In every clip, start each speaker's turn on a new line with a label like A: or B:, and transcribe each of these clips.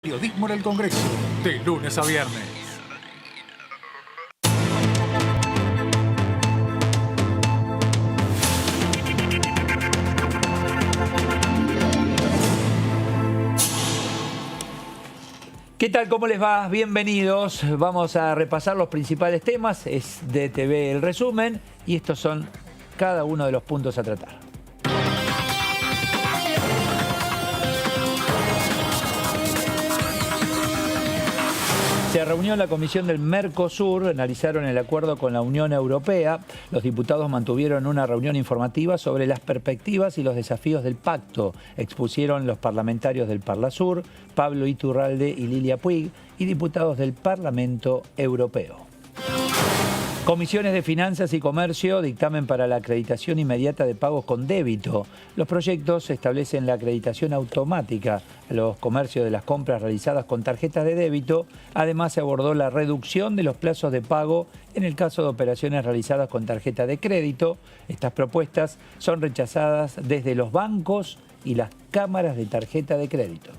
A: Periodismo en el Congreso, de lunes a viernes.
B: ¿Qué tal? ¿Cómo les va? Bienvenidos. Vamos a repasar los principales temas. Es de TV el resumen y estos son cada uno de los puntos a tratar. Se reunió la Comisión del Mercosur, analizaron el acuerdo con la Unión Europea. Los diputados mantuvieron una reunión informativa sobre las perspectivas y los desafíos del pacto. Expusieron los parlamentarios del Parlasur, Pablo Iturralde y Lilia Puig, y diputados del Parlamento Europeo. Comisiones de Finanzas y Comercio, dictamen para la acreditación inmediata de pagos con débito. Los proyectos establecen la acreditación automática a los comercios de las compras realizadas con tarjetas de débito. Además, se abordó la reducción de los plazos de pago en el caso de operaciones realizadas con tarjeta de crédito. Estas propuestas son rechazadas desde los bancos y las cámaras de tarjeta de crédito.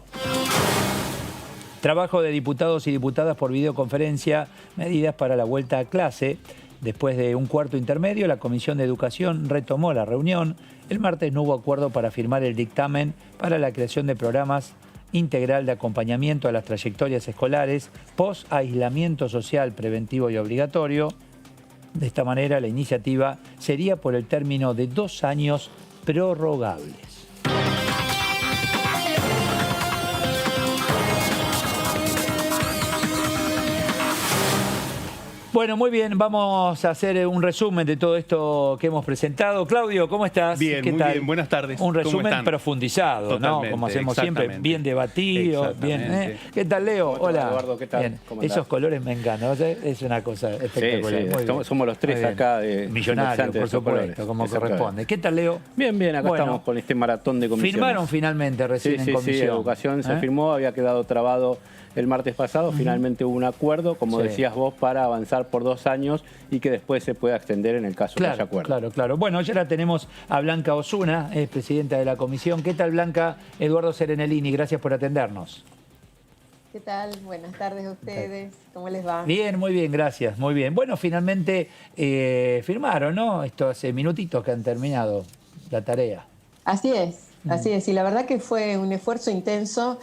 B: Trabajo de diputados y diputadas por videoconferencia, medidas para la vuelta a clase. Después de un cuarto intermedio, la Comisión de Educación retomó la reunión. El martes no hubo acuerdo para firmar el dictamen para la creación de programas integral de acompañamiento a las trayectorias escolares post-aislamiento social preventivo y obligatorio. De esta manera, la iniciativa sería por el término de 2 años prorrogables. Bueno, muy bien, vamos a hacer un resumen de todo esto que hemos presentado. Claudio, ¿cómo estás?
C: Bien,
B: ¿Qué
C: muy
B: tal?
C: bien, buenas tardes.
B: Un resumen profundizado, ¿no? Como hacemos siempre, bien debatido. Bien, ¿Qué tal, Leo? Hola.
D: Eduardo, ¿qué tal?
B: Bien. Esos colores me encantan, ¿no? Es una cosa espectacular.
D: Sí, sí. Somos los tres acá de
B: millonarios, por supuesto, como corresponde. ¿Qué tal, Leo?
D: Bien, bien, acá estamos con este maratón de comisiones.
B: Firmaron finalmente recién en comisión.
D: Sí, Educación se firmó, había quedado trabado el martes pasado. Finalmente hubo un acuerdo, como decías vos, para avanzar por 2 años y que después se pueda extender en el caso que haya acuerdo.
B: Claro. Bueno, ya la tenemos a Blanca Osuna, es presidenta de la comisión. ¿Qué tal, Blanca? Eduardo Serenellini, gracias por atendernos.
E: ¿Qué tal? Buenas tardes a ustedes. ¿Cómo les va?
B: Bien, muy bien, gracias, muy bien. Bueno, finalmente firmaron, ¿no? Esto hace minutitos que han terminado la tarea.
E: Así es. Así es, y la verdad que fue un esfuerzo intenso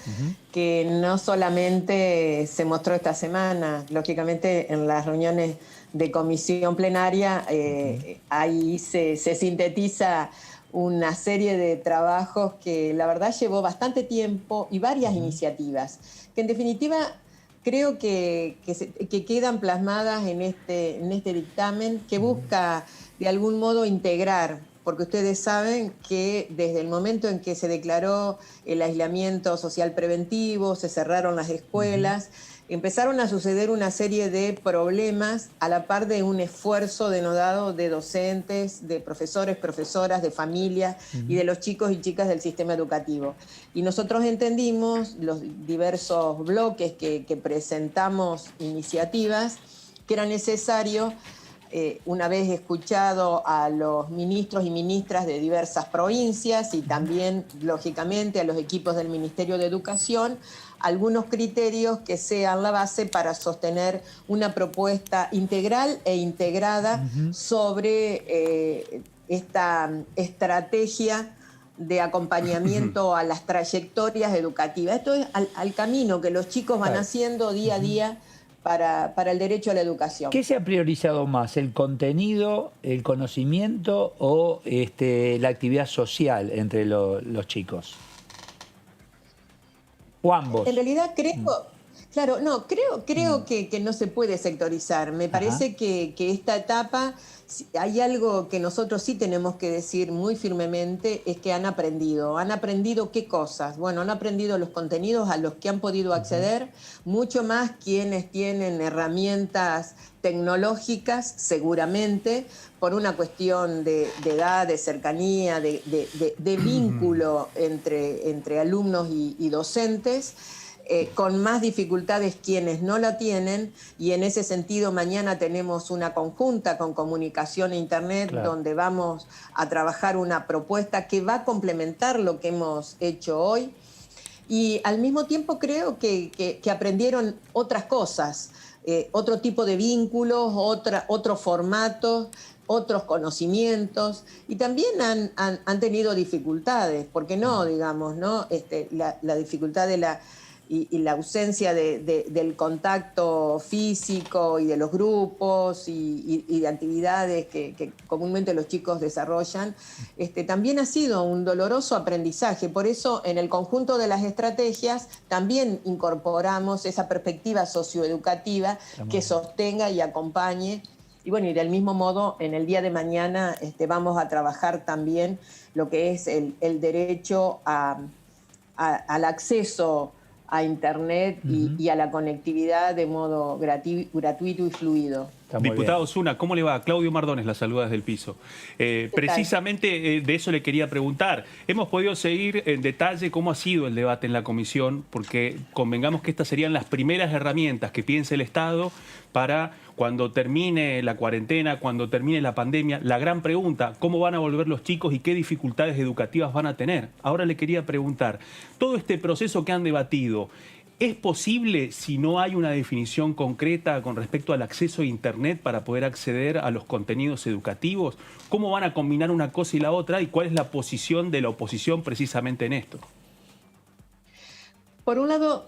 E: que no solamente se mostró esta semana, lógicamente en las reuniones de comisión plenaria, ahí se sintetiza una serie de trabajos que la verdad llevó bastante tiempo y varias iniciativas, que en definitiva creo que quedan plasmadas en este dictamen que busca de algún modo integrar. Porque ustedes saben que desde el momento en que se declaró el aislamiento social preventivo, se cerraron las escuelas, empezaron a suceder una serie de problemas a la par de un esfuerzo denodado de docentes, de profesores, profesoras, de familias y de los chicos y chicas del sistema educativo. Y nosotros entendimos, los diversos bloques que presentamos iniciativas, que era necesario, una vez escuchado a los ministros y ministras de diversas provincias y también, lógicamente, a los equipos del Ministerio de Educación, algunos criterios que sean la base para sostener una propuesta integral e integrada sobre esta estrategia de acompañamiento a las trayectorias educativas. Esto es al camino que los chicos van haciendo día a día para el derecho a la educación.
B: ¿Qué se ha priorizado más, el contenido, el conocimiento o la actividad social entre los chicos? ¿O ambos?
E: En realidad creo, claro, no, creo que no se puede sectorizar. Me parece que esta etapa, hay algo que nosotros sí tenemos que decir muy firmemente, es que han aprendido. ¿Han aprendido qué cosas? Bueno, han aprendido los contenidos a los que han podido acceder, mucho más quienes tienen herramientas tecnológicas, seguramente, por una cuestión de edad, de cercanía, de vínculo entre alumnos y docentes. Con más dificultades quienes no la tienen, y en ese sentido mañana tenemos una conjunta con Comunicación e Internet, donde vamos a trabajar una propuesta que va a complementar lo que hemos hecho hoy. y al mismo tiempo creo que aprendieron otras cosas, otro tipo de vínculos, otros formatos, otros conocimientos, y también han tenido dificultades, ¿por qué no? Digamos, ¿no? La dificultad de y la ausencia del contacto físico y de los grupos y de actividades que comúnmente los chicos desarrollan, también ha sido un doloroso aprendizaje. Por eso, en el conjunto de las estrategias, también incorporamos esa perspectiva socioeducativa que sostenga y acompañe. Y bueno, y del mismo modo, en el día de mañana vamos a trabajar también lo que es el derecho al acceso a Internet y a la conectividad de modo gratuito y fluido.
C: Diputado Osuna, ¿cómo le va? Claudio Mardones la saluda desde el piso. Precisamente de eso le quería preguntar. Hemos podido seguir en detalle cómo ha sido el debate en la comisión, porque convengamos que estas serían las primeras herramientas que piensa el Estado para cuando termine la cuarentena, cuando termine la pandemia. La gran pregunta, ¿cómo van a volver los chicos y qué dificultades educativas van a tener? Ahora le quería preguntar, todo este proceso que han debatido, ¿es posible si no hay una definición concreta con respecto al acceso a Internet para poder acceder a los contenidos educativos? ¿Cómo van a combinar una cosa y la otra? ¿Y cuál es la posición de la oposición precisamente en esto?
E: Por un lado,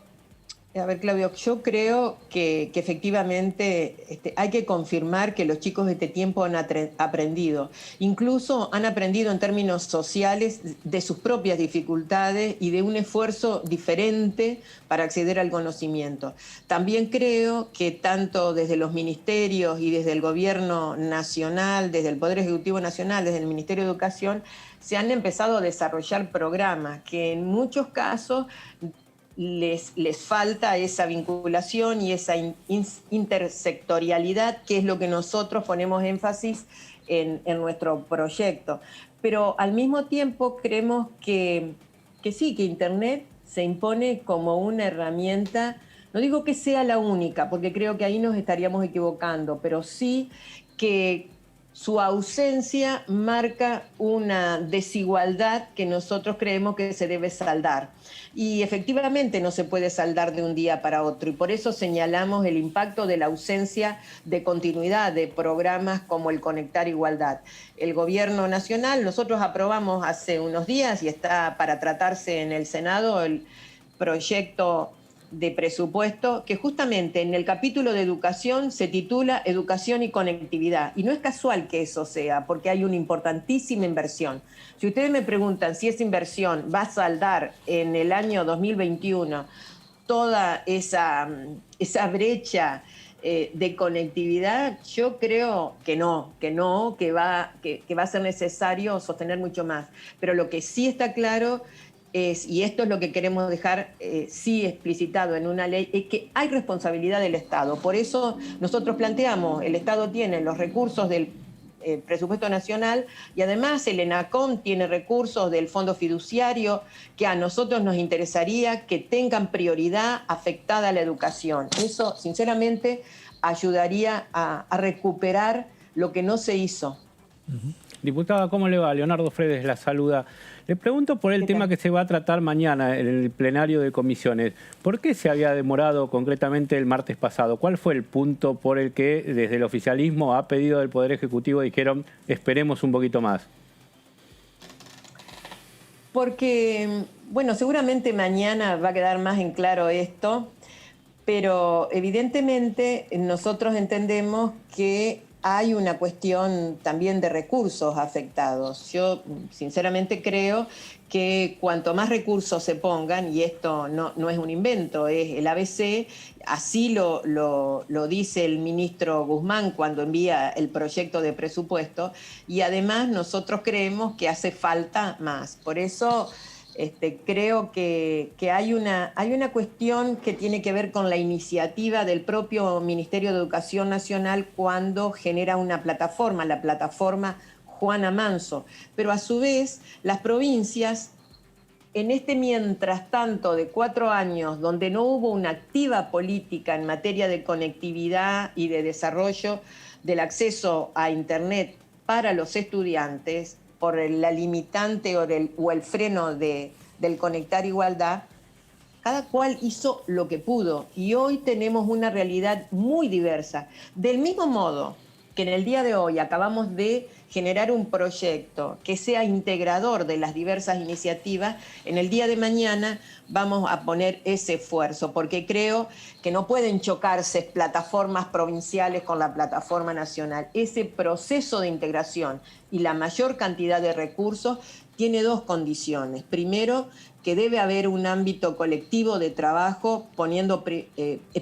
E: a ver, Claudio, yo creo que efectivamente hay que confirmar que los chicos de este tiempo han aprendido. Incluso han aprendido en términos sociales de sus propias dificultades y de un esfuerzo diferente para acceder al conocimiento. También creo que tanto desde los ministerios y desde el Gobierno Nacional, desde el Poder Ejecutivo Nacional, desde el Ministerio de Educación, se han empezado a desarrollar programas que en muchos casos les falta esa vinculación y esa intersectorialidad, que es lo que nosotros ponemos énfasis en nuestro proyecto. Pero al mismo tiempo creemos que sí, que Internet se impone como una herramienta, no digo que sea la única, porque creo que ahí nos estaríamos equivocando, pero sí que su ausencia marca una desigualdad que nosotros creemos que se debe saldar. Y efectivamente no se puede saldar de un día para otro, y por eso señalamos el impacto de la ausencia de continuidad de programas como el Conectar Igualdad. El Gobierno Nacional, nosotros aprobamos hace unos días y está para tratarse en el Senado el proyecto de presupuesto que justamente en el capítulo de educación se titula Educación y Conectividad. Y no es casual que eso sea, porque hay una importantísima inversión. Si ustedes me preguntan si esa inversión va a saldar en el año 2021 toda esa brecha de conectividad, yo creo que va a ser necesario sostener mucho más. Pero lo que sí está claro y esto es lo que queremos dejar sí explicitado en una ley, es que hay responsabilidad del Estado. Por eso nosotros planteamos, el Estado tiene los recursos del presupuesto nacional y además el ENACOM tiene recursos del fondo fiduciario que a nosotros nos interesaría que tengan prioridad afectada a la educación. Eso, sinceramente, ayudaría a recuperar lo que no se hizo.
D: Diputada, ¿cómo le va? Leonardo Fredes la saluda. Le pregunto por el tema que se va a tratar mañana en el plenario de comisiones. ¿Por qué se había demorado concretamente el martes pasado? ¿Cuál fue el punto por el que desde el oficialismo ha pedido del Poder Ejecutivo dijeron esperemos un poquito más?
E: Porque, bueno, seguramente mañana va a quedar más en claro esto, pero evidentemente nosotros entendemos que hay una cuestión también de recursos afectados. Yo sinceramente creo que cuanto más recursos se pongan, y esto no es un invento, es el ABC, así lo dice el ministro Guzmán cuando envía el proyecto de presupuesto, y además nosotros creemos que hace falta más. Por eso creo que hay una cuestión que tiene que ver con la iniciativa del propio Ministerio de Educación Nacional cuando genera una plataforma, la plataforma Juana Manso. Pero a su vez, las provincias, en mientras tanto de 4 años, donde no hubo una activa política en materia de conectividad y de desarrollo del acceso a Internet para los estudiantes, por la limitante o el freno del Conectar Igualdad, Cada cual hizo lo que pudo y hoy tenemos una realidad muy diversa. Del mismo modo que en el día de hoy acabamos de generar un proyecto que sea integrador de las diversas iniciativas, en el día de mañana vamos a poner ese esfuerzo, porque creo que no pueden chocarse plataformas provinciales con la plataforma nacional. Ese proceso de integración y la mayor cantidad de recursos tiene dos condiciones. Primero, que debe haber un ámbito colectivo de trabajo poniendo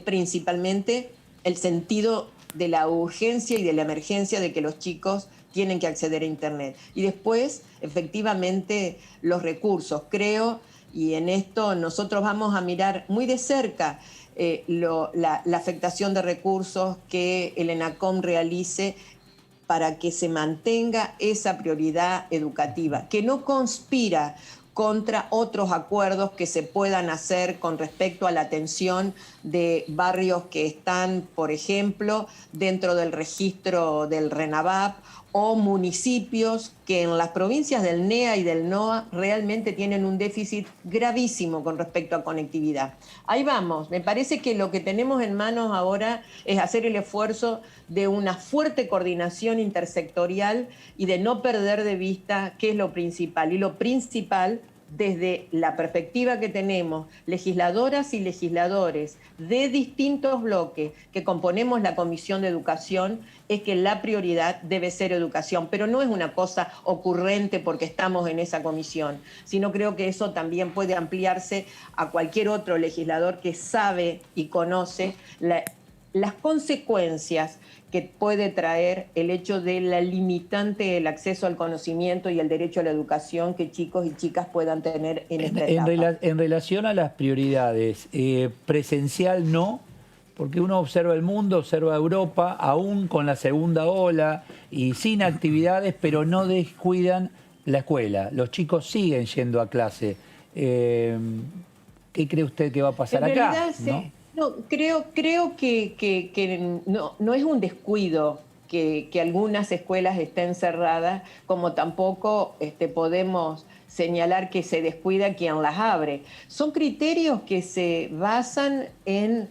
E: principalmente el sentido de la urgencia y de la emergencia de que los chicos tienen que acceder a Internet. Y después, efectivamente, los recursos. Creo, y en esto nosotros vamos a mirar muy de cerca la afectación de recursos que el ENACOM realice para que se mantenga esa prioridad educativa, que no conspira contra otros acuerdos que se puedan hacer con respecto a la atención de barrios que están, por ejemplo, dentro del registro del RENAVAP, o municipios que en las provincias del NEA y del NOA realmente tienen un déficit gravísimo con respecto a conectividad. Ahí vamos, me parece que lo que tenemos en manos ahora es hacer el esfuerzo de una fuerte coordinación intersectorial y de no perder de vista qué es lo principal. Y lo principal, desde la perspectiva que tenemos, legisladoras y legisladores de distintos bloques que componemos la Comisión de Educación, es que la prioridad debe ser educación, pero no es una cosa ocurrente porque estamos en esa comisión, sino creo que eso también puede ampliarse a cualquier otro legislador que sabe y conoce las consecuencias que puede traer el hecho de la limitante del acceso al conocimiento y el derecho a la educación que chicos y chicas puedan tener en esta etapa.
B: En relación a las prioridades, presencial no, porque uno observa el mundo, observa Europa, aún con la segunda ola y sin actividades, pero no descuidan la escuela. Los chicos siguen yendo a clase. ¿Qué cree usted que va a pasar
E: en
B: acá?
E: Realidad, sí.
B: ¿No?
E: No, creo que no es un descuido que algunas escuelas estén cerradas, como tampoco podemos señalar que se descuida quien las abre. Son criterios que se basan en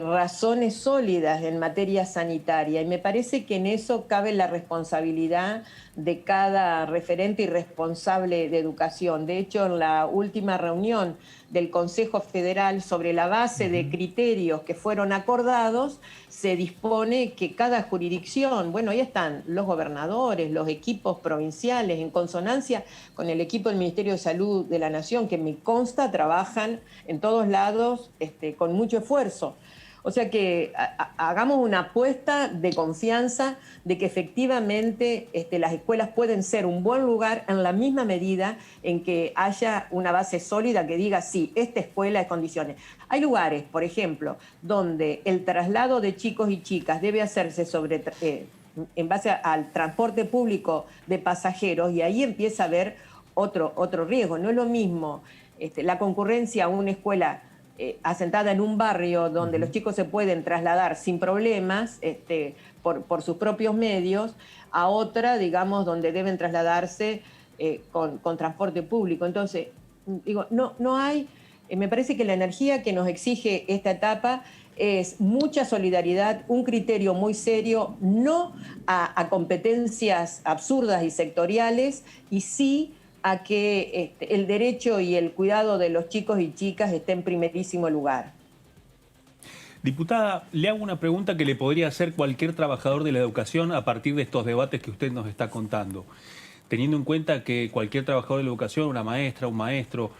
E: razones sólidas en materia sanitaria y me parece que en eso cabe la responsabilidad de cada referente y responsable de educación. De hecho, en la última reunión del Consejo Federal sobre la base de criterios que fueron acordados, se dispone que cada jurisdicción, bueno, ahí están los gobernadores, los equipos provinciales, en consonancia con el equipo del Ministerio de Salud de la Nación, que me consta trabajan en todos lados con mucho esfuerzo. O sea que hagamos una apuesta de confianza de que efectivamente las escuelas pueden ser un buen lugar en la misma medida en que haya una base sólida que diga, sí, esta escuela es condiciones. Hay lugares, por ejemplo, donde el traslado de chicos y chicas debe hacerse en base al transporte público de pasajeros y ahí empieza a haber otro riesgo. No es lo mismo la concurrencia a una escuela asentada en un barrio donde los chicos se pueden trasladar sin problemas por sus propios medios, a otra, digamos, donde deben trasladarse con transporte público. Entonces, digo, no hay, me parece que la energía que nos exige esta etapa es mucha solidaridad, un criterio muy serio, no a competencias absurdas y sectoriales, y sí a que el derecho y el cuidado de los chicos y chicas esté en primerísimo lugar.
C: Diputada, le hago una pregunta que le podría hacer cualquier trabajador de la educación a partir de estos debates que usted nos está contando. Teniendo en cuenta que cualquier trabajador de la educación, una maestra, un maestro,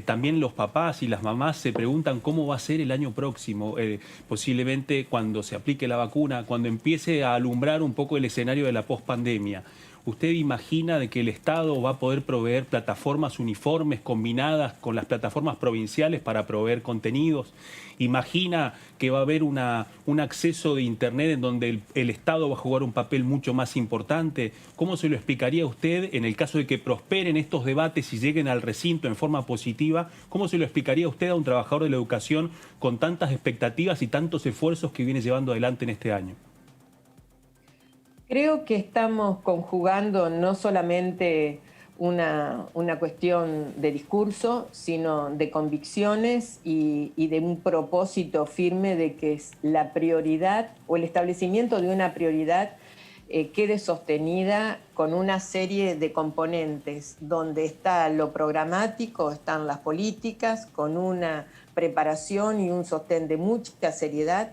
C: también los papás y las mamás se preguntan cómo va a ser el año próximo, posiblemente cuando se aplique la vacuna, cuando empiece a alumbrar un poco el escenario de la pospandemia. ¿Usted imagina de que el Estado va a poder proveer plataformas uniformes combinadas con las plataformas provinciales para proveer contenidos? ¿Imagina que va a haber un acceso de Internet en donde el Estado va a jugar un papel mucho más importante? ¿Cómo se lo explicaría a usted en el caso de que prosperen estos debates y lleguen al recinto en forma positiva? ¿Cómo se lo explicaría a usted a un trabajador de la educación con tantas expectativas y tantos esfuerzos que viene llevando adelante en este año?
E: Creo que estamos conjugando no solamente una cuestión de discurso, sino de convicciones y de un propósito firme de que la prioridad o el establecimiento de una prioridad quede sostenida con una serie de componentes donde está lo programático, están las políticas, con una preparación y un sostén de mucha seriedad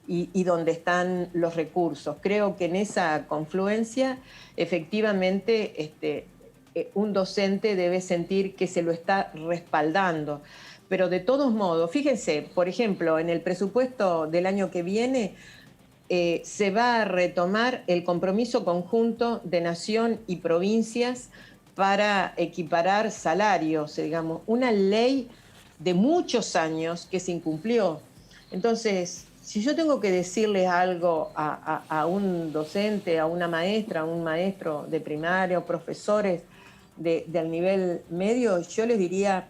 E: y donde están los recursos. Creo que en esa confluencia efectivamente un docente debe sentir que se lo está respaldando. Pero de todos modos, fíjense, por ejemplo, en el presupuesto del año que viene se va a retomar el compromiso conjunto de nación y provincias para equiparar salarios, digamos, una ley de muchos años que se incumplió. Entonces, si yo tengo que decirles algo a un docente, a una maestra, a un maestro de primaria o profesores del nivel medio, yo les diría,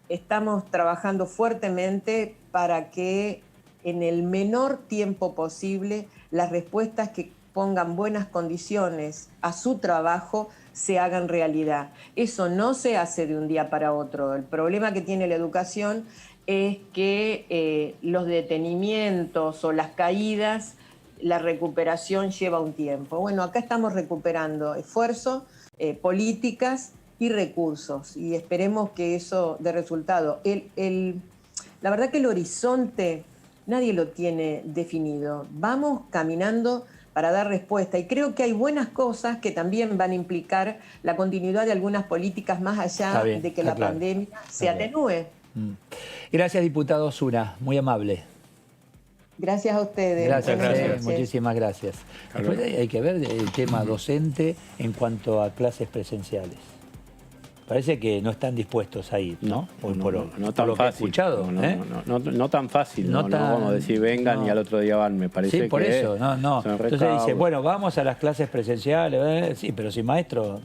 E: estamos trabajando fuertemente para que en el menor tiempo posible las respuestas que pongan buenas condiciones a su trabajo se hagan realidad. Eso no se hace de un día para otro. El problema que tiene la educación es que los detenimientos o las caídas, la recuperación lleva un tiempo. Bueno, acá estamos recuperando esfuerzo, políticas y recursos, y esperemos que eso dé resultado. La verdad que el horizonte nadie lo tiene definido. Vamos caminando para dar respuesta, y creo que hay buenas cosas que también van a implicar la continuidad de algunas políticas más allá de que la pandemia se atenúe.
B: Gracias, diputado Osuna, muy amable.
E: Gracias a ustedes.
B: Gracias. Muchísimas gracias. Después hay que ver el tema docente en cuanto a clases presenciales. Parece que no están dispuestos a ir, ¿no?
D: No tan
B: lo
D: fácil.
B: Que he escuchado,
D: no tan fácil. No
B: tan,
D: vamos a decir vengan y al otro día van, me parece.
B: Sí, por
D: que
B: eso, no. Entonces dice, bueno, vamos a las clases presenciales. Sí, pero sin maestro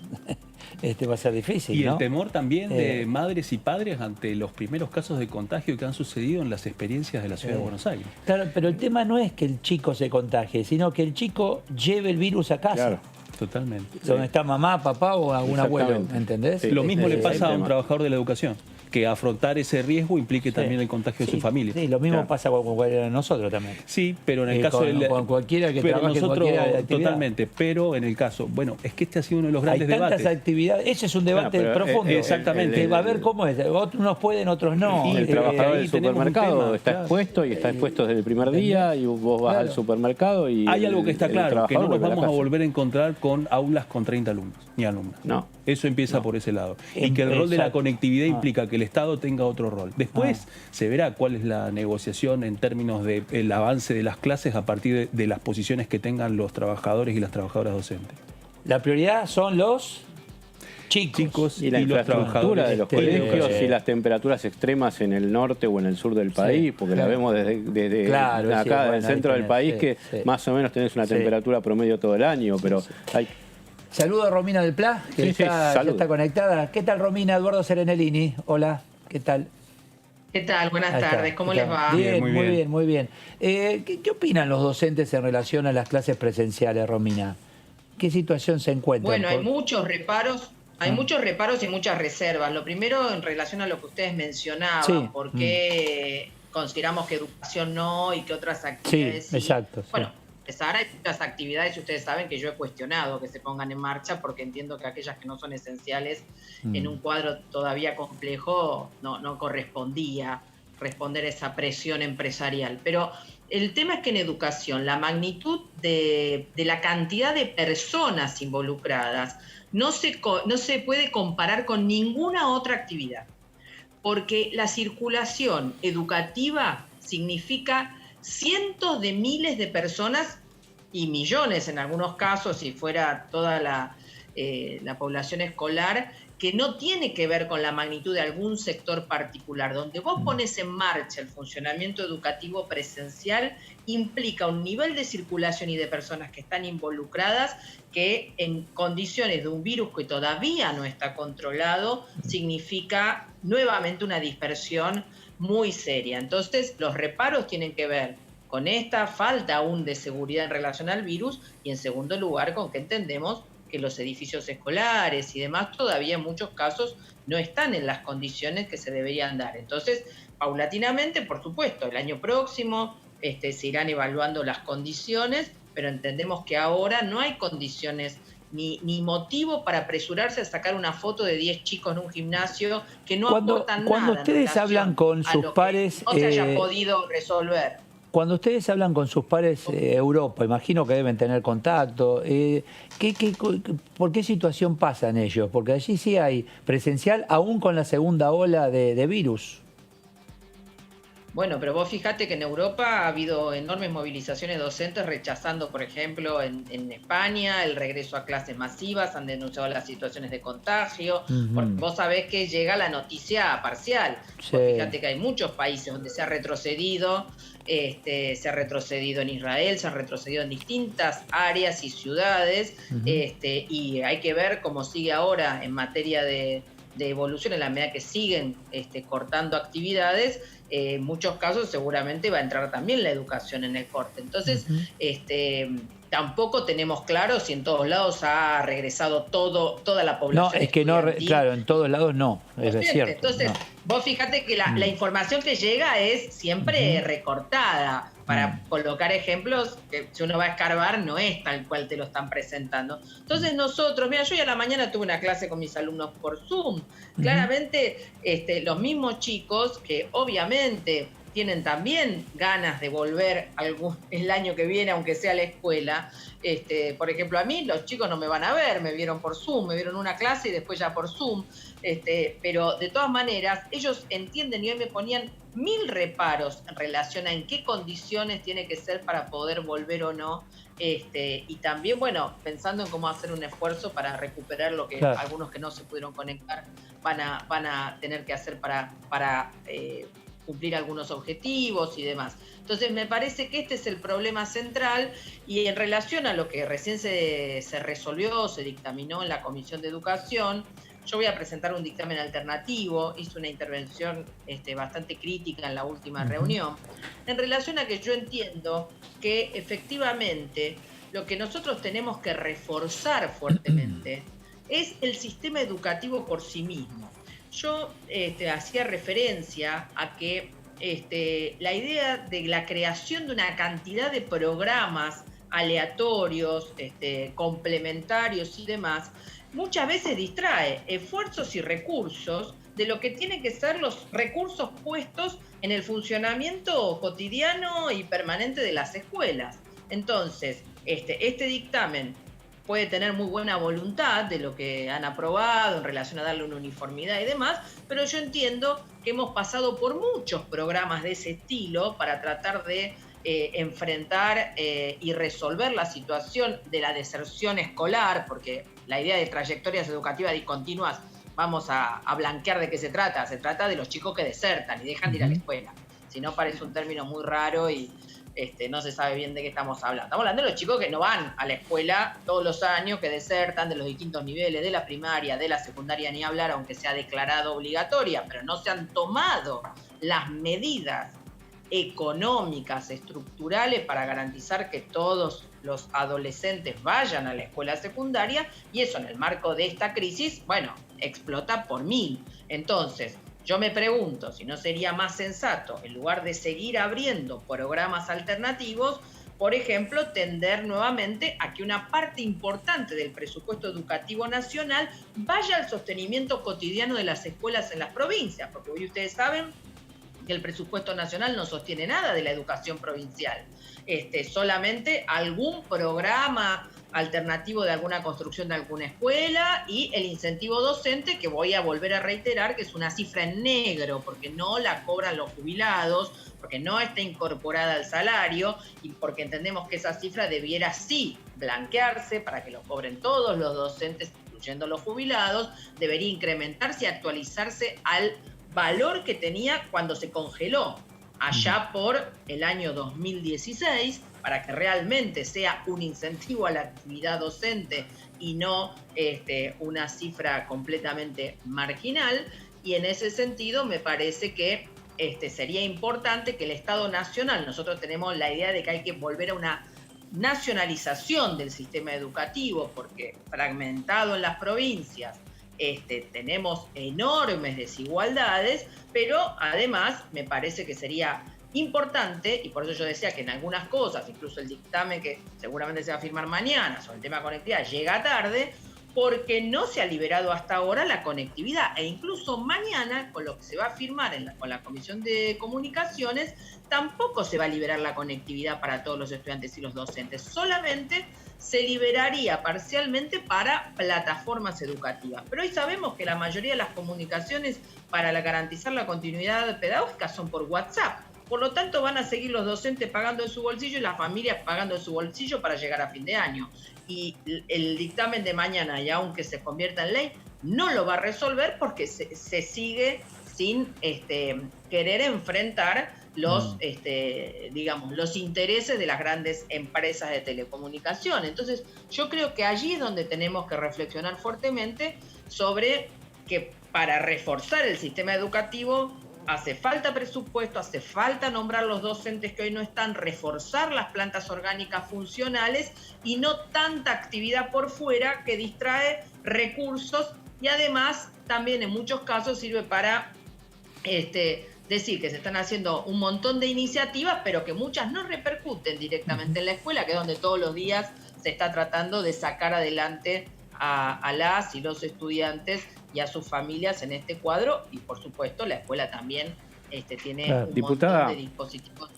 B: va a ser difícil,
C: y
B: ¿no?
C: el temor también de madres y padres ante los primeros casos de contagio que han sucedido en las experiencias de la ciudad de Buenos Aires.
B: Claro, pero el tema no es que el chico se contagie, sino que el chico lleve el virus a casa.
D: Claro.
C: Totalmente.
B: Donde está mamá, papá o algún abuelo, ¿entendés?
C: Sí, lo mismo le pasa a un
D: tema.
C: trabajador de la educación, que afrontar ese riesgo implique también el contagio de su familia.
B: Sí, lo mismo pasa con cualquiera de nosotros también.
C: Sí, pero en el caso
B: con cualquiera que
C: pero
B: trabaje en
C: nosotros,
B: cualquier actividad.
C: totalmente, pero en el caso, bueno, es que este ha sido uno de los grandes
B: Hay tantas
C: debates.
B: actividades, ese es un debate
D: Bueno, pero,
B: profundo.
C: exactamente.
B: Va a ver cómo es, unos pueden, otros no.
C: Y
D: El trabajador
C: ahí
D: del
C: tenemos un
D: supermercado
C: tema,
D: está
C: claro.
D: expuesto y está expuesto desde el primer día y vos vas al supermercado y...
C: Hay algo que está
D: el
C: claro, que no
D: trabajador
C: nos
D: vuelve
C: vamos a
D: casa.
C: volver a encontrar con aulas con 30 alumnos, ni alumnas.
D: No.
C: Eso empieza por ese lado. Y que el rol de la
B: Exacto.
C: conectividad implica que el Estado tenga otro rol. Después se verá cuál es la negociación en términos del avance de las clases a partir de las posiciones que tengan los trabajadores y las trabajadoras docentes.
B: La prioridad son los chicos.
D: Y la
C: los
D: infraestructura
C: trabajadores
D: de los colegios y las temperaturas extremas en el norte o en el sur del país, porque la vemos desde
B: Claro,
D: acá,
B: sí, bueno,
D: del centro
B: ahí
D: del
B: tenés,
D: país,
B: sí,
D: que
B: sí.
D: más o menos tenés una
B: Sí.
D: temperatura promedio todo el año, pero hay...
B: Saludo a Romina del Pla, que
D: Sí,
B: ya
D: saludo.
B: está conectada. ¿Qué tal, Romina? Eduardo Serenellini. Hola, ¿qué tal?
F: ¿Qué tal? Buenas
B: Ahí está,
F: tardes, ¿cómo
B: ¿qué
F: les
B: tal?
F: va?
B: Bien,
C: Muy
B: muy
C: bien.
B: bien, muy bien. ¿Qué opinan los docentes en relación a las clases presenciales, Romina? ¿Qué situación se encuentra?
F: Bueno, hay muchos reparos. Hay muchos reparos y muchas reservas. Lo primero, en relación a lo que ustedes mencionaban,
B: Sí.
F: por qué consideramos que educación no y que otras
B: Sí,
F: actividades sí.
B: exacto. Sí.
F: Bueno, empezar hay muchas actividades y ustedes saben que yo he cuestionado que se pongan en marcha porque entiendo que aquellas que no son esenciales en un cuadro todavía complejo no correspondía responder a esa presión empresarial. Pero el tema es que en educación la magnitud de la cantidad de personas involucradas no se puede comparar con ninguna otra actividad, porque la circulación educativa significa cientos de miles de personas y millones en algunos casos, si fuera toda la población escolar, que no tiene que ver con la magnitud de algún sector particular. Donde vos pones en marcha el funcionamiento educativo presencial, implica un nivel de circulación y de personas que están involucradas que en condiciones de un virus que todavía no está controlado, significa nuevamente una dispersión muy seria. Entonces, los reparos tienen que ver con esta falta aún de seguridad en relación al virus y, en segundo lugar, con que entendemos que los edificios escolares y demás todavía en muchos casos no están en las condiciones que se deberían dar. Entonces, paulatinamente, por supuesto, el año próximo se irán evaluando las condiciones, pero entendemos que ahora no hay condiciones ni motivo para apresurarse a sacar una foto de 10 chicos en un gimnasio que no aportan nada.
B: Cuando ustedes hablan con sus pares,
F: no se haya podido resolver.
B: Cuando ustedes hablan con sus pares Europa, imagino que deben tener contacto, ¿por qué situación pasan ellos? Porque allí sí hay presencial, aún con la segunda ola de virus.
F: Bueno, pero vos fíjate que en Europa ha habido enormes movilizaciones docentes rechazando, por ejemplo, en España, el regreso a clases masivas, han denunciado las situaciones de contagio, porque vos sabés que llega la noticia parcial. Sí. Fíjate que hay muchos países donde se ha retrocedido en Israel, se ha retrocedido en distintas áreas y ciudades, y hay que ver cómo sigue ahora en materia de evolución, en la medida que siguen cortando actividades. En muchos casos seguramente va a entrar también la educación en el corte. Entonces, tampoco tenemos claro si en todos lados ha regresado toda la población.
B: No, es que no, claro, en todos lados no, es cierto.
F: Entonces,
B: no.
F: Vos fíjate que la información que llega es siempre recortada. Para colocar ejemplos, que si uno va a escarbar no es tal cual te lo están presentando. Entonces nosotros, mira, yo hoy a la mañana tuve una clase con mis alumnos por Zoom. Claramente los mismos chicos que obviamente tienen también ganas de volver el año que viene, aunque sea a la escuela. Por ejemplo, a mí los chicos no me van a ver, me vieron por Zoom, me vieron una clase y después ya por Zoom. Pero de todas maneras, ellos entienden y hoy me ponían 1000 reparos en relación a en qué condiciones tiene que ser para poder volver o no. Y también, bueno, pensando en cómo hacer un esfuerzo para recuperar lo que algunos que no se pudieron conectar van a tener que hacer para cumplir algunos objetivos y demás. Entonces me parece que este es el problema central, y en relación a lo que recién se resolvió, se dictaminó en la Comisión de Educación, yo voy a presentar un dictamen alternativo, hice una intervención bastante crítica en la última reunión, en relación a que yo entiendo que efectivamente lo que nosotros tenemos que reforzar fuertemente es el sistema educativo por sí mismo. Yo hacía referencia a que la idea de la creación de una cantidad de programas aleatorios, complementarios y demás, muchas veces distrae esfuerzos y recursos de lo que tienen que ser los recursos puestos en el funcionamiento cotidiano y permanente de las escuelas. Entonces, este dictamen puede tener muy buena voluntad de lo que han aprobado en relación a darle una uniformidad y demás, pero yo entiendo que hemos pasado por muchos programas de ese estilo para tratar de enfrentar y resolver la situación de la deserción escolar, porque la idea de trayectorias educativas discontinuas, vamos a blanquear de qué se trata de los chicos que desertan y dejan de ir a la escuela. Si no, parece un término muy raro y no se sabe bien de qué estamos hablando. Estamos hablando de los chicos que no van a la escuela todos los años, que desertan de los distintos niveles, de la primaria, de la secundaria, ni hablar, aunque sea declarado obligatoria, pero no se han tomado las medidas económicas, estructurales para garantizar que todos los adolescentes vayan a la escuela secundaria, y eso en el marco de esta crisis, bueno, explota por 1000. Entonces, yo me pregunto si no sería más sensato, en lugar de seguir abriendo programas alternativos, por ejemplo, tender nuevamente a que una parte importante del presupuesto educativo nacional vaya al sostenimiento cotidiano de las escuelas en las provincias, porque hoy ustedes saben que el presupuesto nacional no sostiene nada de la educación provincial. Solamente algún programa alternativo de alguna construcción de alguna escuela y el incentivo docente, que voy a volver a reiterar que es una cifra en negro, porque no la cobran los jubilados, porque no está incorporada al salario y porque entendemos que esa cifra debiera sí blanquearse para que lo cobren todos los docentes, incluyendo los jubilados, debería incrementarse y actualizarse al valor que tenía cuando se congeló allá por el año 2016, para que realmente sea un incentivo a la actividad docente y no una cifra completamente marginal. Y en ese sentido me parece que sería importante que el Estado Nacional, nosotros tenemos la idea de que hay que volver a una nacionalización del sistema educativo, porque fragmentado en las provincias tenemos enormes desigualdades, pero además me parece que sería importante, y por eso yo decía que en algunas cosas, incluso el dictamen que seguramente se va a firmar mañana sobre el tema de conectividad llega tarde, porque no se ha liberado hasta ahora la conectividad, e incluso mañana, con lo que se va a firmar con la Comisión de Comunicaciones, tampoco se va a liberar la conectividad para todos los estudiantes y los docentes, solamente se liberaría parcialmente para plataformas educativas. Pero hoy sabemos que la mayoría de las comunicaciones para garantizar la continuidad pedagógica son por WhatsApp. Por lo tanto, van a seguir los docentes pagando de su bolsillo y las familias pagando de su bolsillo para llegar a fin de año. Y el dictamen de mañana, y aunque se convierta en ley, no lo va a resolver porque se sigue sin querer enfrentar los intereses de las grandes empresas de telecomunicación. Entonces, yo creo que allí es donde tenemos que reflexionar fuertemente sobre que para reforzar el sistema educativo hace falta presupuesto, hace falta nombrar los docentes que hoy no están, reforzar las plantas orgánicas funcionales y no tanta actividad por fuera que distrae recursos y además también en muchos casos sirve para decir que se están haciendo un montón de iniciativas, pero que muchas no repercuten directamente en la escuela, que es donde todos los días se está tratando de sacar adelante a las y los estudiantes y a sus familias en este cuadro, y por supuesto la escuela también tiene un montón de dispositivos,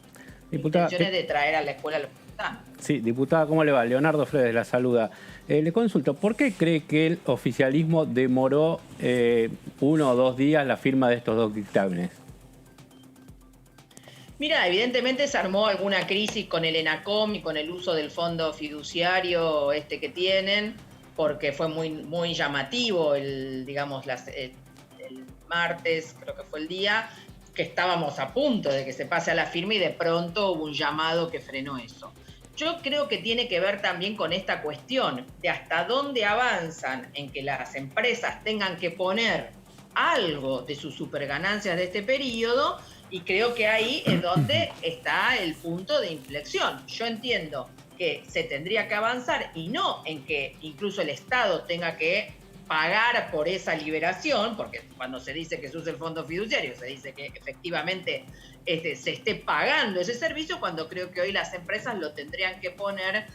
F: intenciones de traer a la escuela a los que están.
D: Sí, diputada, ¿cómo le va? Leonardo Fredes la saluda. Le consulto, ¿por qué cree que el oficialismo demoró 1 o 2 días la firma de estos 2 dictámenes?
F: Mira, evidentemente se armó alguna crisis con el ENACOM y con el uso del fondo fiduciario que tienen, porque fue muy llamativo el martes, creo que fue el día, que estábamos a punto de que se pase a la firma y de pronto hubo un llamado que frenó eso. Yo creo que tiene que ver también con esta cuestión de hasta dónde avanzan en que las empresas tengan que poner algo de sus superganancias de este periodo, y creo que ahí es donde está el punto de inflexión. Yo entiendo que se tendría que avanzar y no en que incluso el Estado tenga que pagar por esa liberación, porque cuando se dice que se usa el fondo fiduciario, se dice que efectivamente se esté pagando ese servicio, cuando creo que hoy las empresas lo tendrían que poner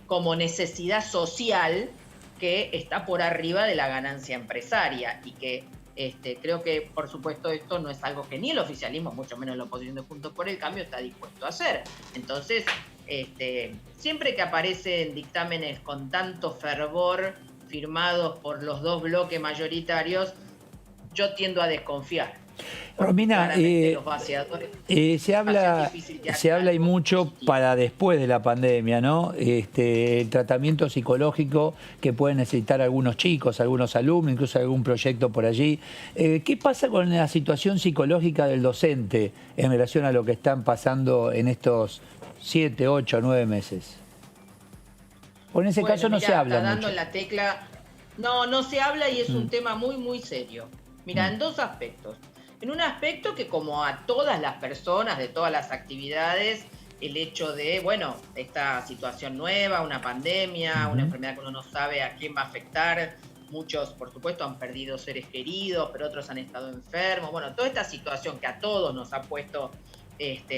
F: como necesidad social que está por arriba de la ganancia empresaria, y que creo que, por supuesto, esto no es algo que ni el oficialismo, mucho menos la oposición de Juntos por el Cambio, está dispuesto a hacer. Entonces, siempre que aparecen dictámenes con tanto fervor firmados por los 2 bloques mayoritarios, yo tiendo a desconfiar.
B: Romina, se habla y mucho para después de la pandemia, ¿no? El tratamiento psicológico que pueden necesitar algunos chicos, algunos alumnos, incluso algún proyecto por allí. ¿Qué pasa con la situación psicológica del docente en relación a lo que están pasando en estos 7, 8, 9 meses? O en ese caso no se habla
F: está dando
B: mucho.
F: En la tecla. No se habla, y es un tema muy serio. Mira, en 2 aspectos. En un aspecto que, como a todas las personas de todas las actividades, el hecho de, esta situación nueva, una pandemia, una enfermedad que uno no sabe a quién va a afectar. Muchos, por supuesto, han perdido seres queridos, pero otros han estado enfermos. Toda esta situación que a todos nos ha puesto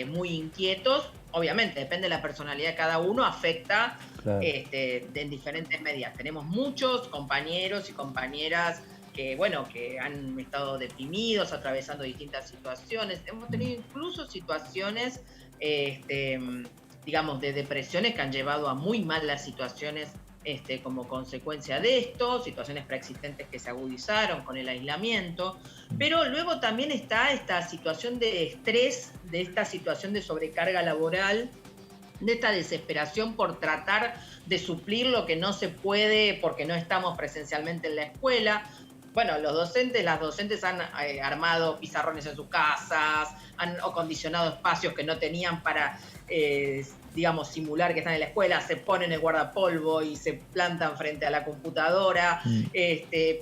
F: muy inquietos, obviamente, depende de la personalidad de cada uno, afecta en diferentes medidas. Tenemos muchos compañeros y compañeras que han estado deprimidos, atravesando distintas situaciones. Hemos tenido incluso situaciones, de depresiones que han llevado a muy malas situaciones como consecuencia de esto, situaciones preexistentes que se agudizaron con el aislamiento, pero luego también está esta situación de estrés, de esta situación de sobrecarga laboral, de esta desesperación por tratar de suplir lo que no se puede porque no estamos presencialmente en la escuela. Bueno, las docentes han armado pizarrones en sus casas, han acondicionado espacios que no tenían para, digamos, simular que están en la escuela, se ponen el guardapolvo y se plantan frente a la computadora.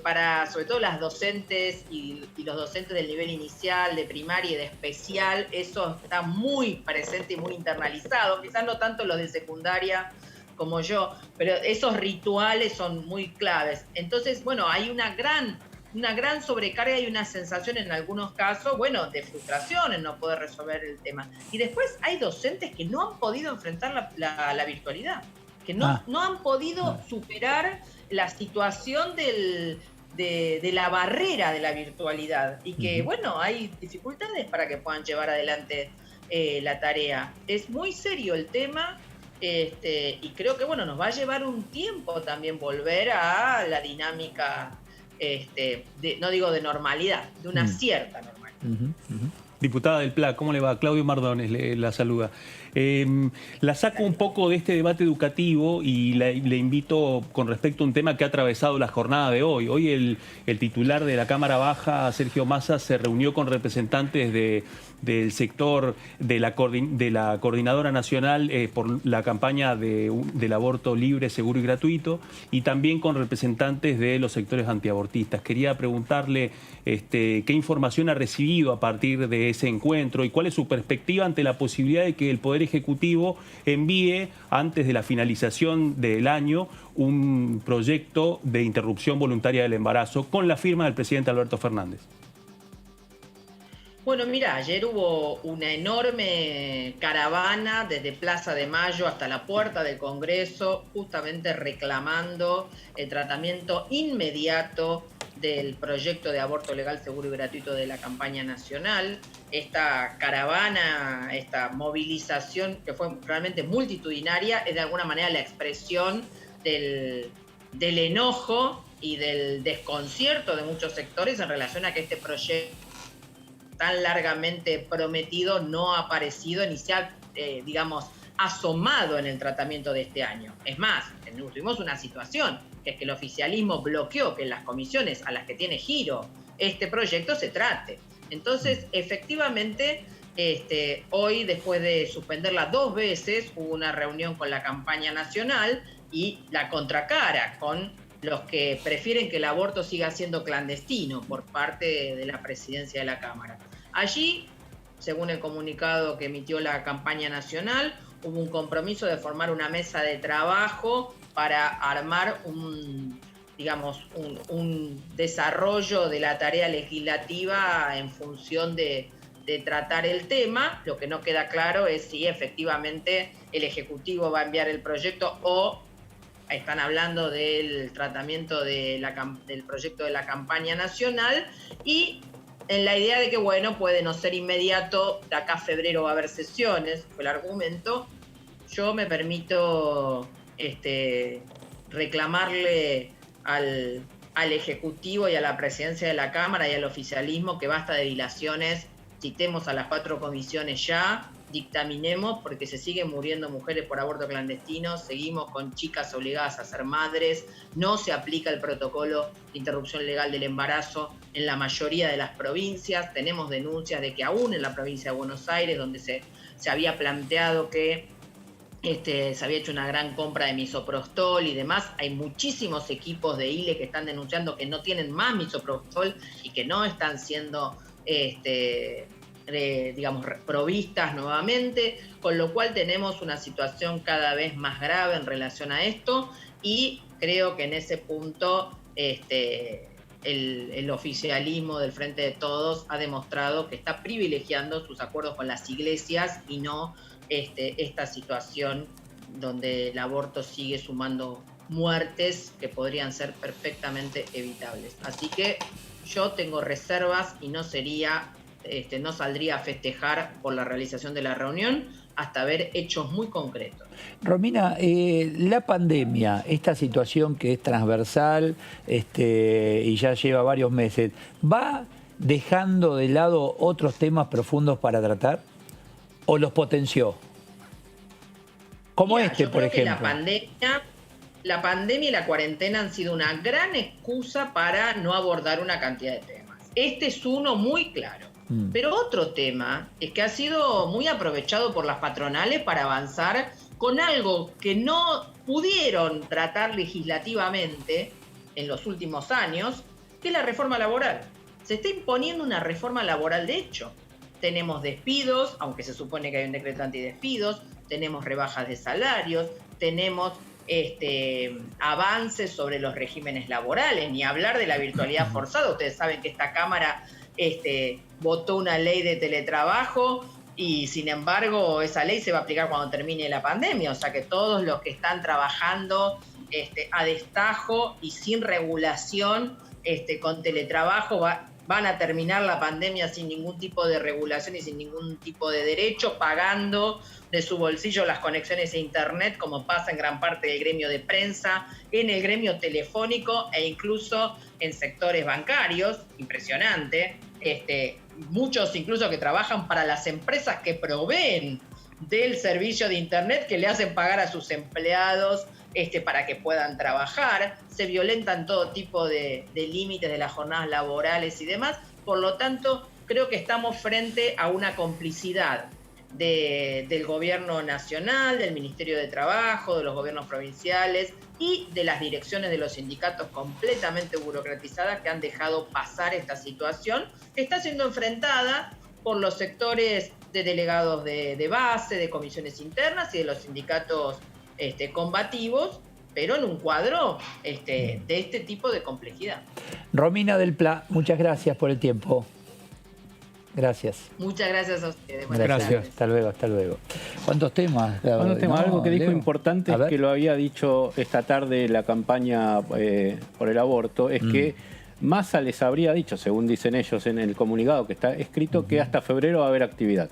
F: Para, sobre todo, las docentes y los docentes del nivel inicial, de primaria y de especial, eso está muy presente y muy internalizado. Quizás no tanto los de secundaria como yo, pero esos rituales son muy claves. Entonces, bueno, hay una gran sobrecarga y una sensación en algunos casos, bueno, de frustración en no poder resolver el tema. Y después hay docentes que no han podido enfrentar la virtualidad, que no han podido superar la situación de la barrera de la virtualidad y que, bueno, hay dificultades para que puedan llevar adelante la tarea. Es muy serio el tema. Y creo que, bueno, nos va a llevar un tiempo también volver a la dinámica, no digo de normalidad, de una cierta normalidad.
C: Diputada del PLA, ¿cómo le va? Claudio Mardones la saluda. La saco un poco de este debate educativo y le invito con respecto a un tema que ha atravesado la jornada de hoy. Hoy el titular de la Cámara Baja, Sergio Massa, se reunió con representantes del sector de la Coordinadora Nacional por la campaña del aborto libre, seguro y gratuito, y también con representantes de los sectores antiabortistas. Quería preguntarle qué información ha recibido a partir de ese encuentro y cuál es su perspectiva ante la posibilidad de que el Poder Ejecutivo envíe, antes de la finalización del año, un proyecto de interrupción voluntaria del embarazo con la firma del presidente Alberto Fernández.
F: Bueno, mira, ayer hubo una enorme caravana desde Plaza de Mayo hasta la puerta del Congreso, justamente reclamando el tratamiento inmediato del proyecto de aborto legal, seguro y gratuito de la campaña nacional. Esta caravana, esta movilización que fue realmente multitudinaria, es de alguna manera la expresión del enojo y del desconcierto de muchos sectores en relación a que este proyecto tan largamente prometido no ha aparecido ni se ha, digamos, asomado en el tratamiento de este año. Es más, tuvimos una situación, que es que el oficialismo bloqueó que en las comisiones a las que tiene giro este proyecto se trate. Entonces, efectivamente, hoy, después de suspenderla 2 veces, hubo una reunión con la campaña nacional y la contracara con los que prefieren que el aborto siga siendo clandestino por parte de la presidencia de la Cámara. Allí, según el comunicado que emitió la campaña nacional, hubo un compromiso de formar una mesa de trabajo para armar un desarrollo de la tarea legislativa en función de tratar el tema. Lo que no queda claro es si efectivamente el Ejecutivo va a enviar el proyecto o están hablando del tratamiento del proyecto de la campaña nacional y en la idea de que, bueno, puede no ser inmediato, de acá a febrero va a haber sesiones, fue el argumento. Yo me permito reclamarle al Ejecutivo y a la presidencia de la Cámara y al oficialismo que basta de dilaciones, citemos a las 4 comisiones ya, dictaminemos, porque se siguen muriendo mujeres por aborto clandestino, seguimos con chicas obligadas a ser madres, no se aplica el protocolo de interrupción legal del embarazo en la mayoría de las provincias, tenemos denuncias de que aún en la provincia de Buenos Aires, donde se había planteado que se había hecho una gran compra de misoprostol y demás, hay muchísimos equipos de ILE que están denunciando que no tienen más misoprostol y que no están siendo digamos, provistas nuevamente, con lo cual tenemos una situación cada vez más grave en relación a esto y creo que en ese punto el oficialismo del Frente de Todos ha demostrado que está privilegiando sus acuerdos con las iglesias y no esta situación donde el aborto sigue sumando muertes que podrían ser perfectamente evitables. Así que yo tengo reservas y no saldría a festejar por la realización de la reunión hasta ver hechos muy concretos.
B: Romina, la pandemia, esta situación que es transversal y ya lleva varios meses, ¿va dejando de lado otros temas profundos para tratar o los potenció? Como
F: Mira,
B: por ejemplo.
F: La pandemia la pandemia y la cuarentena han sido una gran excusa para no abordar una cantidad de temas. Este es uno muy claro. Pero otro tema es que ha sido muy aprovechado por las patronales para avanzar con algo que no pudieron tratar legislativamente en los últimos años, que es la reforma laboral. Se está imponiendo una reforma laboral de hecho. Tenemos despidos, aunque se supone que hay un decreto antidespidos, tenemos rebajas de salarios, tenemos avances sobre los regímenes laborales, ni hablar de la virtualidad forzada. Ustedes saben que esta Cámara votó una ley de teletrabajo y sin embargo esa ley se va a aplicar cuando termine la pandemia, o sea que todos los que están trabajando a destajo y sin regulación con teletrabajo van a terminar la pandemia sin ningún tipo de regulación y sin ningún tipo de derecho, pagando de su bolsillo las conexiones a internet, como pasa en gran parte del gremio de prensa, en el gremio telefónico e incluso en sectores bancarios. Impresionante. Muchos incluso que trabajan para las empresas que proveen del servicio de internet, que le hacen pagar a sus empleados para que puedan trabajar. Se violentan todo tipo de límites de las jornadas laborales y demás. Por lo tanto, creo que estamos frente a una complicidad del gobierno nacional, del Ministerio de Trabajo, de los gobiernos provinciales y de las direcciones de los sindicatos completamente burocratizadas que han dejado pasar esta situación, que está siendo enfrentada por los sectores de delegados de base, de comisiones internas y de los sindicatos combativos, pero en un cuadro de este tipo de complejidad.
B: Romina del Pla, muchas gracias por el tiempo. Gracias.
F: Muchas gracias a ustedes.
B: Gracias. Hasta luego, hasta luego. ¿Cuántos temas?
D: ¿Cuántos temas? Algo que dijo
B: Leo.
D: importante es que lo había dicho esta tarde la campaña por el aborto, es que Massa les habría dicho, según dicen ellos en el comunicado que está escrito, que hasta febrero va a haber actividad.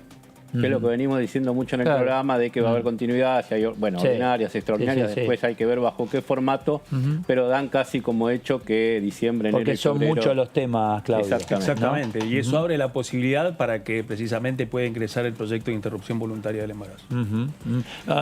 D: Que es lo que venimos diciendo mucho en el programa, de que va a haber continuidad, si hay ordinarias, extraordinarias, después hay que ver bajo qué formato, pero dan casi como hecho que diciembre, enero
B: Porque
D: y
B: son
D: febrero.
B: muchos los temas, Claudio.
C: Exactamente. Y eso abre la posibilidad para que precisamente pueda ingresar el proyecto de interrupción voluntaria del embarazo.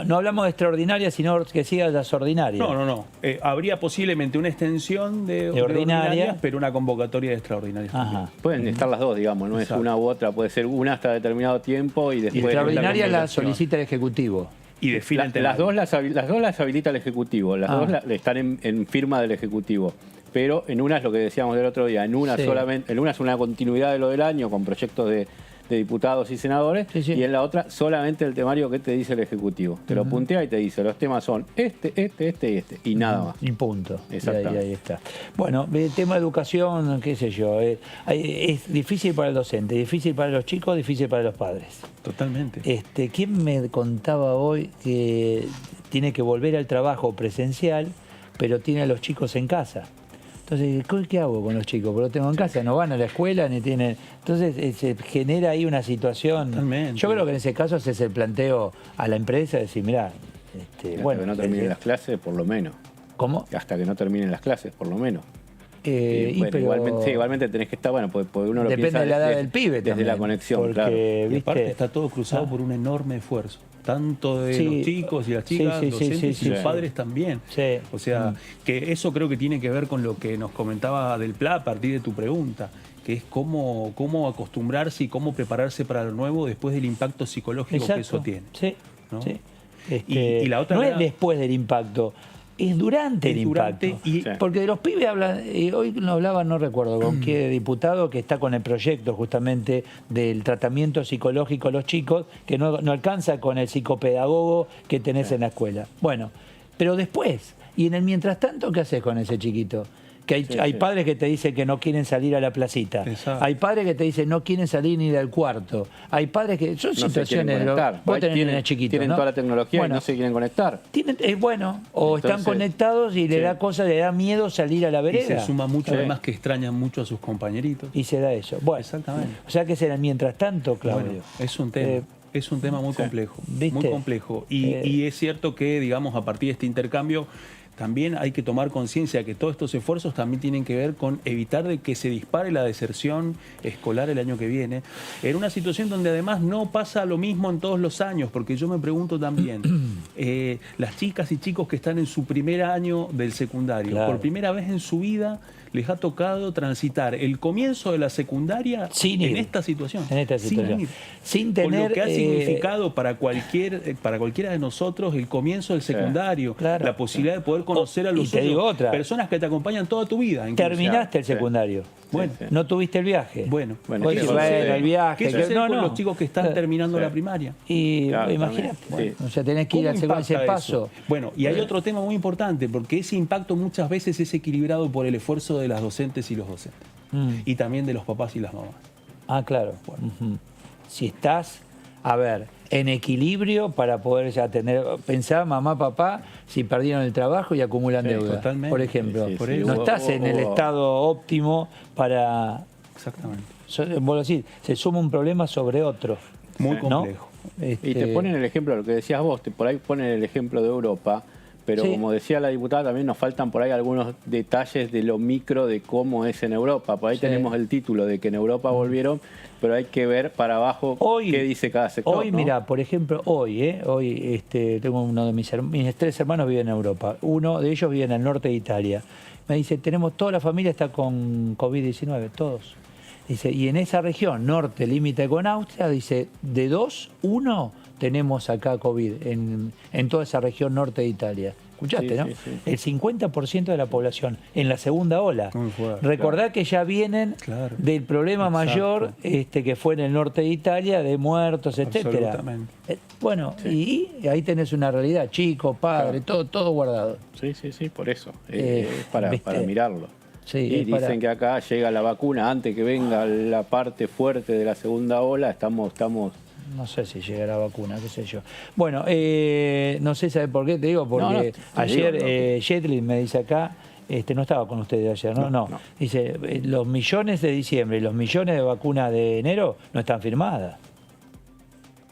B: No hablamos de extraordinarias, sino que sigan las ordinarias.
C: No. Habría posiblemente una extensión de ordinarias, pero una convocatoria de extraordinarias.
B: Ajá.
D: Pueden estar las dos, digamos, no
C: Exacto.
D: es una u otra, puede ser una hasta determinado tiempo y
B: Y
D: después...
B: extraordinaria la
D: convocación.
B: solicita el Ejecutivo.
C: Y define el
D: Las dos las habilita el Ejecutivo, las dos están en firma del Ejecutivo. Pero en una es lo que decíamos del otro día, en una solamente, en una es una continuidad de lo del año con proyectos de diputados y senadores, y en la otra solamente el temario que te dice el Ejecutivo. Te lo puntea y te dice, los temas son este, y nada más.
B: Y punto.
D: Exactamente.
B: Ahí está. Bueno, el tema de educación, qué sé yo, es difícil para el docente, difícil para los chicos, difícil para los padres.
C: Totalmente.
B: ¿Quién me contaba hoy que tiene que volver al trabajo presencial, pero tiene a los chicos en casa? Entonces, ¿qué hago con los chicos? Porque los tengo en casa, no van a la escuela ni tienen... Entonces se genera ahí una situación...
C: Totalmente.
B: Yo creo que en ese caso se hace el planteo a la empresa, decir, mirá,
D: Hasta que no terminen las clases, por lo menos.
B: ¿Cómo?
D: Hasta que no terminen las clases, por lo menos.
B: Pero
D: igualmente tenés que estar, bueno, porque uno lo
B: depende
D: piensa
B: de la edad del pibe
D: desde
B: también,
D: la conexión,
B: porque,
D: claro.
C: Y aparte
B: ¿viste?
C: está todo cruzado por un enorme esfuerzo, tanto de
B: Sí.
C: los chicos y las chicas,
B: Sí,
C: docentes y sus
B: sí.
C: padres también.
B: Sí.
C: O sea, que eso creo que tiene que ver con lo que nos comentaba del PLA a partir de tu pregunta, que es cómo acostumbrarse y cómo prepararse para lo nuevo después del impacto psicológico que eso tiene.
B: Sí,
C: ¿no?
B: sí.
C: Y la otra
B: no
C: era-
B: es después del impacto, es durante el
C: durante
B: impacto.
C: y-
B: Porque de los pibes hablan, hoy no hablaba, no recuerdo con qué diputado que está con el proyecto justamente del tratamiento psicológico a los chicos, que no alcanza con el psicopedagogo que tenés en la escuela. Bueno, pero después, y en el mientras tanto, ¿qué haces con ese chiquito? Que hay padres que te dicen que no quieren salir a la placita.
C: Exacto.
B: Hay padres que te dicen no quieren salir ni del cuarto. Hay padres que... Son
D: No se quieren
B: situaciones...
D: conectar.
B: Vos tenés
D: Tienen-
B: nenes chiquitos,
D: tienen
B: ¿no?
D: toda la tecnología
B: Bueno,
D: y no se quieren conectar.
B: bueno, o están
D: Entonces,
B: conectados y le da le da miedo salir a la
C: Y
B: vereda.
C: se suma mucho,
D: Sí.
C: además que extrañan mucho a sus compañeritos.
B: Y se da eso. Bueno,
C: Exactamente.
B: O sea que será mientras tanto, Claudio.
C: Bueno, es un tema. Es un tema muy complejo,
B: ¿Viste?
C: muy complejo. Y es cierto que, digamos, a partir de este intercambio, también hay que tomar conciencia de que todos estos esfuerzos también tienen que ver con evitar de que se dispare la deserción escolar el año que viene, en una situación donde además no pasa lo mismo en todos los años, porque yo me pregunto también, las chicas y chicos que están en su primer año del secundario,
B: Claro.
C: por primera vez en su vida les ha tocado transitar el comienzo de la secundaria
B: Sin ir.
C: en esta situación.
B: En esta situación.
C: ir.
B: Sin
C: Con
B: tener,
C: lo que ha significado para cualquiera de nosotros el comienzo del secundario,
B: claro.
C: la posibilidad de poder conocer a los
B: Y te digo otra.
C: personas que te acompañan toda tu vida. incluso.
B: Terminaste el
D: Sí.
B: secundario.
C: Bueno,
B: No tuviste el viaje.
C: bueno.
D: Bueno,
B: Oye,
D: ¿qué
B: bueno,
D: sucede?
B: el viaje.
C: ¿Qué sucede
B: no,
C: con
B: no.
C: los chicos que están terminando
D: Sí.
C: la primaria?
B: Y
D: Claro,
B: imagínate,
D: también, sí.
B: o sea, tenés que ir
C: ¿Cómo
B: a ese
C: impacta
B: paso.
C: eso? Bueno, y hay otro tema muy importante, porque ese impacto muchas veces es equilibrado por el esfuerzo de las docentes y los docentes. Y también de los papás y las mamás.
B: Ah, claro. Ujú. Si estás, a ver, en equilibrio para poder ya tener, pensá, mamá, papá, si perdieron el trabajo y acumulan
D: Sí,
B: deuda,
C: totalmente.
B: por ejemplo.
D: Sí, sí,
C: Por
D: sí.
C: eso.
B: No
D: Hubo-
B: estás en el
D: hubo-
B: estado óptimo para...
C: Exactamente.
B: Vos decís, se suma un problema sobre otro.
C: Muy
B: ¿no?
C: complejo.
D: Y te
B: Este,
D: ponen el ejemplo, lo que decías vos, por ahí ponen el ejemplo de Europa, pero
B: Sí.
D: como decía la diputada, también nos faltan por ahí algunos detalles de lo micro de cómo es en Europa. Por ahí
B: Sí.
D: tenemos el título de que en Europa volvieron, pero hay que ver para abajo
B: Hoy,
D: qué dice cada sector.
B: Hoy,
D: ¿no?
B: mira, por ejemplo, hoy tengo uno de mis 3 hermanos viven en Europa. Uno de ellos vive en el norte de Italia. Me dice, toda la familia está con COVID-19, todos. Dice, y en esa región, norte, límite con Austria, dice, de 2, 1 tenemos acá COVID en toda esa región norte de Italia. Escuchaste,
D: Sí,
B: ¿no?
D: sí, sí.
B: El 50% de la población en la segunda ola.
C: Muy fuerte,
B: Recordá que ya vienen
C: Claro.
B: del problema
C: Exacto.
B: mayor que fue en el norte de Italia, de muertos, etcétera.
C: Absolutamente.
B: Bueno, y ahí tenés una realidad, chicos, padres, todo guardado.
D: Sí, por eso.
B: Eh,
D: Es para
B: ¿viste?
D: mirarlo.
B: Sí,
D: y
B: es
D: dicen
B: para-
D: que acá llega la vacuna antes que venga la parte fuerte de la segunda ola. Estamos
B: No sé si llega la vacuna, qué sé yo. Bueno, no sé, ¿sabe por qué? Te digo, porque
D: No, te
B: ayer
D: digo,
B: Jetlin me dice acá, no estaba con ustedes ayer, ¿no? No.
D: No.
B: Dice, los millones de diciembre y los millones de vacunas de enero no están firmadas.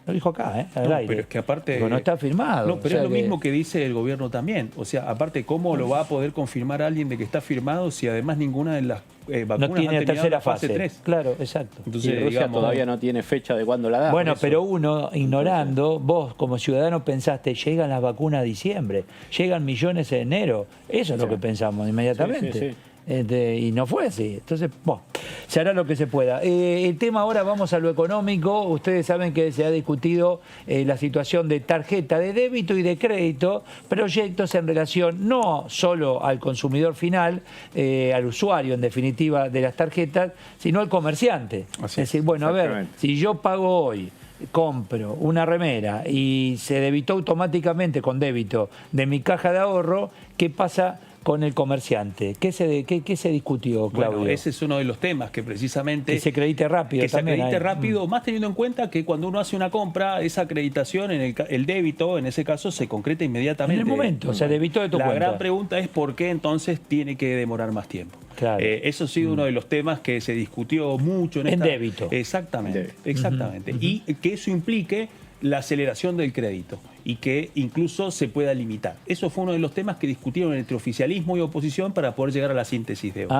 B: Lo dijo acá, al
C: No,
B: aire.
C: pero es que aparte...
B: Digo, no está firmado.
C: No, pero
B: o sea
C: es lo mismo que dice el gobierno también. O sea, aparte, ¿cómo lo va a poder confirmar alguien de que está firmado si además ninguna de las vacunas
B: no tiene
C: han terminado
B: tercera
C: la fase
B: fase.
C: 3?
B: Claro, exacto.
C: Entonces,
D: y Rusia
C: digamos,
D: todavía no tiene fecha de cuándo la da.
B: Bueno,
D: por eso.
B: pero uno, ignorando, vos como ciudadano pensaste, llegan las vacunas a diciembre, llegan millones en enero. Eso es lo que pensamos inmediatamente.
D: Sí, sí, sí.
B: Y no fue así. Entonces, bueno, se hará lo que se pueda. El tema ahora, vamos a lo económico. Ustedes saben que se ha discutido la situación de tarjeta de débito y de crédito, proyectos en relación no solo al consumidor final, al usuario en definitiva de las tarjetas, sino al comerciante.
C: Así
B: Es decir, bueno, a ver,
D: exactamente.
B: si yo pago hoy, compro una remera y se debitó automáticamente con débito de mi caja de ahorro, ¿qué pasa con el comerciante? ¿Qué se discutió, Claudio?
C: Bueno, ese es uno de los temas que precisamente...
B: Que se acredite rápido
C: Que se
B: también
C: acredite
B: ahí.
C: rápido, más teniendo en cuenta que cuando uno hace una compra, esa acreditación, el débito, en ese caso, se concreta inmediatamente.
B: En el momento, se debitó de tu
C: La
B: cuenta.
C: gran pregunta es por qué entonces tiene que demorar más tiempo.
B: Claro.
C: Eso ha sido uno de los temas que se discutió mucho en
B: En
C: esta...
B: débito.
C: Exactamente, exactamente. Y que eso implique la aceleración del crédito y que incluso se pueda limitar. Eso fue uno de los temas que discutieron entre oficialismo y oposición para poder llegar a la síntesis de hoy.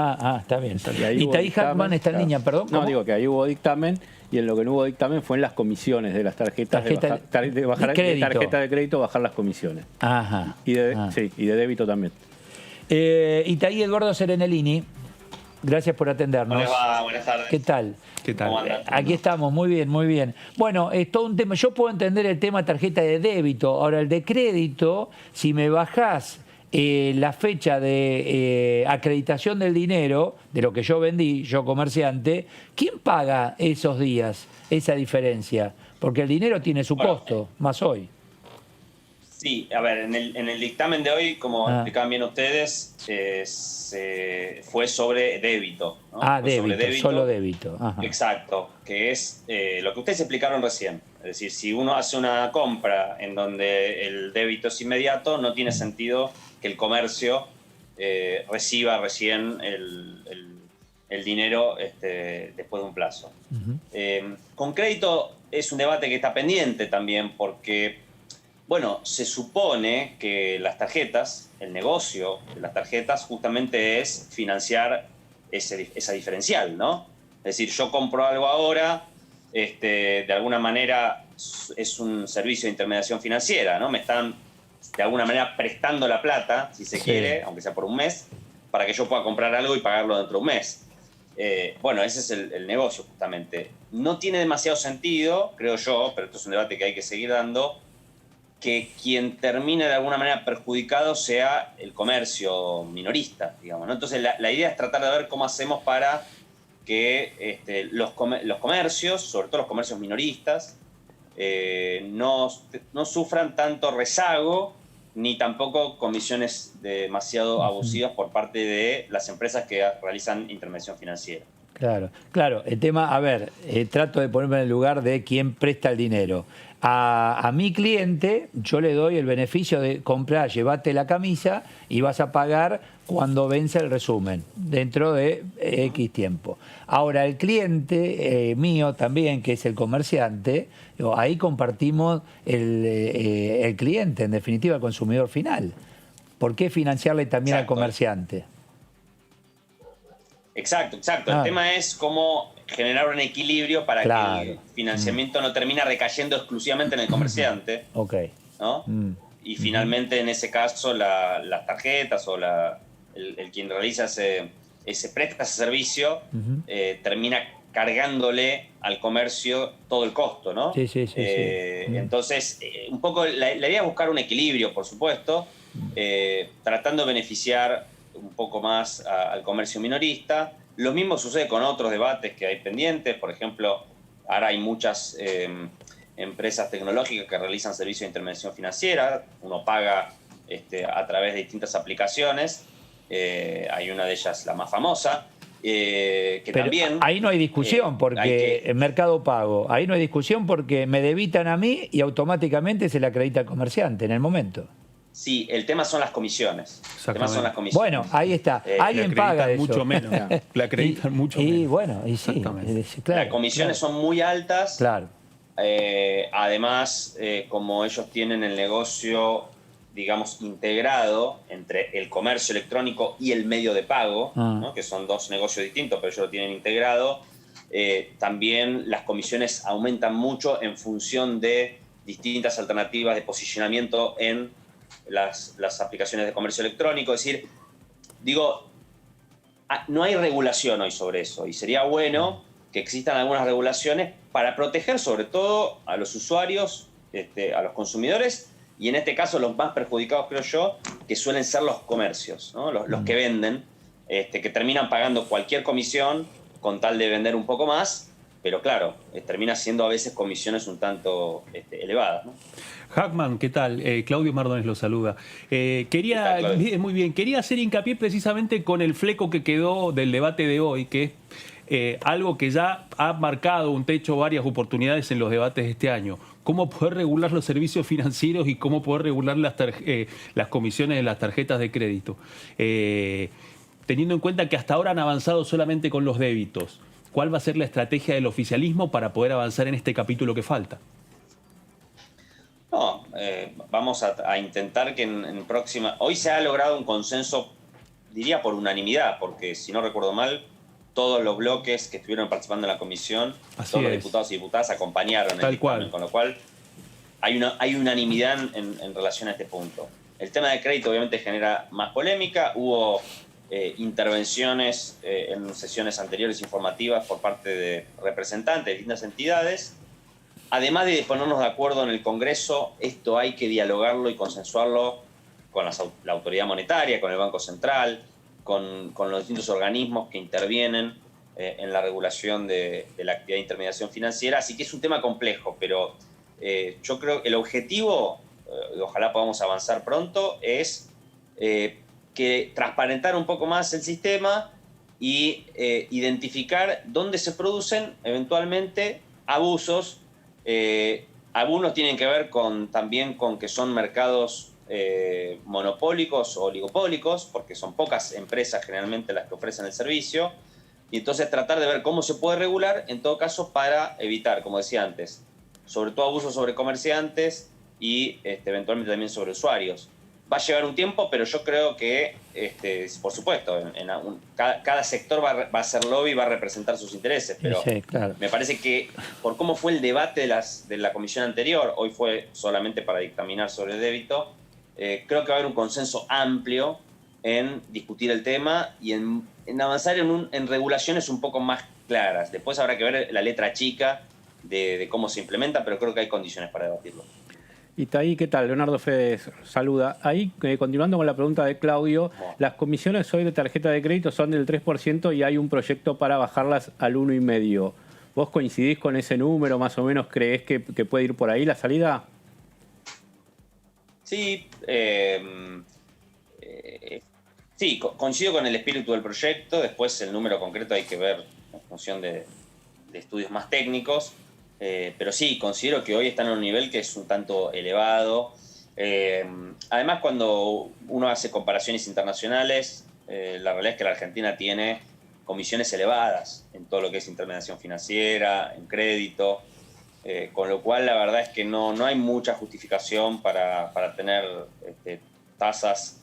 B: Está bien.
D: ahí
B: Y
D: hubo
B: Taí
D: dictamen,
B: Hackman está en
D: claro.
B: línea, perdón.
D: No,
B: ¿cómo?
D: digo que ahí hubo dictamen y en lo que no hubo dictamen fue en las comisiones de las tarjetas
B: Tarjeta
D: de bajar
B: de crédito.
D: tarjeta de crédito, bajar las comisiones.
B: Ajá.
D: Y de,
B: Ah.
D: sí, y de débito también.
B: Itaí Eduardo Serenellini, gracias por atendernos.
G: ¿Cómo les va? Buenas tardes.
B: ¿Qué tal?
C: ¿Qué tal?
G: ¿Cómo andan?
B: Aquí estamos, muy bien, muy bien. Bueno, es todo un tema. Yo puedo entender el tema tarjeta de débito. Ahora, el de crédito, si me bajás la fecha de acreditación del dinero, de lo que yo vendí, yo comerciante, ¿quién paga esos días, esa diferencia? Porque el dinero tiene su
G: Bueno,
B: costo, más hoy.
G: Sí, a ver, en el dictamen de hoy, como
B: Ah.
G: explicaban bien ustedes, fue sobre débito. ¿no? Fue sobre
B: Débito, solo débito. Ajá.
G: Exacto, que es lo que ustedes explicaron recién. Es decir, si uno hace una compra en donde el débito es inmediato, no tiene sentido que el comercio reciba recién el dinero después de un plazo.
B: Ujú.
G: Con crédito es un debate que está pendiente también porque Bueno, se supone que las tarjetas, el negocio de las tarjetas justamente es financiar esa diferencial, ¿no? Es decir, yo compro algo ahora, de alguna manera es un servicio de intermediación financiera, ¿no? Me están de alguna manera prestando la plata, si se quiere, aunque sea por un mes, para que yo pueda comprar algo y pagarlo dentro de un mes. Bueno, ese es el negocio justamente. No tiene demasiado sentido, creo yo, pero esto es un debate que hay que seguir dando, que quien termine de alguna manera perjudicado sea el comercio minorista, digamos, ¿no? Entonces la idea es tratar de ver cómo hacemos para que los comercios, sobre todo los comercios minoristas, no sufran tanto rezago ni tampoco comisiones demasiado abusivas por parte de las empresas que realizan intermediación financiera.
B: Claro, claro. El tema, a ver, trato de ponerme en el lugar de quien presta el dinero. A mi cliente yo le doy el beneficio de comprar, llévate la camisa y vas a pagar cuando vence el resumen, dentro de X tiempo. Ahora, el cliente mío también, que es el comerciante, ahí compartimos el cliente, en definitiva, el consumidor final. ¿Por qué financiarle también al comerciante?
G: Exacto. El tema es cómo generar un equilibrio para que el financiamiento no termine recayendo exclusivamente en el comerciante. ¿No? Y finalmente, en ese caso, las tarjetas o el quien realiza presta ese servicio termina cargándole al comercio todo el costo, ¿no?
B: Sí.
G: Entonces, un poco la idea es buscar un equilibrio, por supuesto, tratando de beneficiar un poco más al comercio minorista. Lo mismo sucede con otros debates que hay pendientes. Por ejemplo, ahora hay muchas empresas tecnológicas que realizan servicios de intermediación financiera. Uno paga a través de distintas aplicaciones. Hay una de ellas, la más famosa, que
B: pero
G: también...
B: Ahí no hay discusión, porque en Mercado Pago, ahí no hay discusión porque me debitan a mí y automáticamente se le acredita al comerciante en el momento.
G: Sí, el tema son las comisiones.
B: Bueno, ahí está. Alguien paga eso.
C: Mucho menos. Le acreditan mucho menos.
B: Y bueno, y sí. Claro,
G: las comisiones son muy altas.
B: Claro.
G: Además, como ellos tienen el negocio, digamos, integrado entre el comercio electrónico y el medio de pago, ¿no? Que son dos negocios distintos, pero ellos lo tienen integrado, también las comisiones aumentan mucho en función de distintas alternativas de posicionamiento en las aplicaciones de comercio electrónico. Es decir, no hay regulación hoy sobre eso y sería bueno que existan algunas regulaciones para proteger sobre todo a los usuarios, a los consumidores, y en este caso los más perjudicados, creo yo, que suelen ser los comercios, ¿no? Los que venden, que terminan pagando cualquier comisión con tal de vender un poco más, pero claro, termina siendo a veces comisiones un tanto elevadas, ¿no?
C: Hackman, ¿qué tal? Claudio Mardones lo saluda. Muy bien, quería hacer hincapié precisamente con el fleco que quedó del debate de hoy, que es algo que ya ha marcado un techo, varias oportunidades en los debates de este año. Cómo poder regular los servicios financieros y cómo poder regular las comisiones de las tarjetas de crédito. Teniendo en cuenta que hasta ahora han avanzado solamente con los débitos, ¿cuál va a ser la estrategia del oficialismo para poder avanzar en este capítulo que falta?
G: No, vamos a intentar que en próxima... Hoy se ha logrado un consenso, diría por unanimidad, porque si no recuerdo mal, todos los bloques que estuvieron participando en la comisión, todos los diputados y diputadas acompañaron el dictamen, con lo cual hay unanimidad en relación a este punto. El tema de crédito obviamente genera más polémica. Hubo intervenciones en sesiones anteriores informativas por parte de representantes de distintas entidades. Además de ponernos de acuerdo en el Congreso, esto hay que dialogarlo y consensuarlo con la autoridad monetaria, con el Banco Central, con los distintos organismos que intervienen en la regulación de la actividad de intermediación financiera. Así que es un tema complejo, pero yo creo que el objetivo, ojalá podamos avanzar pronto, es que transparentar un poco más el sistema y identificar dónde se producen eventualmente abusos. Algunos tienen que ver también con que son mercados monopólicos o oligopólicos, porque son pocas empresas generalmente las que ofrecen el servicio, y entonces tratar de ver cómo se puede regular, en todo caso, para evitar, como decía antes, sobre todo abusos sobre comerciantes y eventualmente también sobre usuarios. Va a llevar un tiempo, pero yo creo que, por supuesto, cada sector va a hacer lobby y va a representar sus intereses, pero
B: Sí, claro.
G: me parece que por cómo fue el debate de la comisión anterior, hoy fue solamente para dictaminar sobre el débito, creo que va a haber un consenso amplio en discutir el tema y en avanzar en regulaciones un poco más claras. Después habrá que ver la letra chica de cómo se implementa, pero creo que hay condiciones para debatirlo.
D: Y ahí, ¿qué tal? Leonardo Fredes saluda. Ahí, continuando con la pregunta de Claudio, las comisiones hoy de tarjeta de crédito son del 3% y hay un proyecto para bajarlas al 1,5%. ¿Vos coincidís con ese número? ¿Más o menos creés que puede ir por ahí la salida?
G: Sí, sí, coincido con el espíritu del proyecto. Después el número concreto hay que ver en función de estudios más técnicos. Pero sí, considero que hoy están a un nivel que es un tanto elevado. Además, cuando uno hace comparaciones internacionales, la realidad es que la Argentina tiene comisiones elevadas en todo lo que es intermediación financiera, en crédito, con lo cual la verdad es que no hay mucha justificación para tener tasas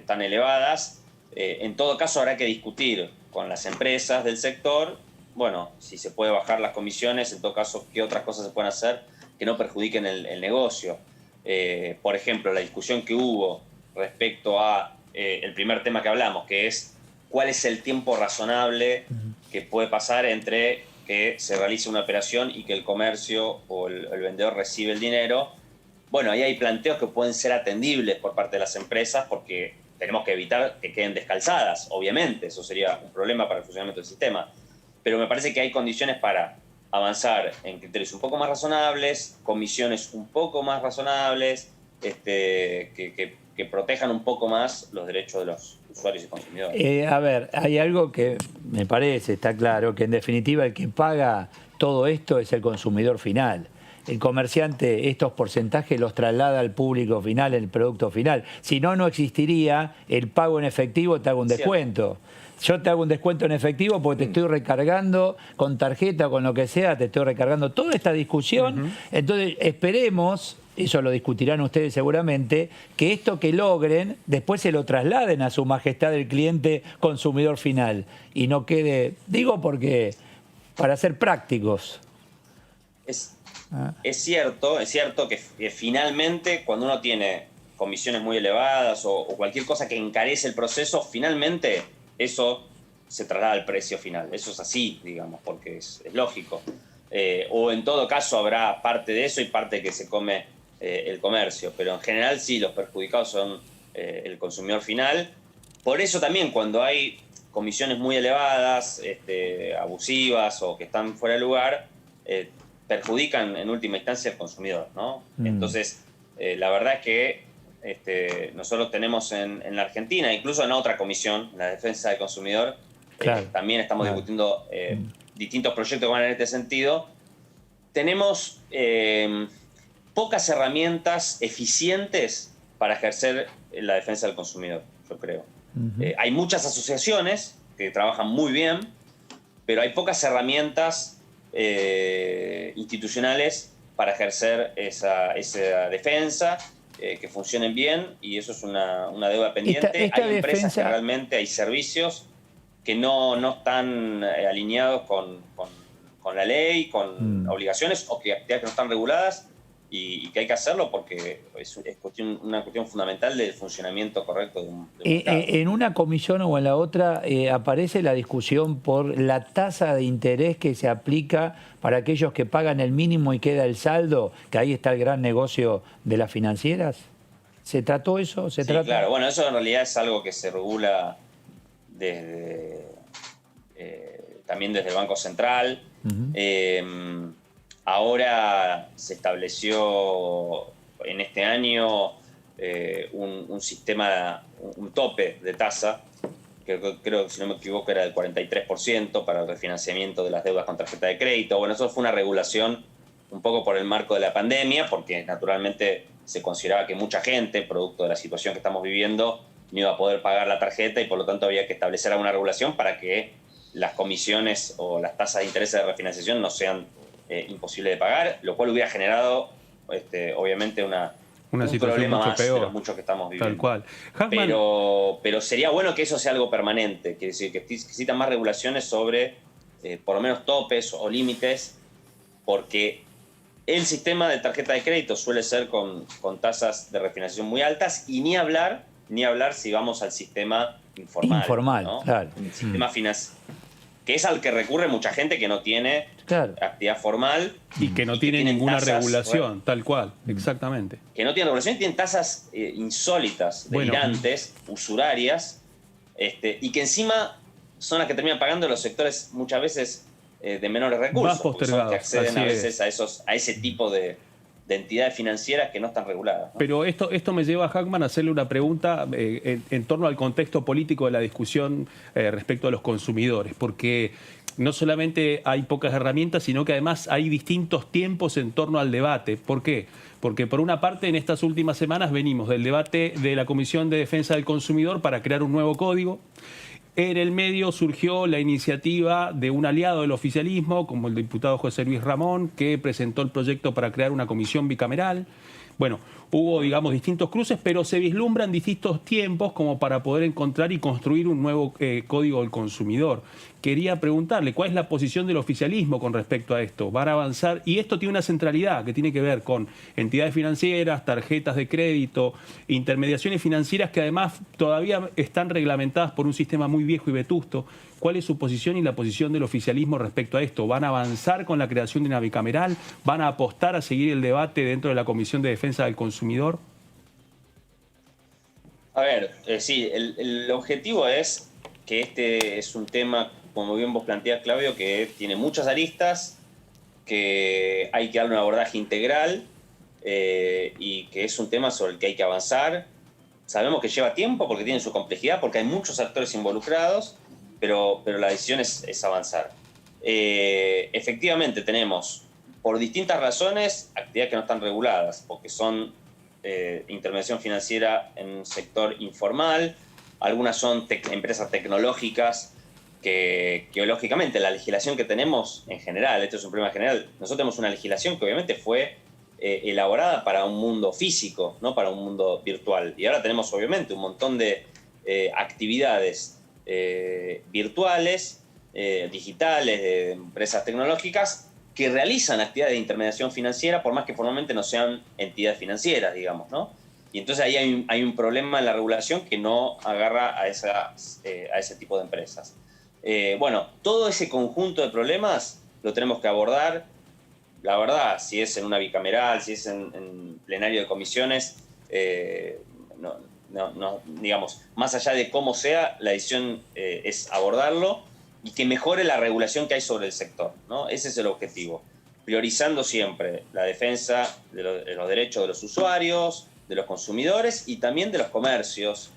G: tan elevadas. En todo caso, habrá que discutir con las empresas del sector, bueno, si se puede bajar las comisiones, en todo caso, qué otras cosas se pueden hacer que no perjudiquen el negocio. Por ejemplo, la discusión que hubo respecto a el primer tema que hablamos, que es cuál es el tiempo razonable que puede pasar entre que se realice una operación y que el comercio o el vendedor recibe el dinero. Bueno, ahí hay planteos que pueden ser atendibles por parte de las empresas porque tenemos que evitar que queden descalzadas, obviamente, eso sería un problema para el funcionamiento del sistema. Pero me parece que hay condiciones para avanzar en criterios un poco más razonables, comisiones un poco más razonables, que protejan un poco más los derechos de los usuarios y consumidores.
B: A ver, hay algo que me parece, está claro, que en definitiva el que paga todo esto es el consumidor final. El comerciante estos porcentajes los traslada al público final, el producto final. Si no, no existiría el pago en efectivo, te hago un descuento. Yo te hago un descuento en efectivo porque te estoy recargando con tarjeta o con lo que sea, te estoy recargando toda esta discusión. Entonces, esperemos, eso lo discutirán ustedes seguramente, que esto que logren, después se lo trasladen a su majestad el cliente consumidor final. Y no quede, digo porque, para ser prácticos.
G: Es cierto que finalmente cuando uno tiene comisiones muy elevadas o cualquier cosa que encarece el proceso, finalmente eso se traslada al precio final. Eso es así, digamos, porque es lógico. O en todo caso habrá parte de eso y parte que se come el comercio. Pero en general sí, los perjudicados son el consumidor final. Por eso también cuando hay comisiones muy elevadas, abusivas o que están fuera de lugar, perjudican en última instancia al consumidor, ¿no? Entonces, la verdad es que nosotros tenemos en la Argentina, incluso en otra comisión, la defensa del consumidor,
B: Claro.
G: También estamos discutiendo distintos proyectos que van en este sentido. Tenemos pocas herramientas eficientes para ejercer la defensa del consumidor, yo creo. Hay muchas asociaciones que trabajan muy bien, pero hay pocas herramientas institucionales para ejercer esa defensa, que funcionen bien, y eso es una deuda pendiente.
B: Esta
G: hay empresas
B: defensa...
G: que realmente, hay servicios que no están alineados con la ley, con obligaciones, o que actividades que no están reguladas, y que hay que hacerlo porque es una cuestión fundamental del funcionamiento correcto de un mercado.
B: En una comisión o en la otra aparece la discusión por la tasa de interés que se aplica para aquellos que pagan el mínimo y queda el saldo, que ahí está el gran negocio de las financieras. ¿Se trató eso?
G: Sí, claro. Bueno, eso en realidad es algo que se regula también desde el Banco Central. Ahora se estableció en este año un sistema, un tope de tasa, que creo que, si no me equivoco, era del 43% para el refinanciamiento de las deudas con tarjeta de crédito. Bueno, eso fue una regulación un poco por el marco de la pandemia, porque naturalmente se consideraba que mucha gente, producto de la situación que estamos viviendo, no iba a poder pagar la tarjeta y por lo tanto había que establecer alguna regulación para que las comisiones o las tasas de interés de refinanciación no sean imposibles de pagar, lo cual hubiera generado obviamente
C: Una
G: un
C: situación
G: problema
C: mucho
G: más de
C: peor.
G: los muchos que estamos viviendo.
C: Tal cual. Hackman,
G: Pero sería bueno que eso sea algo permanente, quiere decir que necesitan más regulaciones sobre por lo menos topes o límites, porque el sistema de tarjeta de crédito suele ser con tasas de refinanciación muy altas, y ni hablar si vamos al sistema informal. ¿no?
B: Claro.
G: El sistema financiero, que es al que recurre mucha gente que no tiene actividad formal.
C: y que no tiene ninguna
G: tasas,
C: regulación, tal cual, exactamente.
G: Que no tienen regulación y tienen tasas insólitas, delirantes, usurarias, y que encima son las que terminan pagando los sectores muchas veces de menores recursos,
C: Más
G: porque son los que
C: postergados,
G: acceden a
C: así
G: veces a ese tipo de entidades financieras que no están reguladas, ¿no?
C: Pero esto me lleva a Hackman a hacerle una pregunta en torno al contexto político de la discusión respecto a los consumidores, porque no solamente hay pocas herramientas, sino que además hay distintos tiempos en torno al debate. ¿Por qué? Porque por una parte en estas últimas semanas venimos del debate de la Comisión de Defensa del Consumidor para crear un nuevo código. En el medio surgió la iniciativa de un aliado del oficialismo, como el diputado José Luis Ramón, que presentó el proyecto para crear una comisión bicameral. Bueno, hubo, digamos, distintos cruces, pero se vislumbran distintos tiempos como para poder encontrar y construir un nuevo código del consumidor. Quería preguntarle, ¿cuál es la posición del oficialismo con respecto a esto? ¿Van a avanzar? Y esto tiene una centralidad que tiene que ver con entidades financieras, tarjetas de crédito, intermediaciones financieras que además todavía están reglamentadas por un sistema muy viejo y vetusto. ¿Cuál es su posición y la posición del oficialismo respecto a esto? ¿Van a avanzar con la creación de una bicameral? ¿Van a apostar a seguir el debate dentro de la Comisión de Defensa del Consumidor?
G: A ver, sí, el objetivo es que este es un tema, como bien vos planteás, Claudio, que tiene muchas aristas, que hay que darle un abordaje integral y que es un tema sobre el que hay que avanzar. Sabemos que lleva tiempo porque tiene su complejidad, porque hay muchos actores involucrados, pero la decisión es avanzar. Efectivamente tenemos, por distintas razones, actividades que no están reguladas, porque son intermediación financiera en un sector informal, algunas son empresas tecnológicas que lógicamente la legislación que tenemos en general, esto es un problema general, nosotros tenemos una legislación que obviamente fue elaborada para un mundo físico, no para un mundo virtual, y ahora tenemos obviamente un montón de actividades virtuales, digitales, de empresas tecnológicas que realizan actividades de intermediación financiera, por más que formalmente no sean entidades financieras, digamos, ¿no? Y entonces ahí hay un problema en la regulación que no agarra a ese tipo de empresas. Bueno, todo ese conjunto de problemas lo tenemos que abordar. La verdad, si es en una bicameral, si es en plenario de comisiones, digamos, más allá de cómo sea, la decisión es abordarlo y que mejore la regulación que hay sobre el sector, ¿no? Ese es el objetivo, priorizando siempre la defensa de los derechos de los usuarios, de los consumidores y también de los comercios.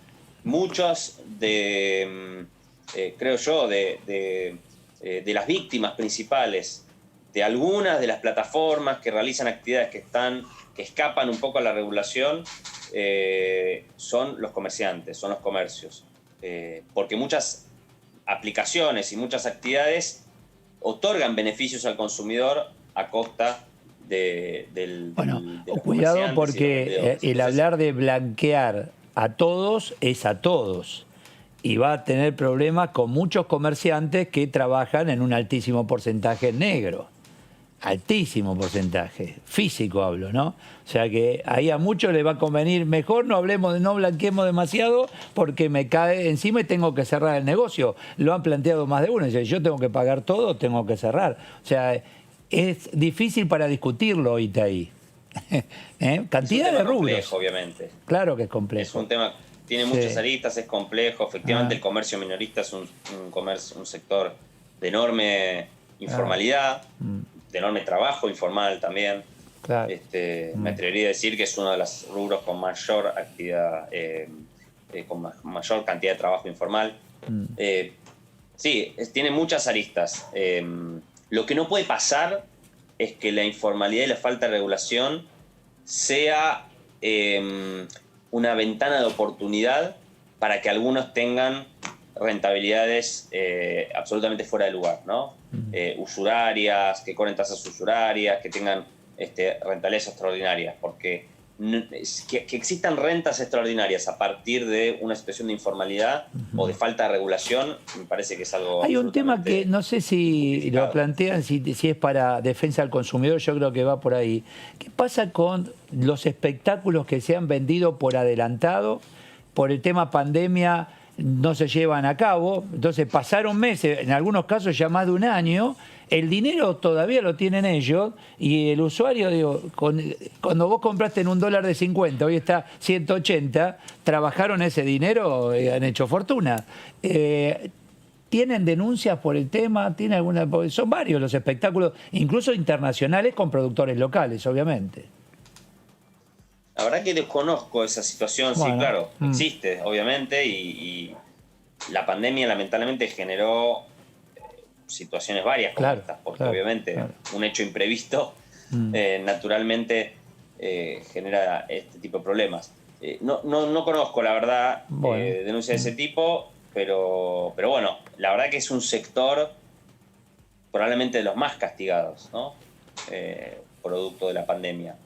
G: Muchos creo yo, de las víctimas principales de algunas de las plataformas que realizan actividades que escapan un poco a la regulación, son los comerciantes, son los comercios. Porque muchas aplicaciones y muchas actividades otorgan beneficios al consumidor a costa de los
B: cuidado porque el
G: Entonces,
B: hablar de blanquear a todos es a todos. Y va a tener problemas con muchos comerciantes que trabajan en un altísimo porcentaje negro. Altísimo porcentaje, físico hablo, ¿no? O sea que ahí a muchos les va a convenir, mejor no blanqueemos demasiado porque me cae encima y tengo que cerrar el negocio. Lo han planteado más de uno, dice, yo tengo que pagar todo, tengo que cerrar. O sea, es difícil para discutirlo ahorita ahí. Cantidad de rubros.
G: complejo, obviamente.
B: Claro que es complejo.
G: Es un tema, tiene muchas aristas, es complejo. Efectivamente, el comercio minorista es un sector de enorme informalidad, de enorme trabajo informal también.
B: Claro.
G: Me atrevería a decir que es uno de los rubros con mayor actividad, con mayor cantidad de trabajo informal. Sí, tiene muchas aristas. Lo que no puede pasar es que la informalidad y la falta de regulación sea una ventana de oportunidad para que algunos tengan rentabilidades absolutamente fuera de lugar, ¿no? Usurarias, que cobren tasas usurarias, que tengan rentabilidades extraordinarias, porque que existan rentas extraordinarias a partir de una situación de informalidad o de falta de regulación, me parece que es algo...
B: Hay un tema que no sé si lo plantean, si es para defensa del consumidor, yo creo que va por ahí. ¿Qué pasa con los espectáculos que se han vendido por adelantado? Por el tema pandemia no se llevan a cabo, entonces pasaron meses, en algunos casos ya más de un año, el dinero todavía lo tienen ellos y el usuario, digo, cuando vos compraste en $1 de 50, hoy está 180, trabajaron ese dinero y han hecho fortuna. ¿Tienen denuncias por el tema? ¿Tiene alguna? Son varios los espectáculos, incluso internacionales, con productores locales, obviamente.
G: La verdad que desconozco esa situación, bueno, sí, claro, existe, obviamente, y la pandemia lamentablemente generó situaciones varias como estas, porque obviamente un hecho imprevisto naturalmente genera este tipo de problemas. No conozco, la verdad, denuncias de ese tipo, pero bueno, la verdad que es un sector probablemente de los más castigados, ¿no? Producto de la pandemia.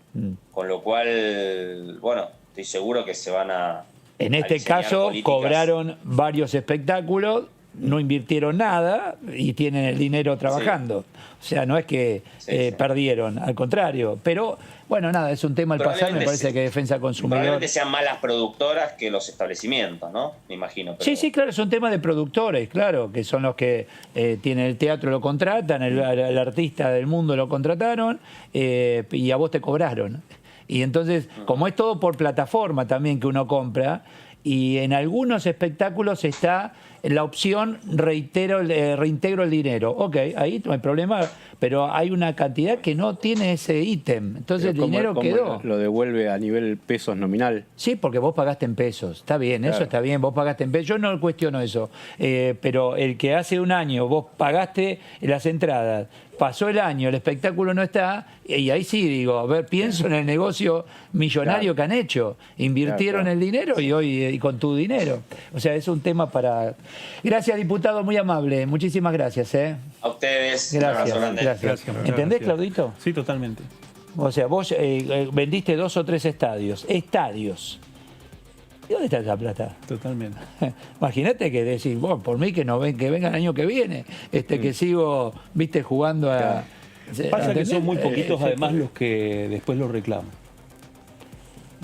G: Con lo cual, bueno, estoy seguro que se van a...
B: En este caso, cobraron varios espectáculos, no invirtieron nada y tienen el dinero trabajando. O sea, no es que perdieron, al contrario. Pero, bueno, nada, es un tema al pasar, me parece que defensa del consumidor...
G: Probablemente sean más las productoras que los establecimientos, ¿no? Me imagino. Pero...
B: Sí, claro, es un tema de productores, claro, que son los que tienen el teatro, lo contratan, el artista del mundo lo contrataron y a vos te cobraron. Y entonces, como es todo por plataforma también que uno compra, y en algunos espectáculos está la opción reintegro el dinero. Ok, ahí no hay problema, pero hay una cantidad que no tiene ese ítem. Entonces el dinero quedó.
D: ¿Lo devuelve a nivel pesos nominal?
B: Sí, porque vos pagaste en pesos. Está bien, claro. Eso está bien, vos pagaste en pesos. Yo no cuestiono eso. Pero el que hace un año vos pagaste las entradas, pasó el año, el espectáculo no está, y ahí sí digo, a ver, pienso en el negocio millonario que han hecho. Invirtieron el dinero y hoy con tu dinero. O sea, es un tema para... Gracias, diputado, muy amable. Muchísimas gracias.
G: A ustedes.
B: Gracias. ¿Entendés, Claudito?
C: Sí, totalmente.
B: O sea, vos vendiste 2 o 3 estadios. Estadios. ¿Y dónde está esa plata?
C: Totalmente.
B: Imagínate que decís, bueno, por mí que venga el año que viene, que sigo, viste, jugando a...
C: Pasa que son muy poquitos además los que después lo reclaman.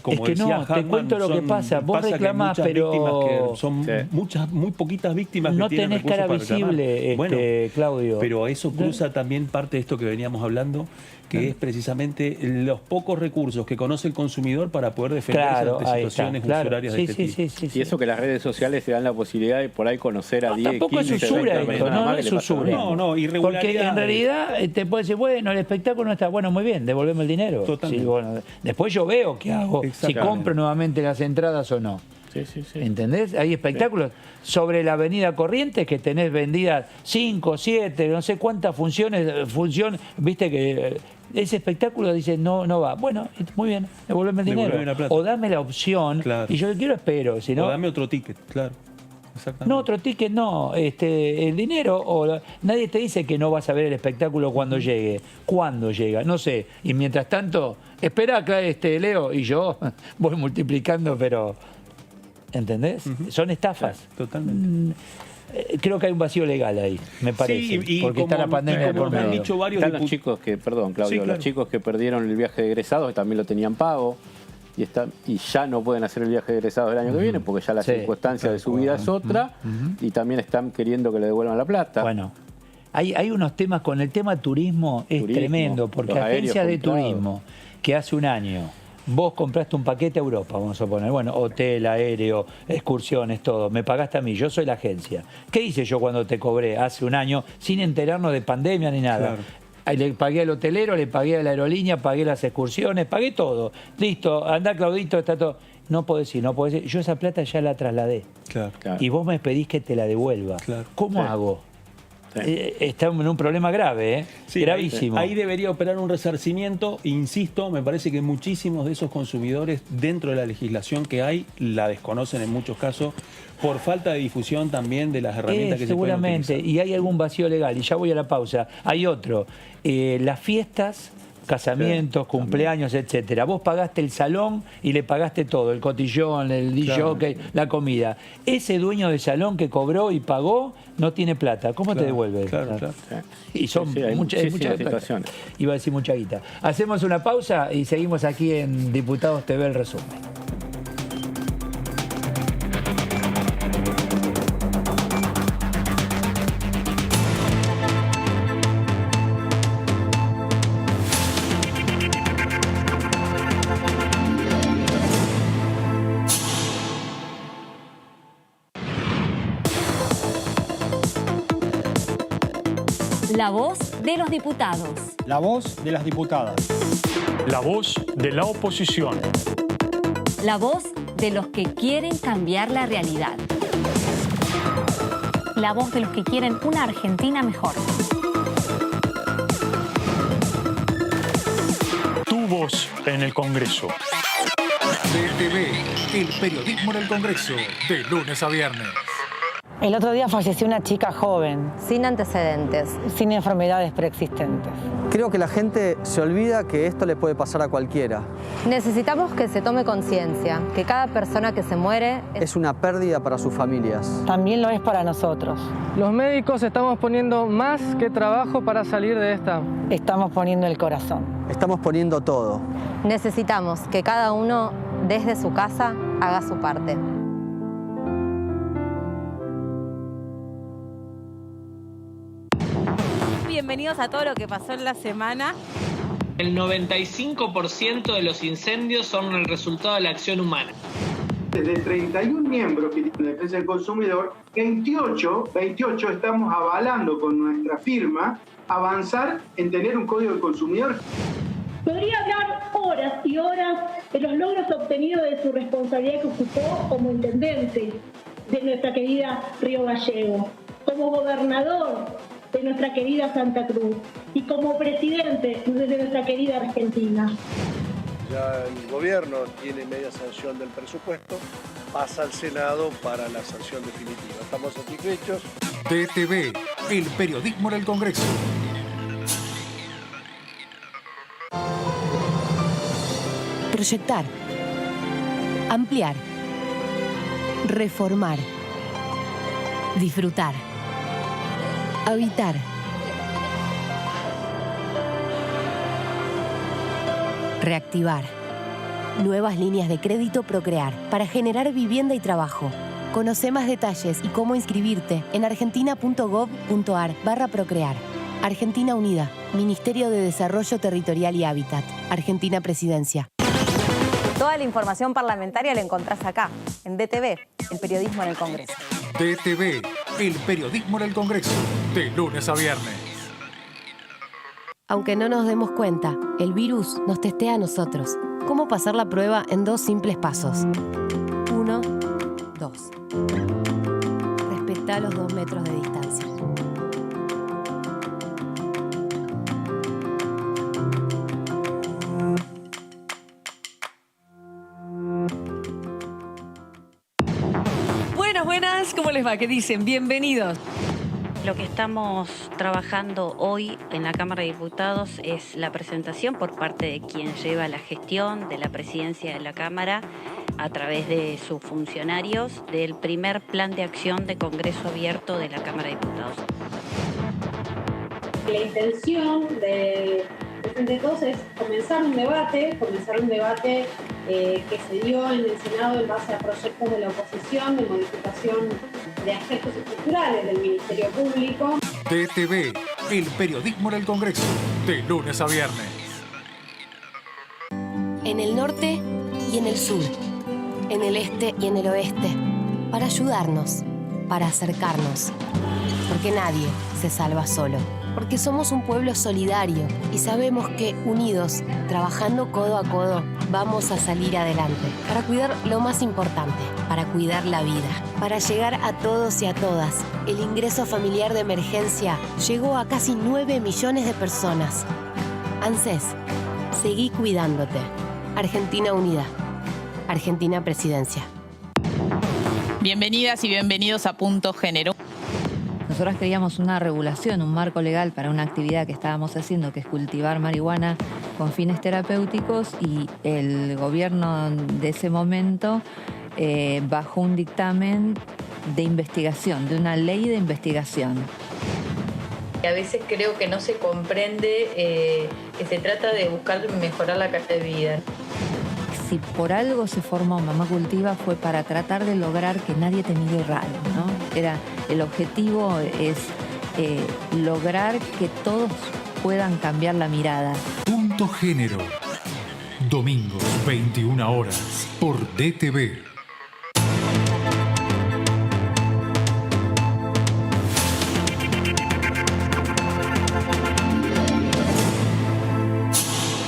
C: Como
B: es que no,
C: Hackman,
B: te cuento lo que pasa. Vos reclamás, pero...
C: Son muy poquitas víctimas
B: no
C: que tienen
B: tenés cara visible,
C: bueno,
B: Claudio.
C: Pero eso cruza también parte de esto que veníamos hablando, que es precisamente los pocos recursos que conoce el consumidor para poder defenderse ante situaciones usurarias de este tipo.
D: Y eso que las redes sociales te dan la posibilidad de por ahí conocer a 10, 15,
B: tampoco es usura esto, no es usura.
C: No, irregularidad.
B: Porque en realidad te puede decir, bueno, el espectáculo no está bueno, muy bien, devolveme el dinero.
C: Totalmente.
B: Sí, bueno, después yo veo qué hago, si compro nuevamente las entradas o no.
D: Sí.
B: ¿Entendés? Hay espectáculos sobre la avenida Corrientes que tenés vendidas 5, 7, no sé cuántas funciones, viste que ese espectáculo dice no va. Bueno, muy bien, devolveme el dinero. O dame la opción, y yo quiero espero. Si no,
C: o dame otro ticket, claro.
B: No, otro ticket no, el dinero, nadie te dice que no vas a ver el espectáculo cuando llegue. ¿Cuándo llega? No sé. Y mientras tanto, espera acá Leo y yo voy multiplicando, pero... ¿Entendés? Son estafas.
C: Totalmente.
B: Creo que hay un vacío legal ahí, me parece.
C: Sí,
B: porque está la pandemia por medio.
D: Han dicho varios los chicos que, Claudio, los chicos que perdieron el viaje de egresados también lo tenían pago. Y ya no pueden hacer el viaje de egresados el año que viene porque ya la circunstancia de su vida es otra y también están queriendo que le devuelvan la plata.
B: Bueno, hay unos temas con el tema turismo, es tremendo, porque agencias de turismo que hace un año vos compraste un paquete a Europa, vamos a poner, bueno, hotel, aéreo, excursiones, todo, me pagaste a mí, yo soy la agencia. ¿Qué hice yo cuando te cobré hace un año sin enterarnos de pandemia ni nada? Claro. Le pagué al hotelero, le pagué a la aerolínea, pagué las excursiones, pagué todo. Listo, andá Claudito, está todo. No podés ir, no podés ir. Yo esa plata ya la trasladé.
C: Claro.
B: Y vos me pedís que te la devuelva.
C: Claro.
B: ¿Cómo hago? Está en un problema grave, gravísimo.
C: Ahí debería operar un resarcimiento. Insisto, me parece que muchísimos de esos consumidores dentro de la legislación que hay la desconocen en muchos casos por falta de difusión también de las herramientas que se pueden utilizar.
B: Seguramente, y hay algún vacío legal. Y ya voy a la pausa. Hay otro. Las fiestas casamientos, cumpleaños, etcétera. Vos pagaste el salón y le pagaste todo, el cotillón, el DJ, la comida. Ese dueño del salón que cobró y pagó no tiene plata. ¿Cómo te devuelve?
D: Claro.
B: Y son
D: hay
B: muchas
D: situaciones.
B: Iba a decir mucha guita. Hacemos una pausa y seguimos aquí en Diputados TV, el resumen.
H: La voz de los diputados.
I: La voz de las diputadas.
J: La voz de la oposición.
H: La voz de los que quieren cambiar la realidad. La voz de los que quieren una Argentina mejor.
J: Tu voz en el Congreso.
A: DTV, el periodismo en el Congreso, de lunes a viernes.
K: El otro día falleció una chica joven,
L: sin antecedentes,
K: sin enfermedades preexistentes.
M: Creo que la gente se olvida que esto le puede pasar a cualquiera.
L: Necesitamos que se tome conciencia, que cada persona que se muere
M: es una pérdida para sus familias.
K: También lo es para nosotros.
N: Los médicos estamos poniendo más que trabajo para salir de esta.
K: Estamos poniendo el corazón.
M: Estamos poniendo todo.
L: Necesitamos que cada uno, desde su casa, haga su parte.
O: Bienvenidos a todo lo que pasó en la semana.
P: El 95% de los incendios son el resultado de la acción humana.
Q: De 31 miembros que tiene Defensa del Consumidor, 28 estamos avalando con nuestra firma avanzar en tener un código del consumidor.
R: Podría hablar horas y horas de los logros obtenidos de su responsabilidad que ocupó como intendente de nuestra querida Río Gallegos, como gobernador de nuestra querida Santa Cruz y como presidente de nuestra querida Argentina.
S: Ya el gobierno tiene media sanción del presupuesto, pasa al Senado para la sanción definitiva. Estamos satisfechos.
A: DTV, el periodismo en el Congreso.
T: Proyectar, ampliar, reformar, disfrutar, habitar, reactivar, nuevas líneas de crédito Procrear para generar vivienda y trabajo. Conoce más detalles y cómo inscribirte en argentina.gov.ar/procrear. Argentina Unida, Ministerio de Desarrollo Territorial y Hábitat, Argentina Presidencia.
L: Toda la información parlamentaria la encontrás acá, en DTV, el periodismo en el Congreso.
A: DTV, el periodismo en el Congreso, de lunes a viernes.
T: Aunque no nos demos cuenta, el virus nos testea a nosotros. ¿Cómo pasar la prueba en 2 simples pasos? 1, 2. Respetá los 2 metros de distancia.
O: Buenas, ¿cómo les va? ¿Qué dicen? Bienvenidos.
U: Lo que estamos trabajando hoy en la Cámara de Diputados es la presentación por parte de quien lleva la gestión de la presidencia de la Cámara a través de sus funcionarios del primer plan de acción de Congreso Abierto de la Cámara de Diputados.
R: La intención de todos es comenzar un debate que se dio en el Senado en base a proyectos de la oposición de modificación de aspectos estructurales del Ministerio Público.
A: DTV, el periodismo en el Congreso, de lunes a viernes.
T: En el norte y en el sur, en el este y en el oeste, para ayudarnos, para acercarnos, porque nadie se salva solo. Porque somos un pueblo solidario y sabemos que, unidos, trabajando codo a codo, vamos a salir adelante. Para cuidar lo más importante, para cuidar la vida. Para llegar a todos y a todas, el ingreso familiar de emergencia llegó a casi 9 millones de personas. ANSES, seguí cuidándote. Argentina Unida. Argentina Presidencia.
O: Bienvenidas y bienvenidos a Punto Género.
V: Nosotras queríamos una regulación, un marco legal para una actividad que estábamos haciendo, que es cultivar marihuana
E: con fines terapéuticos y el gobierno de ese momento bajó un dictamen de investigación, de una ley de investigación.
V: A veces creo que no se comprende que se trata de buscar mejorar la calidad de vida.
E: Si por algo se formó Mamá Cultiva fue para tratar de lograr que nadie te mire raro, ¿no? El objetivo es lograr que todos puedan cambiar la mirada.
A: Punto Género. Domingos, 21 horas, por DTV.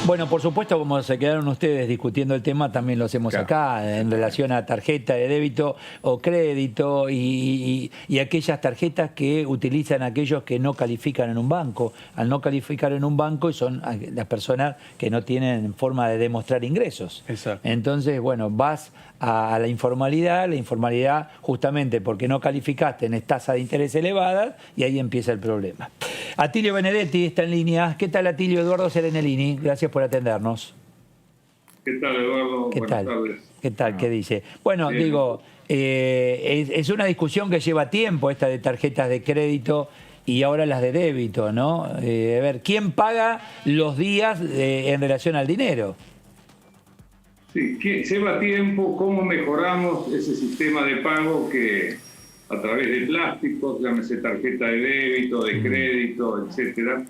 B: Bueno, por supuesto, como se quedaron ustedes discutiendo el tema, también lo hacemos acá en relación a tarjeta de débito o crédito y aquellas tarjetas que utilizan aquellos que no califican en un banco. Al no calificar en un banco son las personas que no tienen forma de demostrar ingresos.
C: Exacto.
B: Entonces, bueno, vas a la informalidad justamente porque no calificaste, tenés tasas de interés elevadas y ahí empieza el problema. Atilio Benedetti está en línea. ¿Qué tal, Atilio? Eduardo Serenellini, gracias por atendernos.
W: ¿Qué tal, Eduardo?
B: ¿Qué
W: Buenas
B: tal?
W: tardes.
B: ¿Qué tal? ¿Qué dice? Bueno,
W: Bien.
B: digo, es una discusión que lleva tiempo, esta de tarjetas de crédito y ahora las de débito, ¿no? A ver, ¿quién paga los días en relación al dinero?
W: Sí, que lleva tiempo. ¿Cómo mejoramos ese sistema de pago que a través de plásticos, llámese tarjeta de débito, de crédito, etcétera,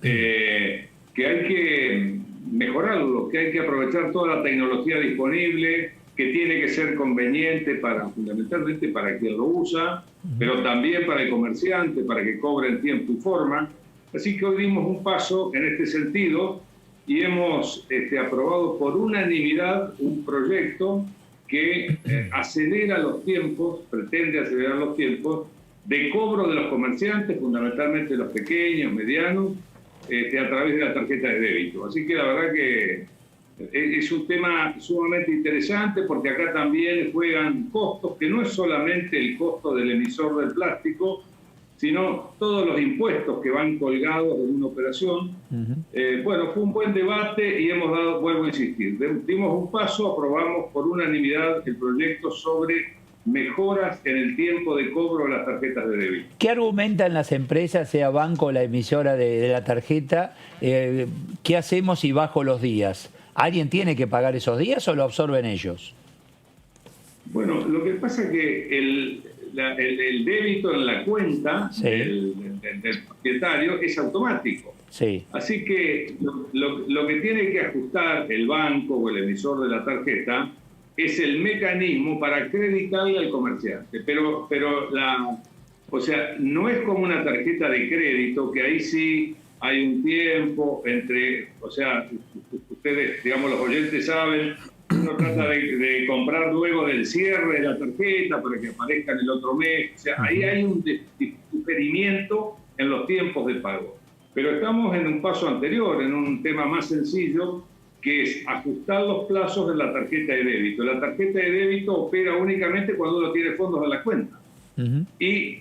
W: que hay que mejorarlo, que hay que aprovechar toda la tecnología disponible, que tiene que ser conveniente fundamentalmente para quien lo usa, pero también para el comerciante, para que cobre en tiempo y forma. Así que hoy dimos un paso en este sentido y hemos aprobado por unanimidad un proyecto que acelera los tiempos, pretende acelerar los tiempos de cobro de los comerciantes, fundamentalmente los pequeños, medianos, a través de la tarjeta de débito. Así que la verdad que es un tema sumamente interesante porque acá también juegan costos, que no es solamente el costo del emisor del plástico, sino todos los impuestos que van colgados en una operación. Bueno, fue un buen debate y hemos dado, vuelvo a insistir, dimos un paso, aprobamos por unanimidad el proyecto sobre mejoras en el tiempo de cobro de las tarjetas de débito.
B: ¿Qué argumentan las empresas, sea banco o la emisora de la tarjeta? ¿Qué hacemos si bajo los días? ¿Alguien tiene que pagar esos días o lo absorben ellos?
W: Bueno, lo que pasa es que el débito en la cuenta del propietario es automático.
B: Sí.
W: Así que lo que tiene que ajustar el banco o el emisor de la tarjeta es el mecanismo para acreditarle al comerciante. Pero o sea, no es como una tarjeta de crédito, que ahí sí hay un tiempo entre, o sea, ustedes, digamos, los oyentes saben, uno trata de comprar luego del cierre de la tarjeta para que aparezca en el otro mes. O sea, ahí hay un diferimiento en los tiempos de pago. Pero estamos en un paso anterior, en un tema más sencillo, que es ajustar los plazos de la tarjeta de débito. La tarjeta de débito opera únicamente cuando uno tiene fondos en la cuenta. Y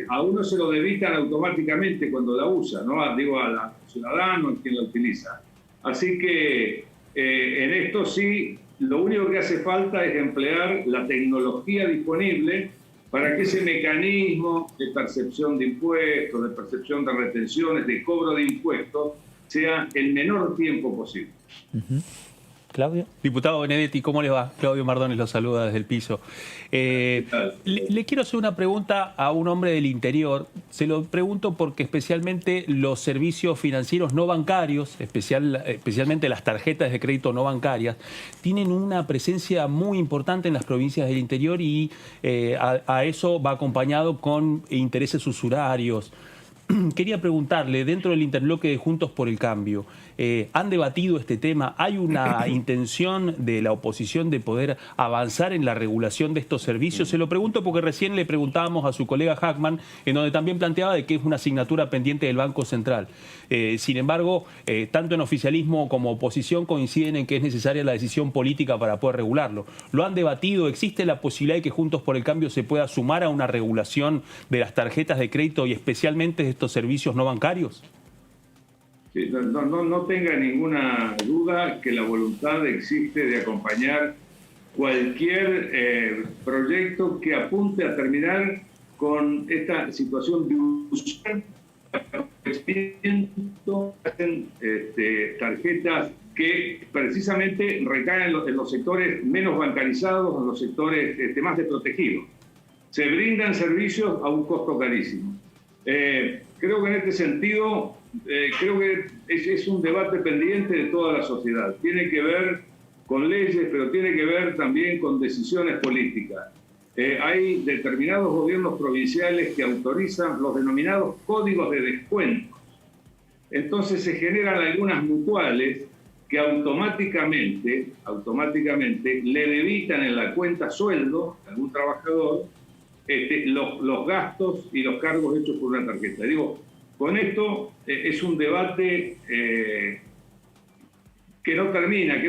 W: a uno se lo debitan automáticamente cuando la usa, ¿no? Digo, al ciudadano, a quien la utiliza. Así que en esto sí, lo único que hace falta es emplear la tecnología disponible para que ese mecanismo de percepción de impuestos, de percepción de retenciones, de cobro de impuestos, sea el menor tiempo posible.
B: Claudio.
C: Diputado Benedetti, ¿cómo le va? Claudio Mardones lo saluda desde el piso. Le quiero hacer una pregunta a un hombre del interior. Se lo pregunto porque especialmente los servicios financieros no bancarios, especialmente las tarjetas de crédito no bancarias, tienen una presencia muy importante en las provincias del interior y a eso va acompañado con intereses usurarios. Quería preguntarle, dentro del interbloque de Juntos por el Cambio, ¿han debatido este tema? ¿Hay una intención de la oposición de poder avanzar en la regulación de estos servicios? Se lo pregunto porque recién le preguntábamos a su colega Hackman, en donde también planteaba de que es una asignatura pendiente del Banco Central. Sin embargo, tanto en oficialismo como oposición coinciden en que es necesaria la decisión política para poder regularlo. ¿Lo han debatido? ¿Existe la posibilidad de que Juntos por el Cambio se pueda sumar a una regulación de las tarjetas de crédito y especialmente de estos servicios no bancarios?
W: No tenga ninguna duda que la voluntad existe de acompañar cualquier proyecto que apunte a terminar con esta situación de usar tarjetas que precisamente recaen en los sectores menos bancarizados, en los sectores más desprotegidos. Se brindan servicios a un costo carísimo. Creo que en este sentido, creo que es un debate pendiente de toda la sociedad. Tiene que ver con leyes, pero tiene que ver también con decisiones políticas. Hay determinados gobiernos provinciales que autorizan los denominados códigos de descuentos. Entonces se generan algunas mutuales que automáticamente le debitan en la cuenta sueldo a algún trabajador los gastos y los cargos hechos por una tarjeta. Digo, con esto es un debate que no termina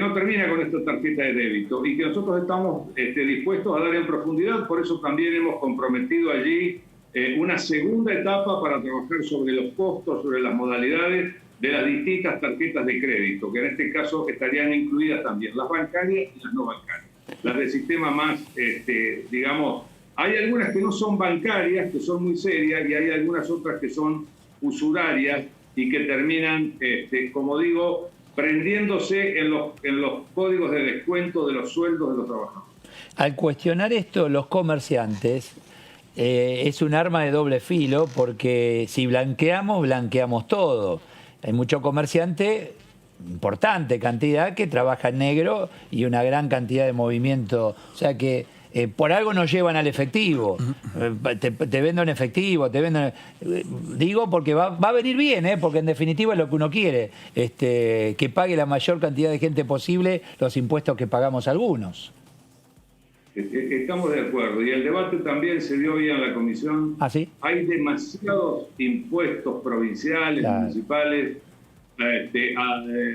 W: con esta tarjeta de débito y que nosotros estamos dispuestos a dar en profundidad. Por eso también hemos comprometido allí una segunda etapa para trabajar sobre los costos, sobre las modalidades de las distintas tarjetas de crédito, que en este caso estarían incluidas también las bancarias y las no bancarias. Las del sistema más, digamos, hay algunas que no son bancarias, que son muy serias, y hay algunas otras que son usurarias y que terminan, como digo, prendiéndose en los códigos de descuento de los sueldos de los trabajadores.
B: Al cuestionar esto, los comerciantes, es un arma de doble filo, porque si blanqueamos todo. Hay mucho comerciante, importante cantidad, que trabaja en negro y una gran cantidad de movimiento. O sea que por algo nos llevan al efectivo. Te vendo en efectivo, digo porque va a venir bien, porque en definitiva es lo que uno quiere, que pague la mayor cantidad de gente posible los impuestos que pagamos algunos.
W: Estamos de acuerdo, y el debate también se dio hoy en la comisión.
B: ¿Ah, sí?
W: Hay demasiados impuestos provinciales, municipales,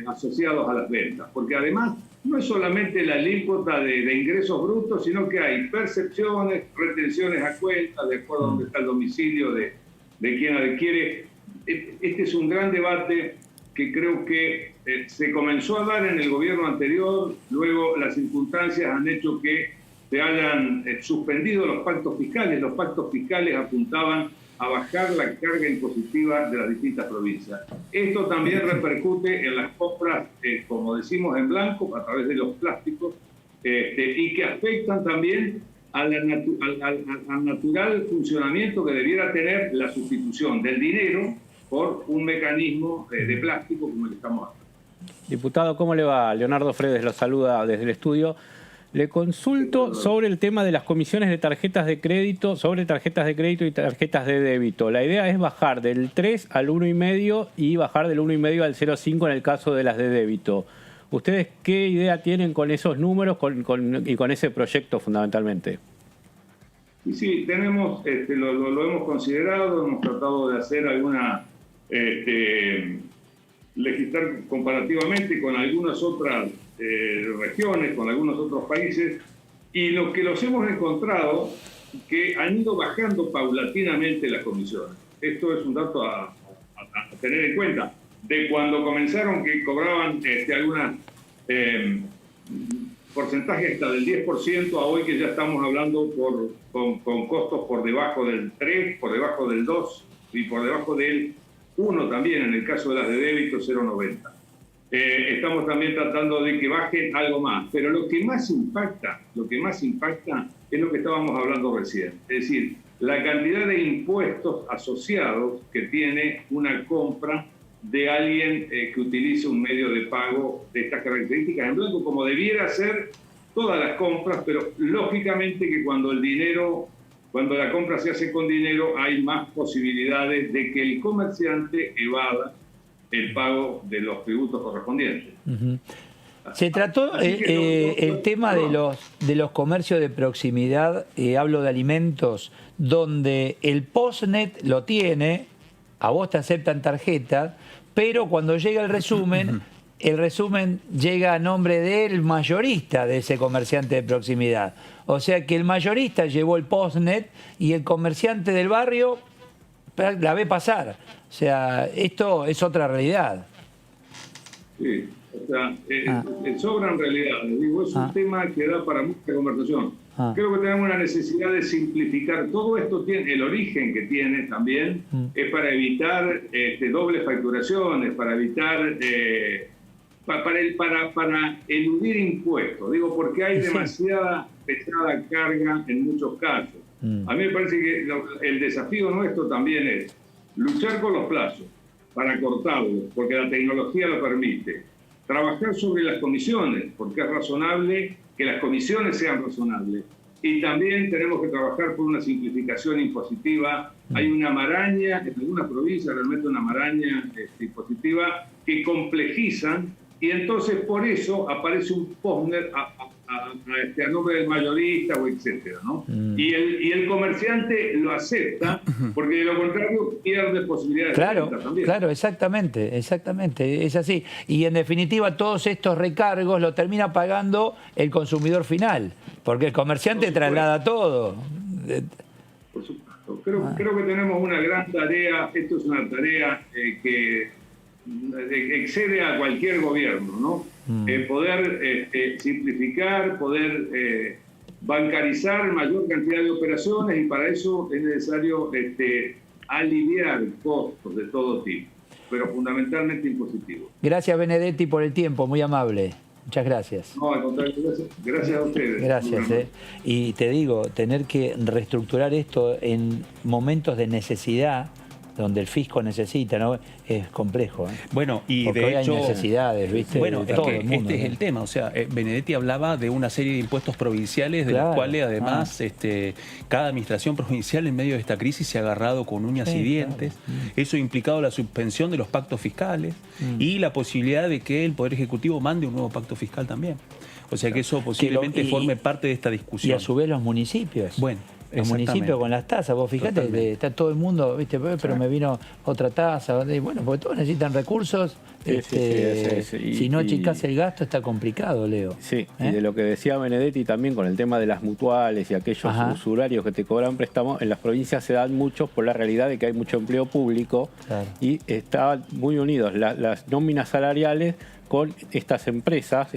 W: asociados a las ventas, porque además no es solamente la alícuota de ingresos brutos, sino que hay percepciones, retenciones a cuenta, de acuerdo a dónde está el domicilio de quien adquiere. Este es un gran debate que creo que se comenzó a dar en el gobierno anterior, luego las circunstancias han hecho que se hayan suspendido los pactos fiscales. Los pactos fiscales apuntaban a bajar la carga impositiva de las distintas provincias. Esto también repercute en las compras, como decimos, en blanco, a través de los plásticos, y que afectan también al natural funcionamiento que debiera tener la sustitución del dinero por un mecanismo de plástico como el que estamos haciendo.
D: Diputado, ¿cómo le va? Leonardo Fredes lo saluda desde el estudio. Le consulto sobre el tema de las comisiones de tarjetas de crédito, sobre tarjetas de crédito y tarjetas de débito. La idea es bajar del 3 al 1,5 y bajar del 1,5 al 0,5 en el caso de las de débito. ¿Ustedes qué idea tienen con esos números y con ese proyecto fundamentalmente?
W: Y sí, tenemos, lo hemos considerado, hemos tratado de hacer alguna, legislar comparativamente con algunas otras regiones, con algunos otros países, y lo que los hemos encontrado que han ido bajando paulatinamente las comisiones. Esto es un dato a tener en cuenta. De cuando comenzaron, que cobraban algunas porcentajes hasta del 10%, a hoy que ya estamos hablando con costos por debajo del 3, por debajo del 2 y por debajo del 1 también, en el caso de las de débito 0,90. Estamos también tratando de que bajen algo más, pero lo que más impacta es lo que estábamos hablando recién, es decir, la cantidad de impuestos asociados que tiene una compra de alguien que utilice un medio de pago de estas características en blanco, como debiera ser todas las compras, pero lógicamente que cuando la compra se hace con dinero hay más posibilidades de que el comerciante evada el pago de los tributos correspondientes.
B: Se trató el tema de los comercios de proximidad, hablo de alimentos, donde el postnet lo tiene, a vos te aceptan tarjeta, pero cuando llega el resumen llega a nombre del mayorista de ese comerciante de proximidad. O sea que el mayorista llevó el postnet y el comerciante del barrio la ve pasar. O sea, esto es otra realidad.
W: Sí, o sea, sobran realidades. Digo, es un tema que da para mucha conversación. Creo que tenemos una necesidad de simplificar. Todo esto tiene, el origen que tiene también, es para evitar dobles facturaciones, para evitar, para eludir impuestos. Digo, porque hay demasiada pesada carga en muchos casos. A mí me parece que el desafío nuestro también es luchar con los plazos para cortarlos, porque la tecnología lo permite. Trabajar sobre las comisiones, porque es razonable que las comisiones sean razonables. Y también tenemos que trabajar por una simplificación impositiva. Hay una maraña, en algunas provincias realmente una maraña impositiva que complejizan, y entonces por eso aparece un POSNER a nombre del mayorista o etcétera, ¿no? Y el comerciante lo acepta, porque de lo contrario pierde posibilidades de venta también.
B: Claro, exactamente, es así. Y en definitiva todos estos recargos lo termina pagando el consumidor final, porque el comerciante traslada todo.
W: Por supuesto. Creo que tenemos una gran tarea. Esto es una tarea que excede a cualquier gobierno, ¿no? Poder simplificar, poder bancarizar mayor cantidad de operaciones, y para eso es necesario aliviar costos de todo tipo, pero fundamentalmente impositivos.
B: Gracias, Benedetti, por el tiempo, muy amable. Muchas gracias.
W: No, al contrario, gracias a ustedes.
B: Gracias. Y te digo, tener que reestructurar esto en momentos de necesidad, donde el fisco necesita, ¿no? Es complejo.
C: Bueno, y
B: porque
C: de hecho
B: hay necesidades, ¿viste?
C: Bueno,
B: de
C: es
B: todo
C: que
B: el mundo,
C: este es el tema. O sea, Benedetti hablaba de una serie de impuestos provinciales, de los cuales además cada administración provincial en medio de esta crisis se ha agarrado con uñas y dientes. Eso ha implicado la suspensión de los pactos fiscales y la posibilidad de que el Poder Ejecutivo mande un nuevo pacto fiscal también. O sea que eso posiblemente forme parte de esta discusión.
B: Y a su vez los municipios.
C: Bueno.
B: Los municipios con las tasas, vos fijate, está todo el mundo, ¿viste? Pero me vino otra tasa, bueno, porque todos necesitan recursos, si no achicás el gasto está complicado, Leo.
D: Sí, y de lo que decía Benedetti también con el tema de las mutuales y aquellos usurarios que te cobran préstamos, en las provincias se dan muchos por la realidad de que hay mucho empleo público y estaban muy unidos las nóminas salariales con estas empresas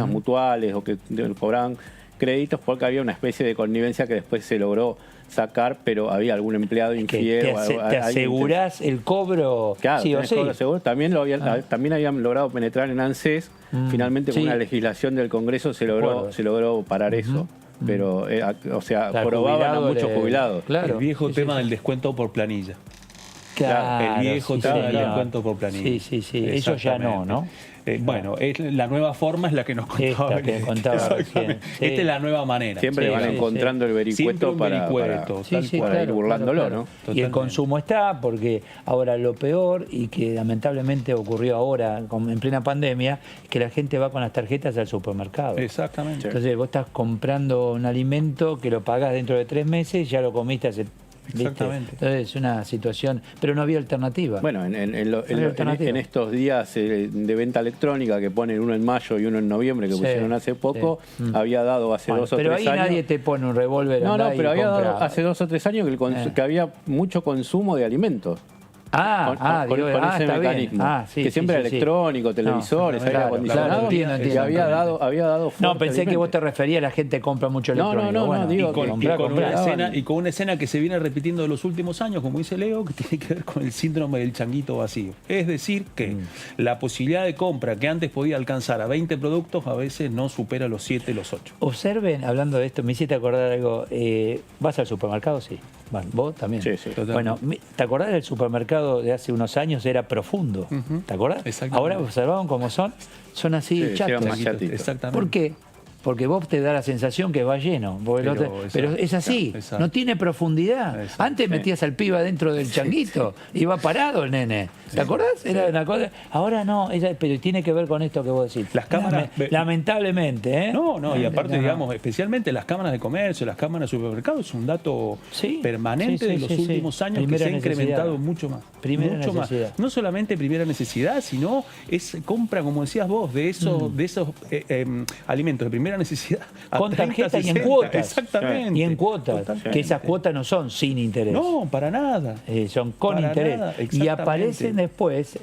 D: mutuales o que cobraban créditos, porque había una especie de connivencia que después se logró sacar, pero había algún empleado infiel.
B: ¿Te asegurás el cobro?
D: Claro,
B: sí o sí.
D: Seguro. También habían logrado penetrar en ANSES. Finalmente con una legislación del Congreso se logró parar eso. Pero, o sea, probaban a muchos jubilados.
C: Claro. El viejo tema del descuento por planilla.
B: Claro,
C: el viejo tema del descuento por planilla.
B: Sí. Eso ya no.
C: Bueno, la nueva forma es la que nos contaba.
B: Recién.
C: Esta es la nueva manera.
D: Siempre van encontrando el vericuesto para ir burlándolo, ¿no?
B: Y el consumo está, porque ahora lo peor, y que lamentablemente ocurrió ahora en plena pandemia, es que la gente va con las tarjetas al supermercado.
C: Exactamente.
B: Entonces vos estás comprando un alimento que lo pagás dentro de 3 meses, ya lo comiste hace...
C: Exactamente.
B: Entonces es una situación, pero no había alternativa.
D: Bueno, en estos días de venta electrónica que ponen uno en mayo y uno en noviembre, que pusieron hace poco, había dado hace 2 o 3 años...
B: Pero ahí nadie te pone un revólver.
D: No, pero había dado hace 2 o 3 años que había mucho consumo de alimentos. Con ese mecanismo. Que siempre era electrónico, televisores, aire acondicionado. Y había dado
B: No, pensé que vos te referías a la gente que compra mucho electrónico.
D: No, digo
C: y con una escena que se viene repitiendo de los últimos años, como dice Leo, que tiene que ver con el síndrome del changuito vacío. Es decir, que la posibilidad de compra que antes podía alcanzar a 20 productos, a veces no supera los 7, los 8.
B: Observen, hablando de esto, me hiciste acordar algo. ¿Vas al supermercado? Sí. Bueno, vos también.
D: Sí, totalmente.
B: Bueno, ¿te acordás del supermercado de hace unos años? Era profundo. ¿Te acordás? Ahora observaban cómo son así chatos.
C: Exactamente.
B: ¿Por qué? Porque vos te da la sensación que va lleno. Pero es así, no tiene profundidad. Antes metías al pibe dentro del changuito, iba parado el nene. ¿Te acordás? Era una cosa. Ahora no, pero tiene que ver con esto que vos decís.
C: Las cámaras...
B: Lamentablemente,
C: y aparte, digamos, especialmente las cámaras de comercio, las cámaras de supermercados, es un dato permanente de los últimos años que se ha incrementado mucho más. Mucho más. No solamente primera necesidad, sino es compra, como decías vos, de esos alimentos de primera necesidad. A
B: Con
C: 30,
B: tarjeta y en
C: 60,
B: cuotas.
C: Exactamente.
B: Y en cuotas. Que esas cuotas no son sin interés.
C: No, para nada.
B: Son con
C: Para
B: interés.
C: nada,
B: Y
C: exactamente.
B: aparecen después,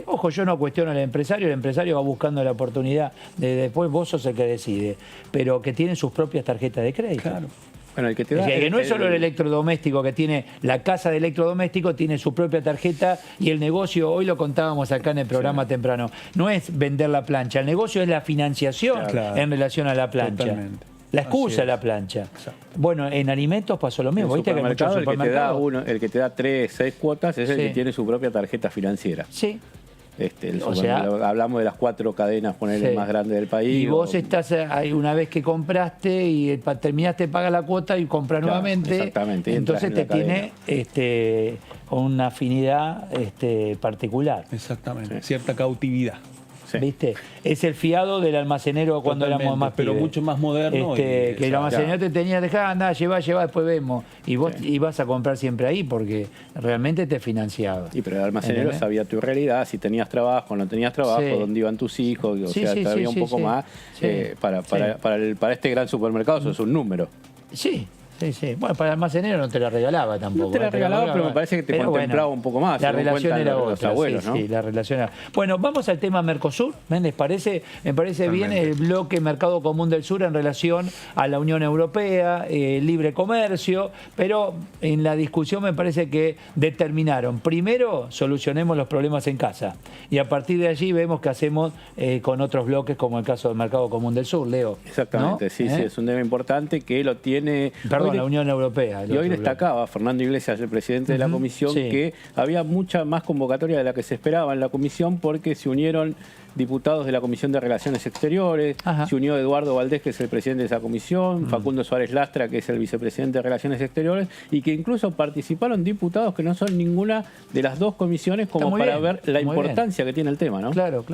B: ojo, yo no cuestiono al empresario va buscando la oportunidad de después vos sos el que decide, pero que tienen sus propias tarjetas de crédito.
C: Claro.
D: Bueno, el que te da
B: Que no es solo el electrodoméstico, que tiene la casa de electrodoméstico, tiene su propia tarjeta y el negocio, hoy lo contábamos acá en el programa temprano, no es vender la plancha, el negocio es la financiación en relación a la plancha.
C: Totalmente.
B: La excusa es la plancha. Bueno, en alimentos pasó lo mismo.
D: El
B: ¿Viste que hay muchos
D: supermercado,
B: supermercados?
D: el que te da 3, 6 cuotas es el
B: Sí.
D: que tiene su propia tarjeta financiera.
B: Sí.
D: O sea, hablamos de las 4 cadenas ponerle
B: Sí.
D: más grandes del país.
B: Y vos estás ahí una vez que compraste y terminaste de pagar la cuota y compras
D: Claro,
B: nuevamente.
D: exactamente, y entras
B: Entonces
D: en
B: te
D: la
B: tiene una afinidad particular.
C: Exactamente. Cierta cautividad.
B: ¿Viste? Es el fiado del almacenero cuando éramos más
C: pero
B: pibes.
C: mucho más moderno.
B: Que el almacenero te tenía dejado, andá, lleva, después vemos. Y vos ibas a comprar siempre ahí porque realmente te financiaba.
D: Y pero el almacenero sabía tu realidad, si tenías trabajo, no tenías trabajo,
B: Sí.
D: dónde iban tus hijos, o
B: Sí,
D: sea,
B: sí,
D: te había
B: sí,
D: un poco
B: sí,
D: más.
B: sí.
D: Para este gran supermercado eso es un número.
B: Sí. Sí. Bueno, para el almacenero no te la regalaba tampoco.
D: No te la regalaba, pero me parece que te contemplaba un poco más.
B: La
D: según
B: relación
D: cuentan
B: era
D: los
B: otra.
D: abuelos, ¿no?
B: Sí, la relación era. Bueno, vamos al tema Mercosur. ¿Les parece? Me parece bien el bloque Mercado Común del Sur en relación a la Unión Europea, libre comercio, pero en la discusión me parece que determinaron, primero solucionemos los problemas en casa y a partir de allí vemos qué hacemos con otros bloques como el caso del Mercado Común del Sur, Leo.
D: Exactamente,
B: ¿no?
D: sí, es un tema importante que lo tiene...
B: Perdón, la Unión Europea.
D: Y hoy destacaba Fernando Iglesias, el presidente de la comisión, que había mucha más convocatoria de la que se esperaba en la comisión porque se unieron diputados de la Comisión de Relaciones Exteriores, se unió Eduardo Valdés, que es el presidente de esa comisión, Facundo Suárez Lastra, que es el vicepresidente de Relaciones Exteriores, y que incluso participaron diputados que no son ninguna de las dos comisiones como para ver la importancia que tiene el tema, ¿no?
B: Claro.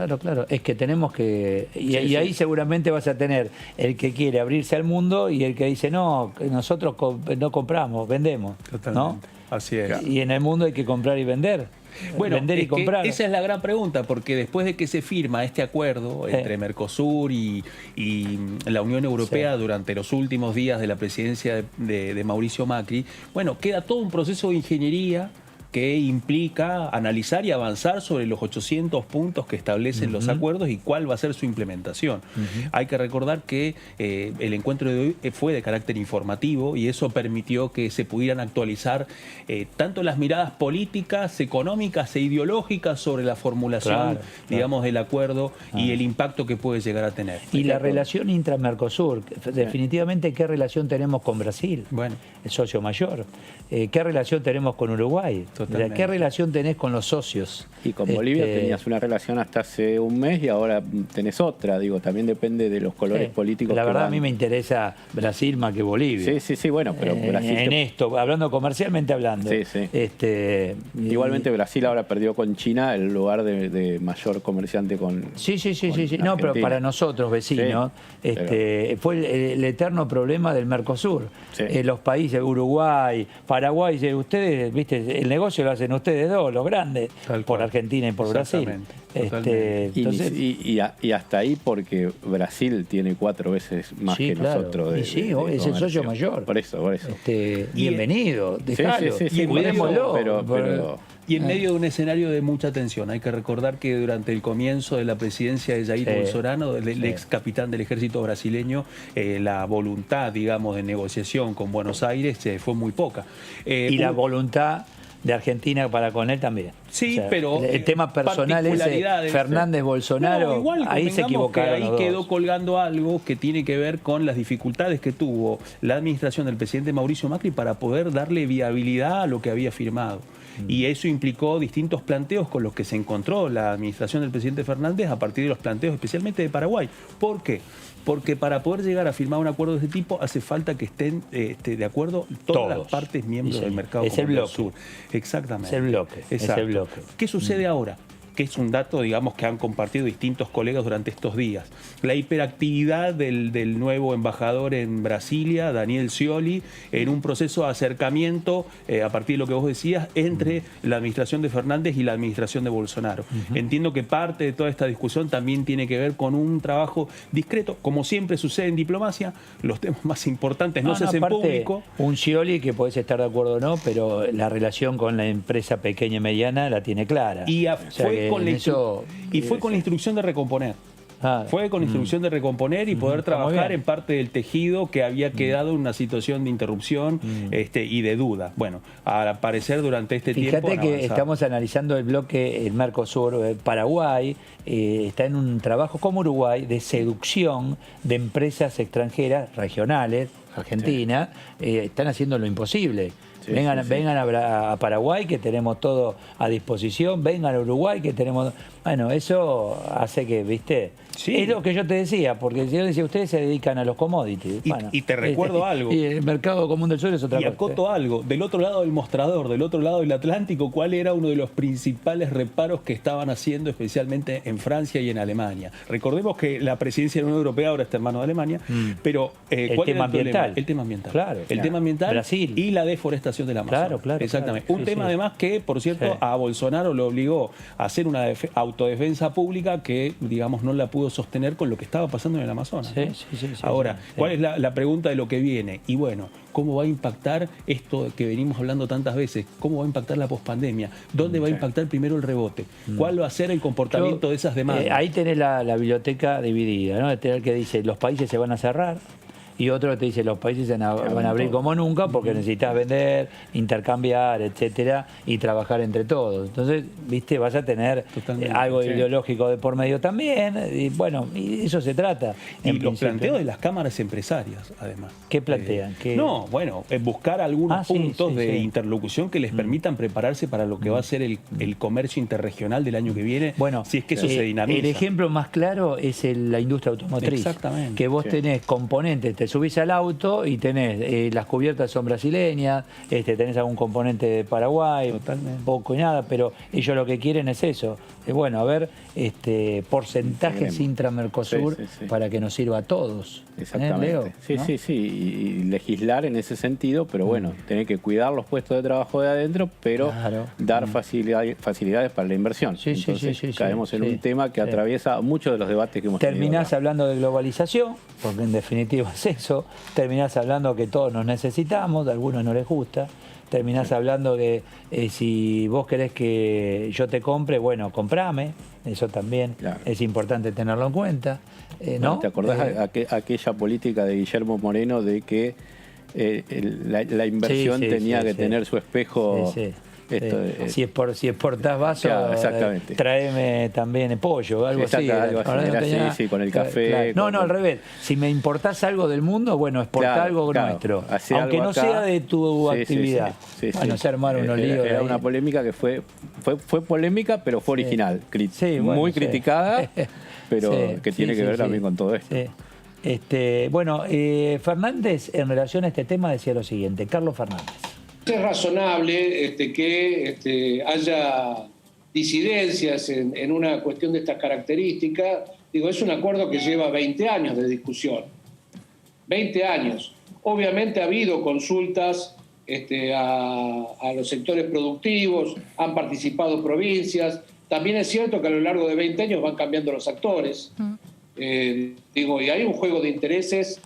B: Es que tenemos que... Y ahí seguramente vas a tener el que quiere abrirse al mundo y el que dice, no, nosotros no compramos, vendemos. ¿No?
C: Así es.
B: Y en el mundo hay que comprar y vender.
C: Bueno,
B: vender y comprar.
C: Esa es la gran pregunta, porque después de que se firma este acuerdo entre Mercosur y la Unión Europea durante los últimos días de la presidencia de Mauricio Macri, bueno, queda todo un proceso de ingeniería que implica analizar y avanzar sobre los 800 puntos que establecen los acuerdos y cuál va a ser su implementación. Hay que recordar que el encuentro de hoy fue de carácter informativo y eso permitió que se pudieran actualizar tanto las miradas políticas, económicas e ideológicas sobre la formulación, digamos, del acuerdo y el impacto que puede llegar a tener.
B: Y la relación intra-Mercosur, definitivamente, ¿qué relación tenemos con Brasil?
C: Bueno.
B: El socio mayor. ¿Qué relación tenemos con Uruguay?
C: Totalmente.
B: ¿Qué relación tenés con los socios?
D: Y con Bolivia tenías una relación hasta hace un mes y ahora tenés otra. Digo, también depende de los colores políticos.
B: La verdad a mí me interesa Brasil más que Bolivia.
D: Sí, bueno, pero Brasil...
B: En esto, hablando comercialmente hablando.
D: Sí. Igualmente Brasil ahora perdió con China el lugar de mayor comerciante con...
B: Sí. No, pero para nosotros, vecinos, fue el eterno problema del Mercosur. Los países, Uruguay, Paraguay, ustedes, viste, el negocio lo hacen ustedes dos, los grandes, por Argentina y por Brasil.
D: Entonces... y hasta ahí porque Brasil tiene 4 veces más que nosotros.
B: Es el socio mayor.
D: Por eso.
B: Bienvenido, dejalo.
C: Y en medio de un escenario de mucha tensión. Hay que recordar que durante el comienzo de la presidencia de Jair Bolsonaro, el ex capitán del ejército brasileño, la voluntad, digamos, de negociación con Buenos Aires fue muy poca.
B: Y la voluntad de Argentina para con él también.
C: Sí, pero
B: el tema personal ese, Fernández-Bolsonaro, ahí se equivocaron.
C: Ahí quedó colgando algo que tiene que ver con las dificultades que tuvo la administración del presidente Mauricio Macri para poder darle viabilidad a lo que había firmado. Y eso implicó distintos planteos con los que se encontró la administración del presidente Fernández a partir de los planteos especialmente de Paraguay. ¿Por qué? Porque para poder llegar a firmar un acuerdo de este tipo hace falta que estén de acuerdo todas las partes miembros del mercado
B: es el bloque.
C: sur. Exactamente.
B: Es el bloque.
C: Exacto. ¿Qué sucede ahora? que es un dato, digamos, que han compartido distintos colegas durante estos días. La hiperactividad del nuevo embajador en Brasilia, Daniel Scioli, en un proceso de acercamiento, a partir de lo que vos decías, entre la administración de Fernández y la administración de Bolsonaro. Entiendo que parte de toda esta discusión también tiene que ver con un trabajo discreto, como siempre sucede en diplomacia, los temas más importantes no se hacen público.
B: Un Scioli que podés estar de acuerdo o no, pero la relación con la empresa pequeña y mediana la tiene clara.
C: Y fue con la instrucción de recomponer. Fue con instrucción de recomponer y poder trabajar en parte del tejido que había quedado en una situación de interrupción y de duda. Bueno, al parecer durante este tiempo...
B: Fíjate que estamos analizando el bloque, el Mercosur, Paraguay está en un trabajo como Uruguay de seducción de empresas extranjeras, regionales, Argentina, están haciendo lo imposible. Vengan a Paraguay, que tenemos todo a disposición. Vengan a Uruguay, que tenemos... Bueno, eso hace que, ¿viste? Es lo que yo te decía, porque yo decía, ustedes se dedican a los commodities.
C: Y te recuerdo algo.
B: Y el mercado común del suelo es otra cosa.
C: Y acoto algo. Del otro lado del mostrador, del otro lado del Atlántico, ¿cuál era uno de los principales reparos que estaban haciendo, especialmente en Francia y en Alemania? Recordemos que la presidencia de la Unión Europea ahora está en manos de Alemania, pero
B: el tema ambiental.
C: El tema ambiental.
B: Claro,
C: el tema ambiental
B: Brasil.
C: Y la deforestación del Amazonas.
B: Claro.
C: Exactamente. Un tema además que, por cierto, a Bolsonaro lo obligó a hacer una autodefensa pública que, digamos, no la pudo sostener con lo que estaba pasando en el Amazonas. Ahora, ¿cuál es la pregunta de lo que viene? Y bueno, ¿cómo va a impactar esto que venimos hablando tantas veces? ¿Cómo va a impactar la pospandemia? ¿Dónde va a impactar primero el rebote? ¿Cuál va a ser el comportamiento de esas demandas?
B: Ahí tenés la biblioteca dividida, ¿no? Tenés el que dice, los países se van a cerrar. Y otro que te dice, los países van a abrir como nunca porque necesitas vender, intercambiar, etcétera, y trabajar entre todos. Entonces, viste, vas a tener algo ideológico de por medio también, y bueno, y eso se trata.
C: Y los planteos de las cámaras empresarias, además.
B: ¿Qué plantean?
C: No, bueno, buscar algunos puntos de interlocución que les permitan prepararse para lo que va a ser el comercio interregional del año que viene,
B: bueno,
C: si es que eso se dinamiza.
B: El ejemplo más claro es la industria automotriz.
C: Exactamente.
B: Que vos tenés componentes, te subís al auto y tenés las cubiertas son brasileñas, tenés algún componente de Paraguay, poco y nada, pero ellos lo que quieren es eso. Bueno, a ver, porcentajes intra-Mercosur para que nos sirva a todos.
D: Exactamente.
B: Leo, ¿no?
D: Sí, y legislar en ese sentido, pero bueno, tener que cuidar los puestos de trabajo de adentro, pero dar facilidades para la inversión. Entonces caemos en un tema que atraviesa muchos de los debates que hemos tenido.
B: Terminás hablando de globalización, porque en definitiva es eso. Terminás hablando que todos nos necesitamos, a algunos no les gusta. Terminás hablando que si vos querés que yo te compre, bueno, comprame. Eso también es importante tenerlo en cuenta. ¿No?
D: ¿Te acordás aquella política de Guillermo Moreno de que la inversión tenía que tener su espejo?
B: Si exportás vaso, tráeme también pollo, algo así.
D: Sí, con el café.
B: No, al revés. Si me importás algo del mundo, bueno, exportá algo nuestro. Aunque no sea de tu actividad. Bueno, se armaron unos líos.
D: Era una polémica que fue polémica, pero fue original. Muy criticada, pero que tiene que ver también con todo esto.
B: Bueno, Fernández, en relación a este tema, decía lo siguiente. Carlos Fernández.
F: Es razonable que haya disidencias en una cuestión de estas características. Digo, es un acuerdo que lleva 20 años de discusión. 20 años. Obviamente ha habido consultas a los sectores productivos, han participado provincias. También es cierto que a lo largo de 20 años van cambiando los actores. Y hay un juego de intereses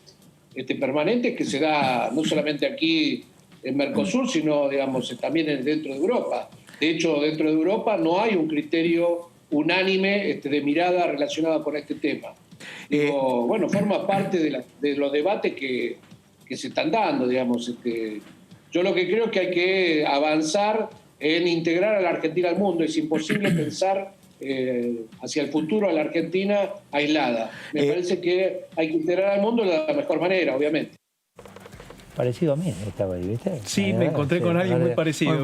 F: permanentes que se da no solamente aquí en Mercosur, sino, digamos, también dentro de Europa. De hecho, dentro de Europa no hay un criterio unánime de mirada relacionada con este tema. Bueno, forma parte de los debates que se están dando, digamos. Yo lo que creo es que hay que avanzar en integrar a la Argentina al mundo. Es imposible pensar hacia el futuro a la Argentina aislada. Me parece que hay que integrar al mundo de la mejor manera, obviamente.
B: Parecido a mí estaba ahí, ¿viste?
C: Sí, me encontré con alguien muy parecido.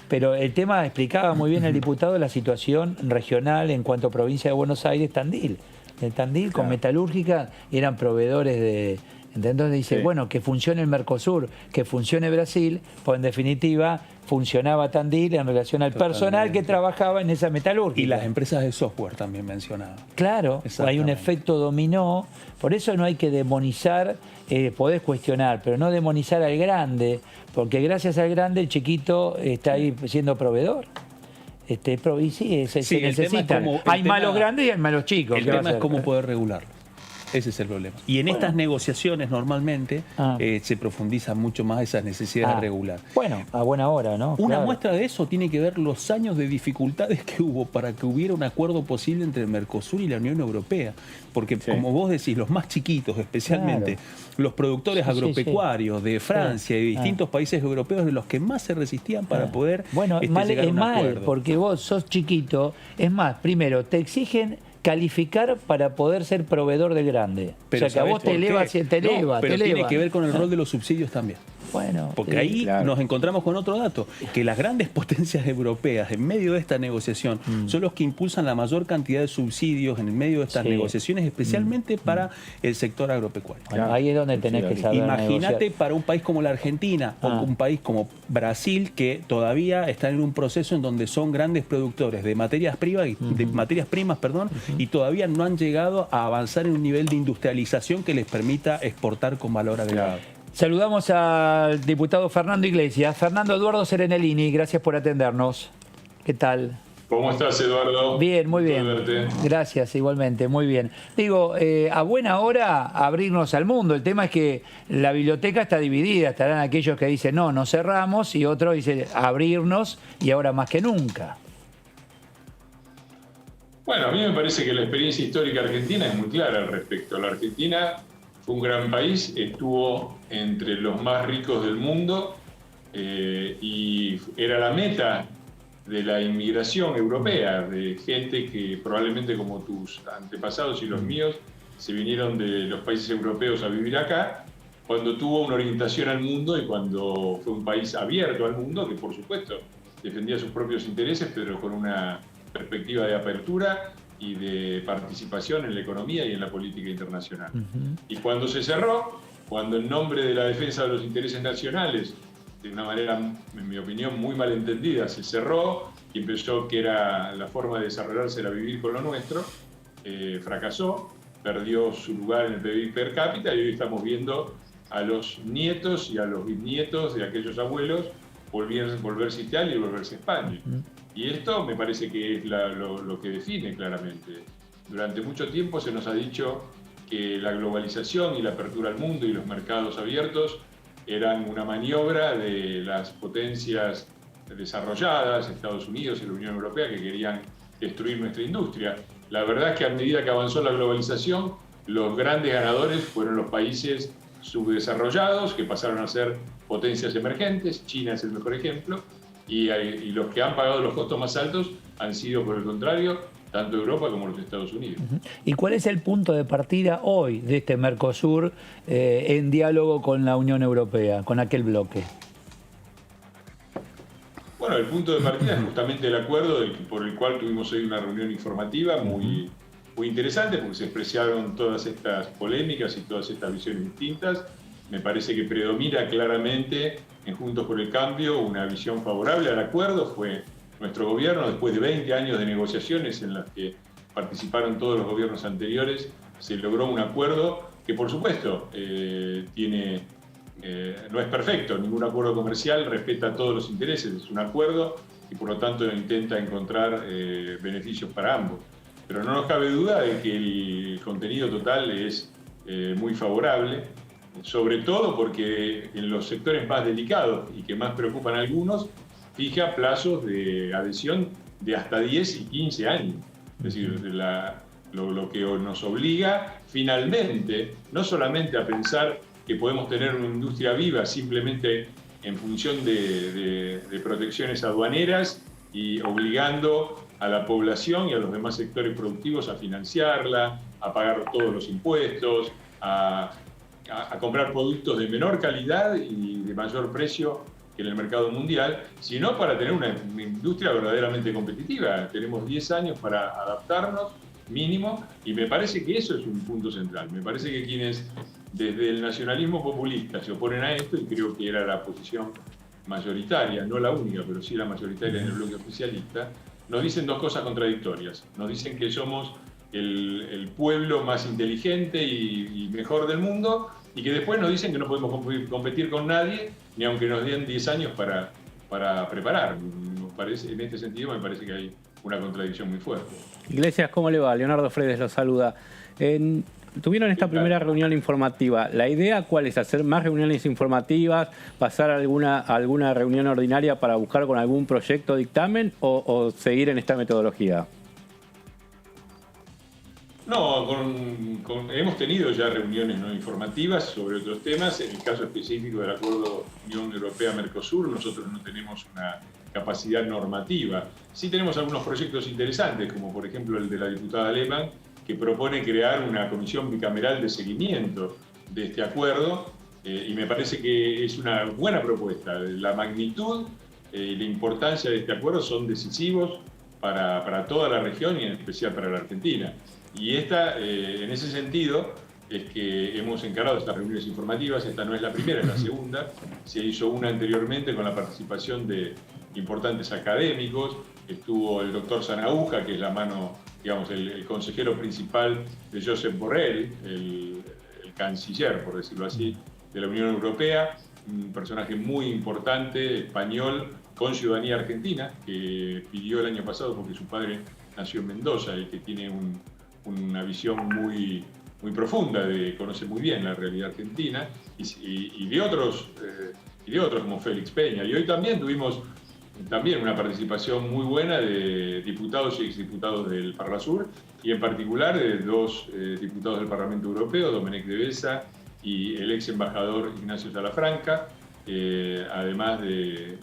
B: Pero el tema explicaba muy bien el diputado la situación regional en cuanto a provincia de Buenos Aires, Tandil. En Tandil, con metalúrgica, eran proveedores Entonces dice,
D: Sí.
B: bueno, que funcione el Mercosur, que funcione Brasil, pues en definitiva funcionaba Tandil en relación al personal que trabajaba en esa metalúrgica.
C: Y las empresas de software también mencionaba.
B: Claro, hay un
C: Exactamente.
B: efecto dominó, por eso no hay que demonizar, podés cuestionar, pero no demonizar al grande, porque gracias al grande el chiquito está ahí siendo proveedor. Y sí, se
C: el tema es
B: necesitan.
C: cómo- el
B: Hay
C: tema-
B: malos grandes y hay malos chicos.
C: El
B: ¿qué va a
C: tema es
B: hacer?
C: cómo poder regularlo. Ese es el problema. Y en estas negociaciones normalmente se profundiza mucho más esas necesidades de regular.
B: Bueno, a buena hora, ¿no?
C: Una
B: Claro.
C: muestra de eso tiene que ver los años de dificultades que hubo para que hubiera un acuerdo posible entre el Mercosur y la Unión Europea. Porque, como vos decís, los más chiquitos, especialmente los productores
B: Sí, sí, sí.
C: agropecuarios de Francia y de distintos países europeos, de los que más se resistían para poder
B: Bueno,
C: llegar a
B: es
C: un
B: mal,
C: acuerdo.
B: porque vos sos chiquito. Es más, primero, te exigen calificar para poder ser proveedor del grande.
C: Pero
B: o sea, que a
C: ¿sabés
B: vos te
C: por qué?
B: elevas, te
C: No,
B: eleva,
C: pero
B: te
C: tiene
B: eleva.
C: que ver con el rol de los subsidios también.
B: Bueno,
C: Porque
B: sí,
C: ahí
B: claro.
C: nos encontramos con otro dato, que las grandes potencias europeas en medio de esta negociación son los que impulsan la mayor cantidad de subsidios en el medio de estas
B: Sí.
C: negociaciones, especialmente para el sector agropecuario.
B: Bueno, ahí es donde tenés que saber
C: Imagínate
B: negociar.
C: para un país como la Argentina o un país como Brasil, que todavía están en un proceso en donde son grandes productores de materias primas, y todavía no han llegado a avanzar en un nivel de industrialización que les permita exportar con valor agregado.
B: Saludamos al diputado Fernando Iglesias. Fernando Eduardo Serenellini, gracias por atendernos. ¿Qué tal?
G: ¿Cómo estás, Eduardo?
B: Bien, muy bien.
G: Gusto de verte.
B: Gracias, igualmente, muy bien. Digo, a buena hora abrirnos al mundo. El tema es que la biblioteca está dividida. Estarán aquellos que dicen, no cerramos, y otros dicen, abrirnos, y ahora más que nunca.
G: Bueno, a mí me parece que la experiencia histórica argentina es muy clara al respecto. La Argentina fue un gran país, estuvo entre los más ricos del mundo y era la meta de la inmigración europea, de gente que probablemente como tus antepasados y los míos se vinieron de los países europeos a vivir acá, cuando tuvo una orientación al mundo y cuando fue un país abierto al mundo, que por supuesto defendía sus propios intereses, pero con una perspectiva de apertura y de participación en la economía y en la política internacional. Y cuando se cerró, cuando en nombre de la defensa de los intereses nacionales, de una manera, en mi opinión, muy malentendida, se cerró y empezó que era la forma de desarrollarse era vivir con lo nuestro, fracasó, perdió su lugar en el PIB per cápita y hoy estamos viendo a los nietos y a los bisnietos de aquellos abuelos volverse Italia y volverse España. Y esto me parece que es lo que define claramente. Durante mucho tiempo se nos ha dicho que la globalización y la apertura al mundo y los mercados abiertos eran una maniobra de las potencias desarrolladas, Estados Unidos y la Unión Europea, que querían destruir nuestra industria. La verdad es que a medida que avanzó la globalización, los grandes ganadores fueron los países subdesarrollados, que pasaron a ser potencias emergentes. China es el mejor ejemplo. Y los que han pagado los costos más altos han sido, por el contrario, tanto Europa como los Estados Unidos.
B: ¿Y cuál es el punto de partida hoy de este Mercosur en diálogo con la Unión Europea, con aquel bloque?
G: Bueno, el punto de partida es justamente el acuerdo por el cual tuvimos hoy una reunión informativa muy interesante, porque se expresaron todas estas polémicas y todas estas visiones distintas. Me parece que predomina claramente en Juntos por el Cambio una visión favorable al acuerdo. Fue nuestro gobierno, después de 20 años de negociaciones en las que participaron todos los gobiernos anteriores, se logró un acuerdo que, por supuesto, no es perfecto. Ningún acuerdo comercial respeta todos los intereses. Es un acuerdo y, por lo tanto, intenta encontrar beneficios para ambos. Pero no nos cabe duda de que el contenido total es muy favorable, sobre todo porque en los sectores más delicados y que más preocupan a algunos, fija plazos de adhesión de hasta 10 y 15 años. Es decir, lo que nos obliga finalmente, no solamente a pensar que podemos tener una industria viva simplemente en función de protecciones aduaneras y obligando a la población y a los demás sectores productivos a financiarla, a pagar todos los impuestos, a comprar productos de menor calidad y de mayor precio que en el mercado mundial, sino para tener una industria verdaderamente competitiva. Tenemos 10 años para adaptarnos, mínimo, y me parece que eso es un punto central. Me parece que quienes desde el nacionalismo populista se oponen a esto, y creo que era la posición mayoritaria, no la única, pero sí la mayoritaria en el bloque oficialista, nos dicen dos cosas contradictorias. Nos dicen que somos el pueblo más inteligente y mejor del mundo, y que después nos dicen que no podemos competir con nadie, ni aunque nos den 10 años para preparar. En este sentido me parece que hay una contradicción muy fuerte.
D: Iglesias, ¿cómo le va? Leonardo Fredes los saluda. Tuvieron esta primera reunión informativa. ¿La idea cuál es? ¿Hacer más reuniones informativas? ¿Pasar a alguna reunión ordinaria para buscar con algún proyecto dictamen? ¿O seguir en esta metodología?
G: No, hemos tenido ya reuniones no informativas sobre otros temas. En el caso específico del acuerdo Unión Europea-Mercosur, nosotros no tenemos una capacidad normativa. Sí tenemos algunos proyectos interesantes, como por ejemplo el de la diputada Lehmann, que propone crear una comisión bicameral de seguimiento de este acuerdo, y me parece que es una buena propuesta. La magnitud y la importancia de este acuerdo son decisivos para toda la región y en especial para la Argentina. Y en ese sentido es que hemos encarado estas reuniones informativas. Esta no es la primera, es la segunda. Se hizo una anteriormente con la participación de importantes académicos. Estuvo el doctor Sanauja, que es la mano, digamos, el consejero principal de Josep Borrell, el canciller, por decirlo así, de la Unión Europea, un personaje muy importante, español, con ciudadanía argentina, que pidió el año pasado porque su padre nació en Mendoza y que tiene una visión muy profunda, conoce muy bien la realidad argentina, y de otros como Félix Peña. Y hoy también tuvimos una participación muy buena de diputados y exdiputados del Parlasur, y en particular de dos diputados del Parlamento Europeo, Domenech de Besa y el ex embajador Ignacio Salafranca, además de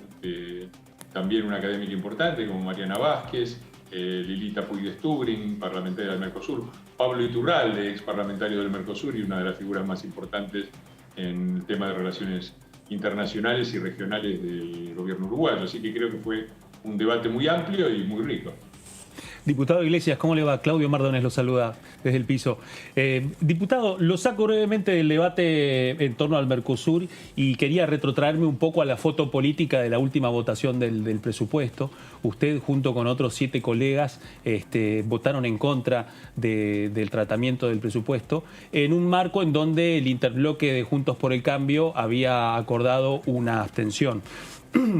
G: también una académica importante como Mariana Vázquez, Lilita Puig de Stubring, parlamentaria del Mercosur, Pablo Iturralde, ex parlamentario del Mercosur y una de las figuras más importantes en el tema de relaciones internacionales y regionales del gobierno uruguayo. Así que creo que fue un debate muy amplio y muy rico.
C: Diputado Iglesias, ¿cómo le va? Claudio Mardones lo saluda desde el piso. Diputado, lo saco brevemente del debate en torno al Mercosur y quería retrotraerme un poco a la foto política de la última votación del presupuesto. Usted, junto con otros 7 colegas, votaron en contra del tratamiento del presupuesto en un marco en donde el interbloque de Juntos por el Cambio había acordado una abstención.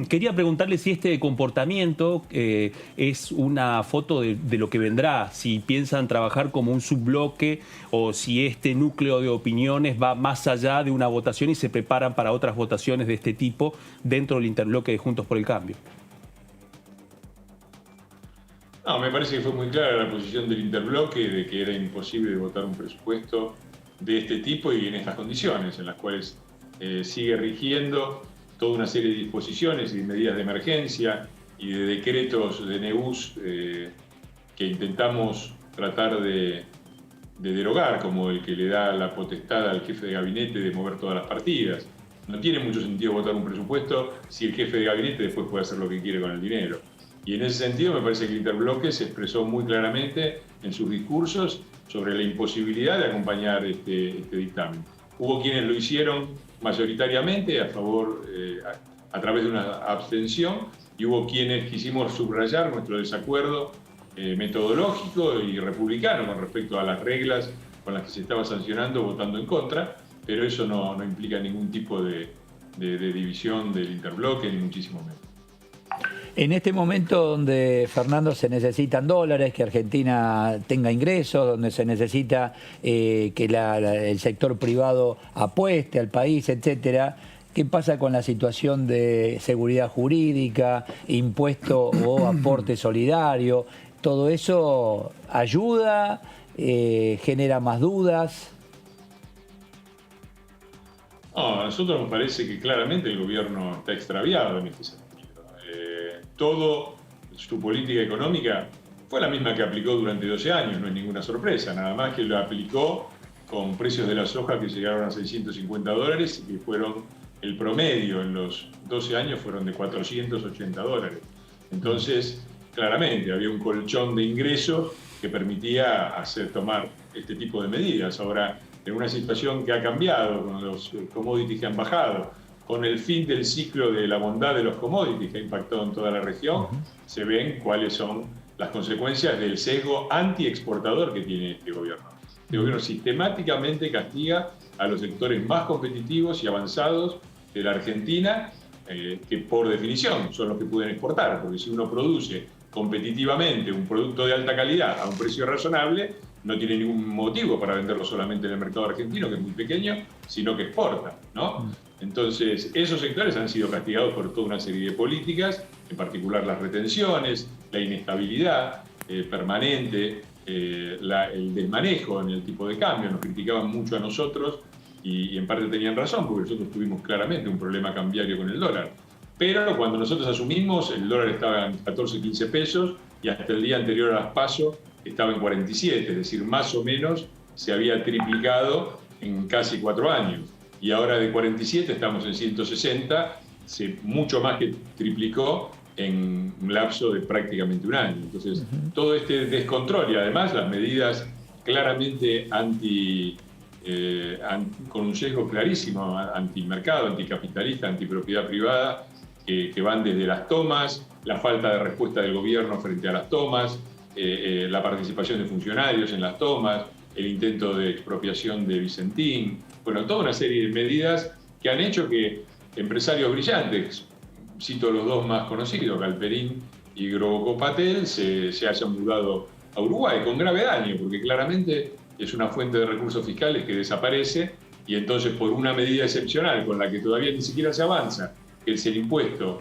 C: Quería preguntarle si este comportamiento es una foto de lo que vendrá, si piensan trabajar como un subbloque o si este núcleo de opiniones va más allá de una votación y se preparan para otras votaciones de este tipo dentro del interbloque de Juntos por el Cambio.
G: No, me parece que fue muy clara la posición del interbloque de que era imposible votar un presupuesto de este tipo y en estas condiciones, en las cuales sigue rigiendo toda una serie de disposiciones y medidas de emergencia y de decretos de NEUS que intentamos tratar de derogar, como el que le da la potestad al jefe de gabinete de mover todas las partidas. No tiene mucho sentido votar un presupuesto si el jefe de gabinete después puede hacer lo que quiere con el dinero. Y en ese sentido me parece que el interbloque se expresó muy claramente en sus discursos sobre la imposibilidad de acompañar este dictamen. Hubo quienes lo hicieron mayoritariamente a favor, a través de una abstención, y hubo quienes quisimos subrayar nuestro desacuerdo metodológico y republicano con respecto a las reglas con las que se estaba sancionando votando en contra, pero eso no implica ningún tipo de división del interbloque, ni muchísimo menos.
B: En este momento donde, Fernando, se necesitan dólares, que Argentina tenga ingresos, donde se necesita que el sector privado apueste al país, etcétera, ¿qué pasa con la situación de seguridad jurídica, impuesto o aporte solidario? ¿Todo eso ayuda? ¿Genera más dudas?
G: No, a nosotros nos parece que claramente el gobierno está extraviado en este sentido. Toda su política económica fue la misma que aplicó durante 12 años, no es ninguna sorpresa, nada más que lo aplicó con precios de la soja que llegaron a $650 y que fueron el promedio en los 12 años fueron de $480. Entonces, claramente había un colchón de ingresos que permitía tomar este tipo de medidas. Ahora, en una situación que ha cambiado, con los commodities que han bajado, con el fin del ciclo de la bondad de los commodities que ha impactado en toda la región, se ven cuáles son las consecuencias del sesgo anti-exportador que tiene este gobierno. Este gobierno sistemáticamente castiga a los sectores más competitivos y avanzados de la Argentina, que por definición son los que pueden exportar, porque si uno produce competitivamente un producto de alta calidad a un precio razonable, no tiene ningún motivo para venderlo solamente en el mercado argentino, que es muy pequeño, sino que exporta, ¿no? Entonces, esos sectores han sido castigados por toda una serie de políticas, en particular las retenciones, la inestabilidad permanente, el desmanejo en el tipo de cambio. Nos criticaban mucho a nosotros y en parte tenían razón, porque nosotros tuvimos claramente un problema cambiario con el dólar. Pero cuando nosotros asumimos, el dólar estaba en 14, 15 pesos y hasta el día anterior a las PASO estaba en 47, es decir, más o menos se había triplicado en casi 4 años. Y ahora de 47 estamos en 160, mucho más que triplicó en un lapso de prácticamente un año. Entonces, todo este descontrol y además las medidas claramente con un sesgo clarísimo, antimercado, anticapitalista, antipropiedad privada, que van desde las tomas, la falta de respuesta del gobierno frente a las tomas, la participación de funcionarios en las tomas, el intento de expropiación de Vicentín, bueno, toda una serie de medidas que han hecho que empresarios brillantes, cito los dos más conocidos, Galperín y Groboco Patel, se hayan mudado a Uruguay con grave daño, porque claramente es una fuente de recursos fiscales que desaparece y entonces por una medida excepcional con la que todavía ni siquiera se avanza, que es el impuesto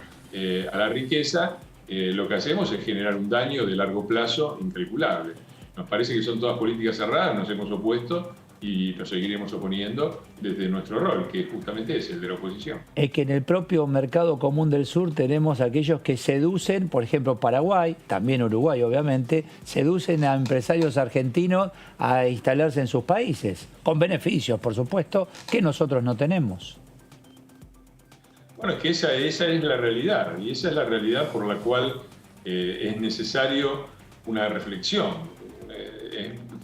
G: a la riqueza, lo que hacemos es generar un daño de largo plazo incalculable. Nos parece que son todas políticas cerradas, nos hemos opuesto y nos seguiremos oponiendo desde nuestro rol, que justamente es el de la oposición.
B: Es que en el propio mercado común del sur tenemos aquellos que seducen, por ejemplo Paraguay, también Uruguay obviamente, seducen a empresarios argentinos a instalarse en sus países, con beneficios por supuesto, que nosotros no tenemos.
G: Bueno, es que esa es la realidad, y esa es la realidad por la cual es necesario una reflexión.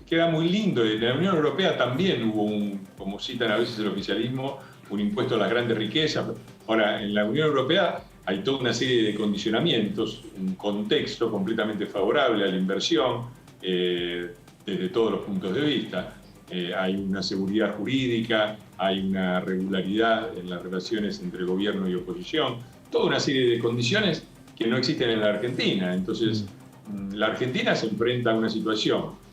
G: Queda muy lindo, en la Unión Europea también hubo como citan a veces el oficialismo, un impuesto a las grandes riquezas. Ahora, en la Unión Europea hay toda una serie de condicionamientos, un contexto completamente favorable a la inversión desde todos los puntos de vista. Hay una seguridad jurídica, hay una regularidad en las relaciones entre gobierno y oposición, toda una serie de condiciones que no existen en la Argentina. Entonces, la Argentina se enfrenta a una situación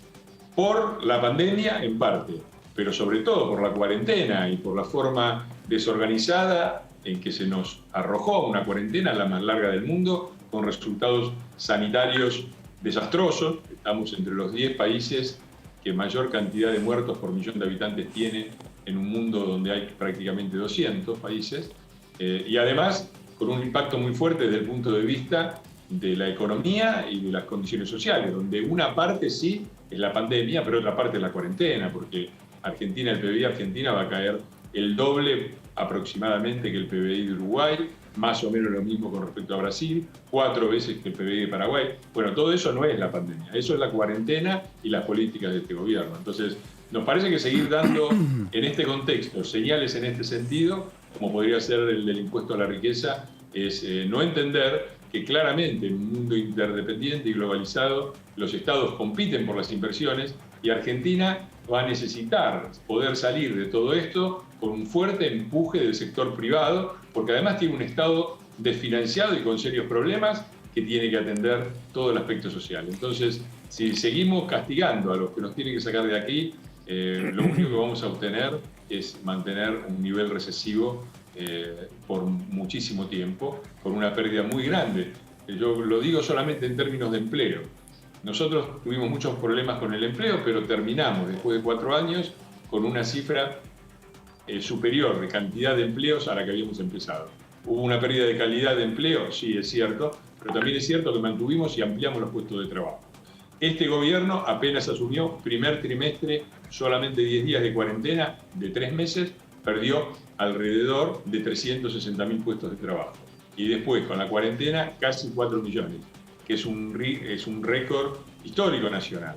G: por la pandemia en parte, pero sobre todo por la cuarentena y por la forma desorganizada en que se nos arrojó una cuarentena, la más larga del mundo, con resultados sanitarios desastrosos. Estamos entre los 10 países que mayor cantidad de muertos por millón de habitantes tiene en un mundo donde hay prácticamente 200 países, y además con un impacto muy fuerte desde el punto de vista de la economía y de las condiciones sociales, donde una parte sí es la pandemia, pero otra parte es la cuarentena, porque el PBI Argentina va a caer el doble aproximadamente que el PBI de Uruguay, más o menos lo mismo con respecto a Brasil, 4 veces que el PBI de Paraguay. Bueno, todo eso no es la pandemia, eso es la cuarentena y las políticas de este gobierno. Entonces, nos parece que seguir dando en este contexto señales en este sentido, como podría ser el del impuesto a la riqueza, es no entender que claramente en un mundo interdependiente y globalizado los estados compiten por las inversiones y Argentina va a necesitar poder salir de todo esto con un fuerte empuje del sector privado, porque además tiene un estado desfinanciado y con serios problemas que tiene que atender todo el aspecto social. Entonces, si seguimos castigando a los que nos tienen que sacar de aquí, lo único que vamos a obtener es mantener un nivel recesivo por muchísimo tiempo, con una pérdida muy grande. Yo lo digo solamente en términos de empleo. Nosotros tuvimos muchos problemas con el empleo, pero terminamos después de 4 años con una cifra superior de cantidad de empleos a la que habíamos empezado. ¿Hubo una pérdida de calidad de empleo? Sí, es cierto, pero también es cierto que mantuvimos y ampliamos los puestos de trabajo. Este gobierno apenas asumió, primer trimestre, solamente 10 días de cuarentena, de 3 meses, perdió alrededor de 360.000 puestos de trabajo. Y después, con la cuarentena, casi 4 millones, que es un récord histórico nacional.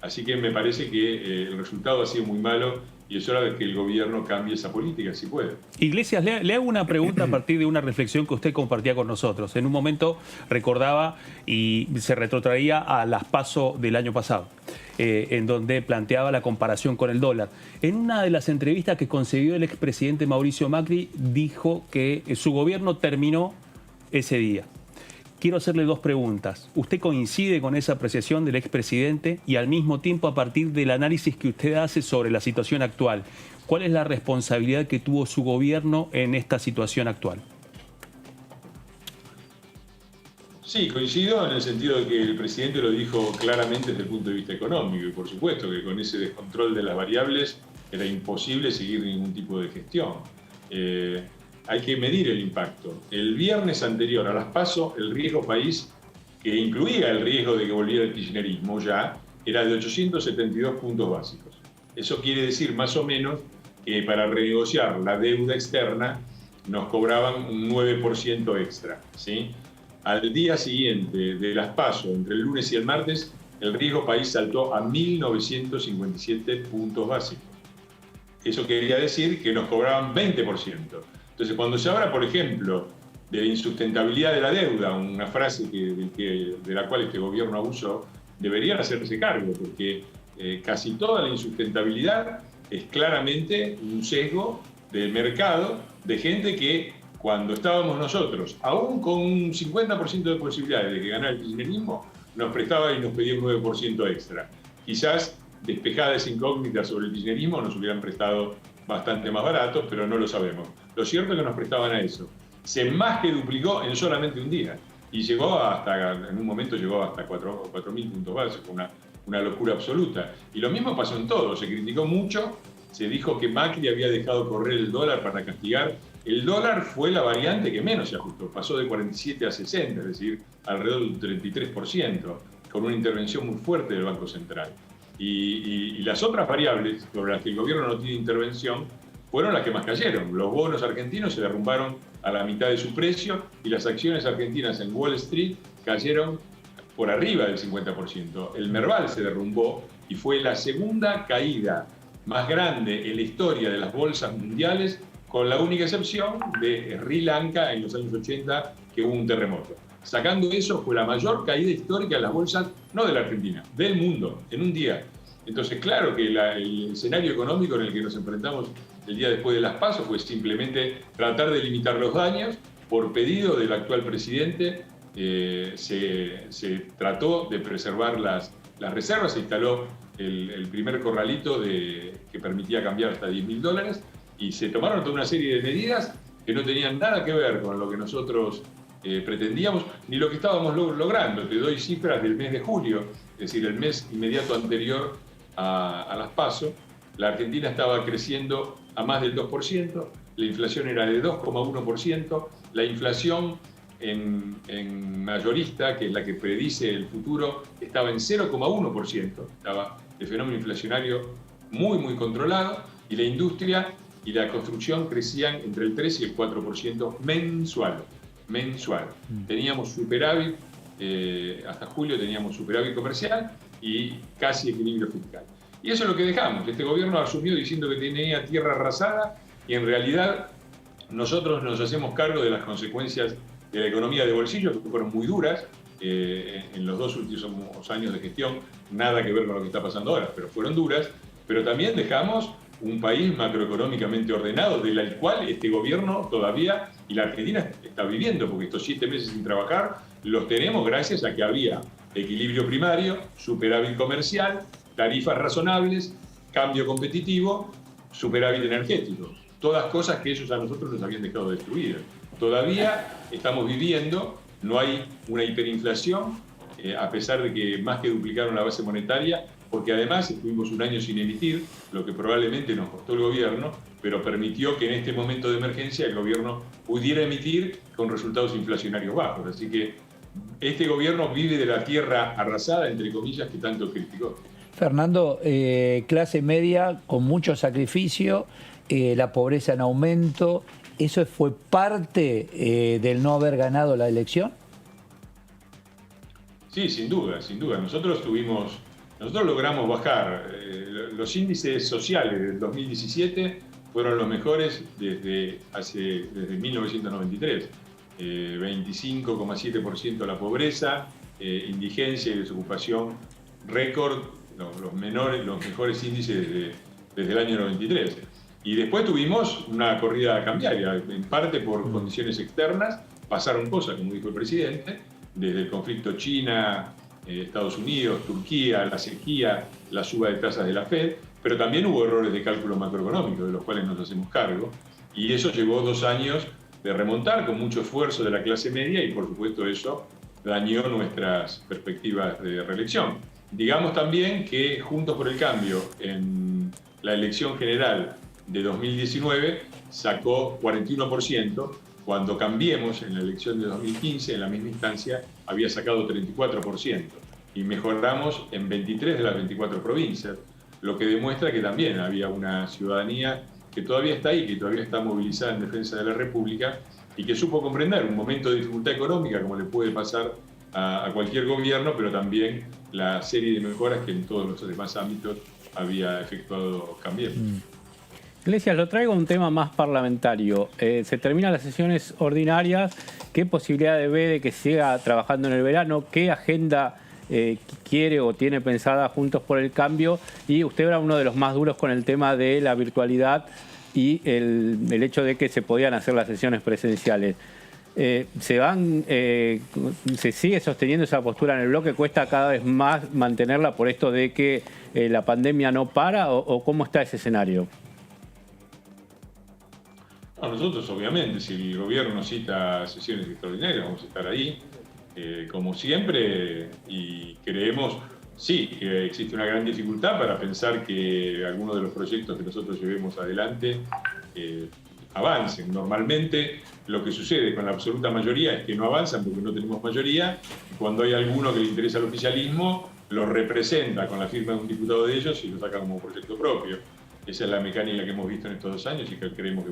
G: Así que me parece que el resultado ha sido muy malo y es hora de que el gobierno cambie esa política, si puede.
C: Iglesias, le hago una pregunta a partir de una reflexión que usted compartía con nosotros. En un momento recordaba y se retrotraía a las PASO del año pasado, en donde planteaba la comparación con el dólar. En una de las entrevistas que concedió el expresidente Mauricio Macri, dijo que su gobierno terminó ese día. Quiero hacerle dos preguntas. ¿Usted coincide con esa apreciación del expresidente? Y al mismo tiempo, a partir del análisis que usted hace sobre la situación actual, ¿cuál es la responsabilidad que tuvo su gobierno en esta situación actual?
G: Sí, coincido en el sentido de que el presidente lo dijo claramente desde el punto de vista económico y por supuesto que con ese descontrol de las variables era imposible seguir ningún tipo de gestión. Hay que medir el impacto. El viernes anterior a las PASO, el riesgo país, que incluía el riesgo de que volviera el kirchnerismo ya, era de 872 puntos básicos. Eso quiere decir más o menos que para renegociar la deuda externa nos cobraban un 9% extra, ¿sí? Al día siguiente de las PASO, entre el lunes y el martes, el riesgo país saltó a 1.957 puntos básicos. Eso quería decir que nos cobraban 20%. Entonces, cuando se habla, por ejemplo, de la insustentabilidad de la deuda, una frase de la cual este gobierno abusó, deberían hacerse cargo, porque casi toda la insustentabilidad es claramente un sesgo del mercado de gente que, cuando estábamos nosotros, aún con un 50% de posibilidades de que ganara el kirchnerismo, nos prestaba y nos pedía un 9% extra. Quizás, despejada esa incógnita sobre el kirchnerismo, nos hubieran prestado bastante más baratos, pero no lo sabemos. Lo cierto es que nos prestaban a eso. Se más que duplicó en solamente un día. Y llegó hasta, en un momento llegó hasta 4.000 puntos básicos, una locura absoluta. Y lo mismo pasó en todo. Se criticó mucho, se dijo que Macri había dejado correr el dólar para castigar. El dólar fue la variante que menos se ajustó. Pasó de 47 a 60, es decir, alrededor de un 33%, con una intervención muy fuerte del Banco Central. Y las otras variables sobre las que el gobierno no tiene intervención fueron las que más cayeron. Los bonos argentinos se derrumbaron a la mitad de su precio y las acciones argentinas en Wall Street cayeron por arriba del 50%. El Merval se derrumbó y fue la segunda caída más grande en la historia de las bolsas mundiales, con la única excepción de Sri Lanka en los años 80, que hubo un terremoto. Sacando eso, fue la mayor caída histórica de las bolsas, no de la Argentina, del mundo, en un día. Entonces, claro que el escenario económico en el que nos enfrentamos el día después de las PASO fue simplemente tratar de limitar los daños. Por pedido del actual presidente, se trató de preservar las reservas, se instaló el primer corralito que permitía cambiar hasta $10.000 y se tomaron toda una serie de medidas que no tenían nada que ver con lo que nosotros pretendíamos ni lo que estábamos logrando. Te doy cifras del mes de julio, es decir, el mes inmediato anterior a las PASO. La Argentina estaba creciendo a más del 2%, la inflación era de 2,1%, la inflación en mayorista, que es la que predice el futuro, estaba en 0,1%, estaba el fenómeno inflacionario muy, muy controlado, y la industria y la construcción crecían entre el 3 y el 4% mensual. Teníamos superávit, hasta julio teníamos superávit comercial y casi equilibrio fiscal. Y eso es lo que dejamos. Este gobierno asumió diciendo que tenía tierra arrasada y en realidad nosotros nos hacemos cargo de las consecuencias de la economía de bolsillo, que fueron muy duras en los 2 últimos años de gestión, nada que ver con lo que está pasando ahora, pero fueron duras. Pero también dejamos un país macroeconómicamente ordenado, del cual este gobierno todavía, y la Argentina está viviendo, porque estos 7 meses sin trabajar los tenemos gracias a que había equilibrio primario, superávit comercial, tarifas razonables, cambio competitivo, superávit energético. Todas cosas que ellos a nosotros nos habían dejado destruidas. Todavía estamos viviendo, no hay una hiperinflación, a pesar de que más que duplicaron la base monetaria, porque además estuvimos un año sin emitir, lo que probablemente nos costó el gobierno, pero permitió que en este momento de emergencia el gobierno pudiera emitir con resultados inflacionarios bajos. Así que este gobierno vive de la tierra arrasada, entre comillas, que tanto criticó.
B: Fernando, clase media con mucho sacrificio, la pobreza en aumento, ¿eso fue parte del no haber ganado la elección?
G: Sí, sin duda, sin duda. Nosotros tuvimos nosotros logramos bajar. Los índices sociales del 2017 fueron los mejores desde 1993. 25,7% la pobreza, indigencia y desocupación récord, los mejores índices desde el año 93. Y después tuvimos una corrida cambiaria, en parte por condiciones externas. Pasaron cosas, como dijo el presidente, desde el conflicto China, Estados Unidos, Turquía, la sequía, la suba de tasas de la Fed, pero también hubo errores de cálculo macroeconómico, de los cuales nos hacemos cargo, y eso llevó 2 años de remontar con mucho esfuerzo de la clase media, y por supuesto eso dañó nuestras perspectivas de reelección. Digamos también que Juntos por el Cambio en la elección general de 2019 sacó 41%, cuando Cambiemos en la elección de 2015, en la misma instancia, había sacado 34%, y mejoramos en 23 de las 24 provincias, lo que demuestra que también había una ciudadanía que todavía está ahí, que todavía está movilizada en defensa de la República y que supo comprender un momento de dificultad económica como le puede pasar a cualquier gobierno, pero también la serie de mejoras que en todos los demás ámbitos había efectuado Cambiemos.
D: Iglesias, lo traigo a un tema más parlamentario. Se terminan las sesiones ordinarias. ¿Qué posibilidades ve de que siga trabajando en el verano? ¿Qué agenda quiere o tiene pensada Juntos por el Cambio? Y usted era uno de los más duros con el tema de la virtualidad y el hecho de que se podían hacer las sesiones presenciales. ¿Se sigue sosteniendo esa postura en el bloque? ¿Cuesta cada vez más mantenerla por esto de que la pandemia no para? ¿O cómo está ese escenario?
G: No, nosotros obviamente, si el gobierno cita sesiones extraordinarias, vamos a estar ahí, como siempre, y creemos, sí, que existe una gran dificultad para pensar que algunos de los proyectos que nosotros llevemos adelante avancen. Normalmente lo que sucede con la absoluta mayoría es que no avanzan porque no tenemos mayoría, y cuando hay alguno que le interesa al oficialismo, lo representa con la firma de un diputado de ellos y lo saca como proyecto propio. Esa es la mecánica que hemos visto en estos 2 años y que creemos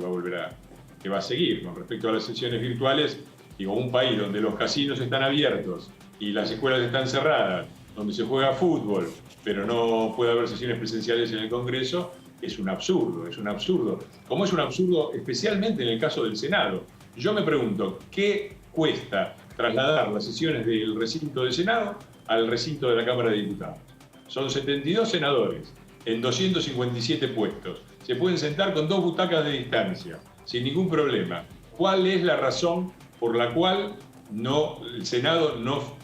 G: que va a seguir. Con respecto a las sesiones virtuales, digo, un país donde los casinos están abiertos y las escuelas están cerradas, donde se juega fútbol, pero no puede haber sesiones presenciales en el Congreso, es un absurdo, es un absurdo. Como es un absurdo especialmente en el caso del Senado. Yo me pregunto, ¿qué cuesta trasladar las sesiones del recinto del Senado al recinto de la Cámara de Diputados? Son 72 senadores en 257 puestos. Se pueden sentar con 2 butacas de distancia, sin ningún problema. ¿Cuál es la razón por la cual el Senado no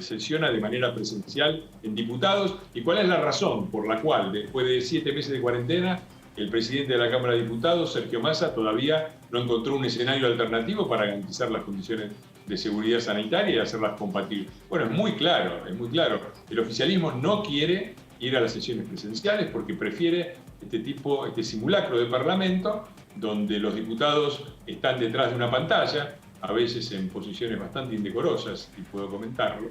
G: sesiona de manera presencial en diputados? ¿Y cuál es la razón por la cual, después de 7 meses de cuarentena, el presidente de la Cámara de Diputados, Sergio Massa, todavía no encontró un escenario alternativo para garantizar las condiciones de seguridad sanitaria y hacerlas compatibles? Bueno, es muy claro, es muy claro. El oficialismo no quiere ir a las sesiones presenciales porque prefiere este simulacro de parlamento donde los diputados están detrás de una pantalla, a veces en posiciones bastante indecorosas, y puedo comentarlo,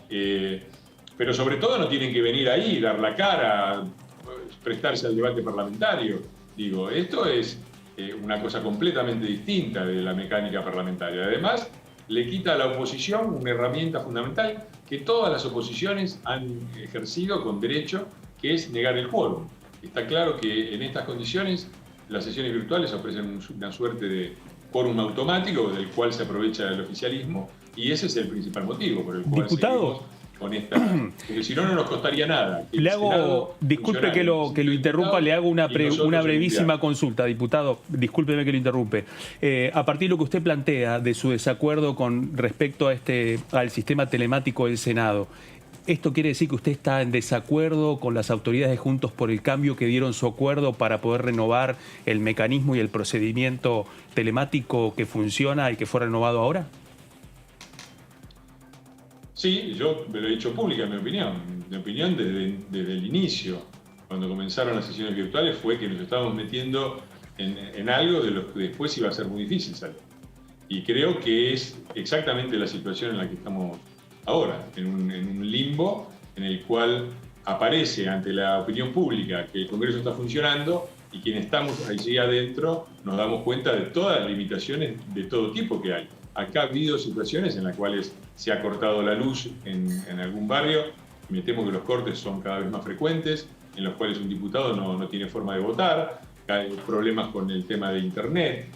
G: pero sobre todo no tienen que venir ahí, dar la cara, prestarse al debate parlamentario. Digo, esto es una cosa completamente distinta de la mecánica parlamentaria. Además, le quita a la oposición una herramienta fundamental que todas las oposiciones han ejercido con derecho, que es negar el quórum. Está claro que en estas condiciones las sesiones virtuales ofrecen una suerte de quórum automático del cual se aprovecha el oficialismo, y ese es el principal motivo por el cual seguimos con esta, porque si no, no nos costaría nada.
C: Le hago, disculpe que lo interrumpa, le hago una brevísima consulta, diputado, discúlpeme que lo interrumpe. A partir de lo que usted plantea de su desacuerdo con respecto a al sistema telemático del Senado, ¿esto quiere decir que usted está en desacuerdo con las autoridades de Juntos por el Cambio que dieron su acuerdo para poder renovar el mecanismo y el procedimiento telemático que funciona y que fue renovado ahora?
G: Sí, yo me lo he dicho pública, mi opinión. Mi opinión desde el inicio, cuando comenzaron las sesiones virtuales, fue que nos estábamos metiendo en algo de lo que después iba a ser muy difícil salir. Y creo que es exactamente la situación en la que estamos ahora, en un limbo en el cual aparece ante la opinión pública que el Congreso está funcionando, y quienes estamos allí adentro nos damos cuenta de todas las limitaciones de todo tipo que hay. Acá ha habido situaciones en las cuales se ha cortado la luz en algún barrio Me temo que los cortes son cada vez más frecuentes, en los cuales un diputado no tiene forma de votar, hay problemas con el tema de Internet,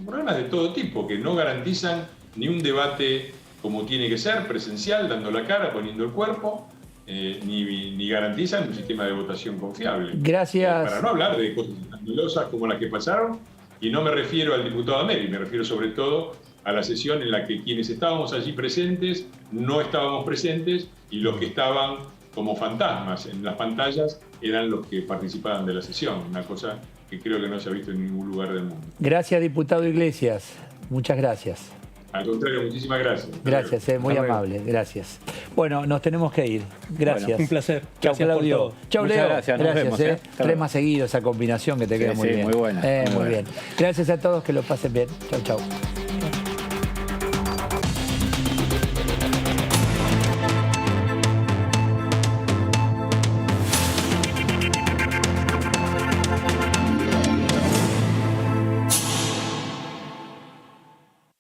G: problemas de todo tipo que no garantizan ni un debate como tiene que ser, presencial, dando la cara, poniendo el cuerpo, ni garantizan un sistema de votación confiable.
B: Gracias.
G: Para no hablar de cosas escandalosas como las que pasaron, y no me refiero al diputado Ameri, me refiero sobre todo a la sesión en la que quienes estábamos allí presentes no estábamos presentes y los que estaban como fantasmas en las pantallas eran los que participaban de la sesión, una cosa que creo que no se ha visto en ningún lugar del mundo.
B: Gracias, diputado Iglesias. Muchas gracias.
G: Al contrario, muchísimas gracias.
B: Gracias, muy amable, gracias. Bueno, nos tenemos que ir. Gracias.
D: Bueno, un placer.
B: Chau,
D: Gracias por
B: Claudio.
D: todo.
B: Chau,
D: Muchas
B: Leo.
D: gracias, nos vemos,
B: Tres más seguidos, esa combinación que te queda muy bien.
D: Muy buena.
B: Muy bien. Gracias a todos, que lo pasen bien. Chau, chau.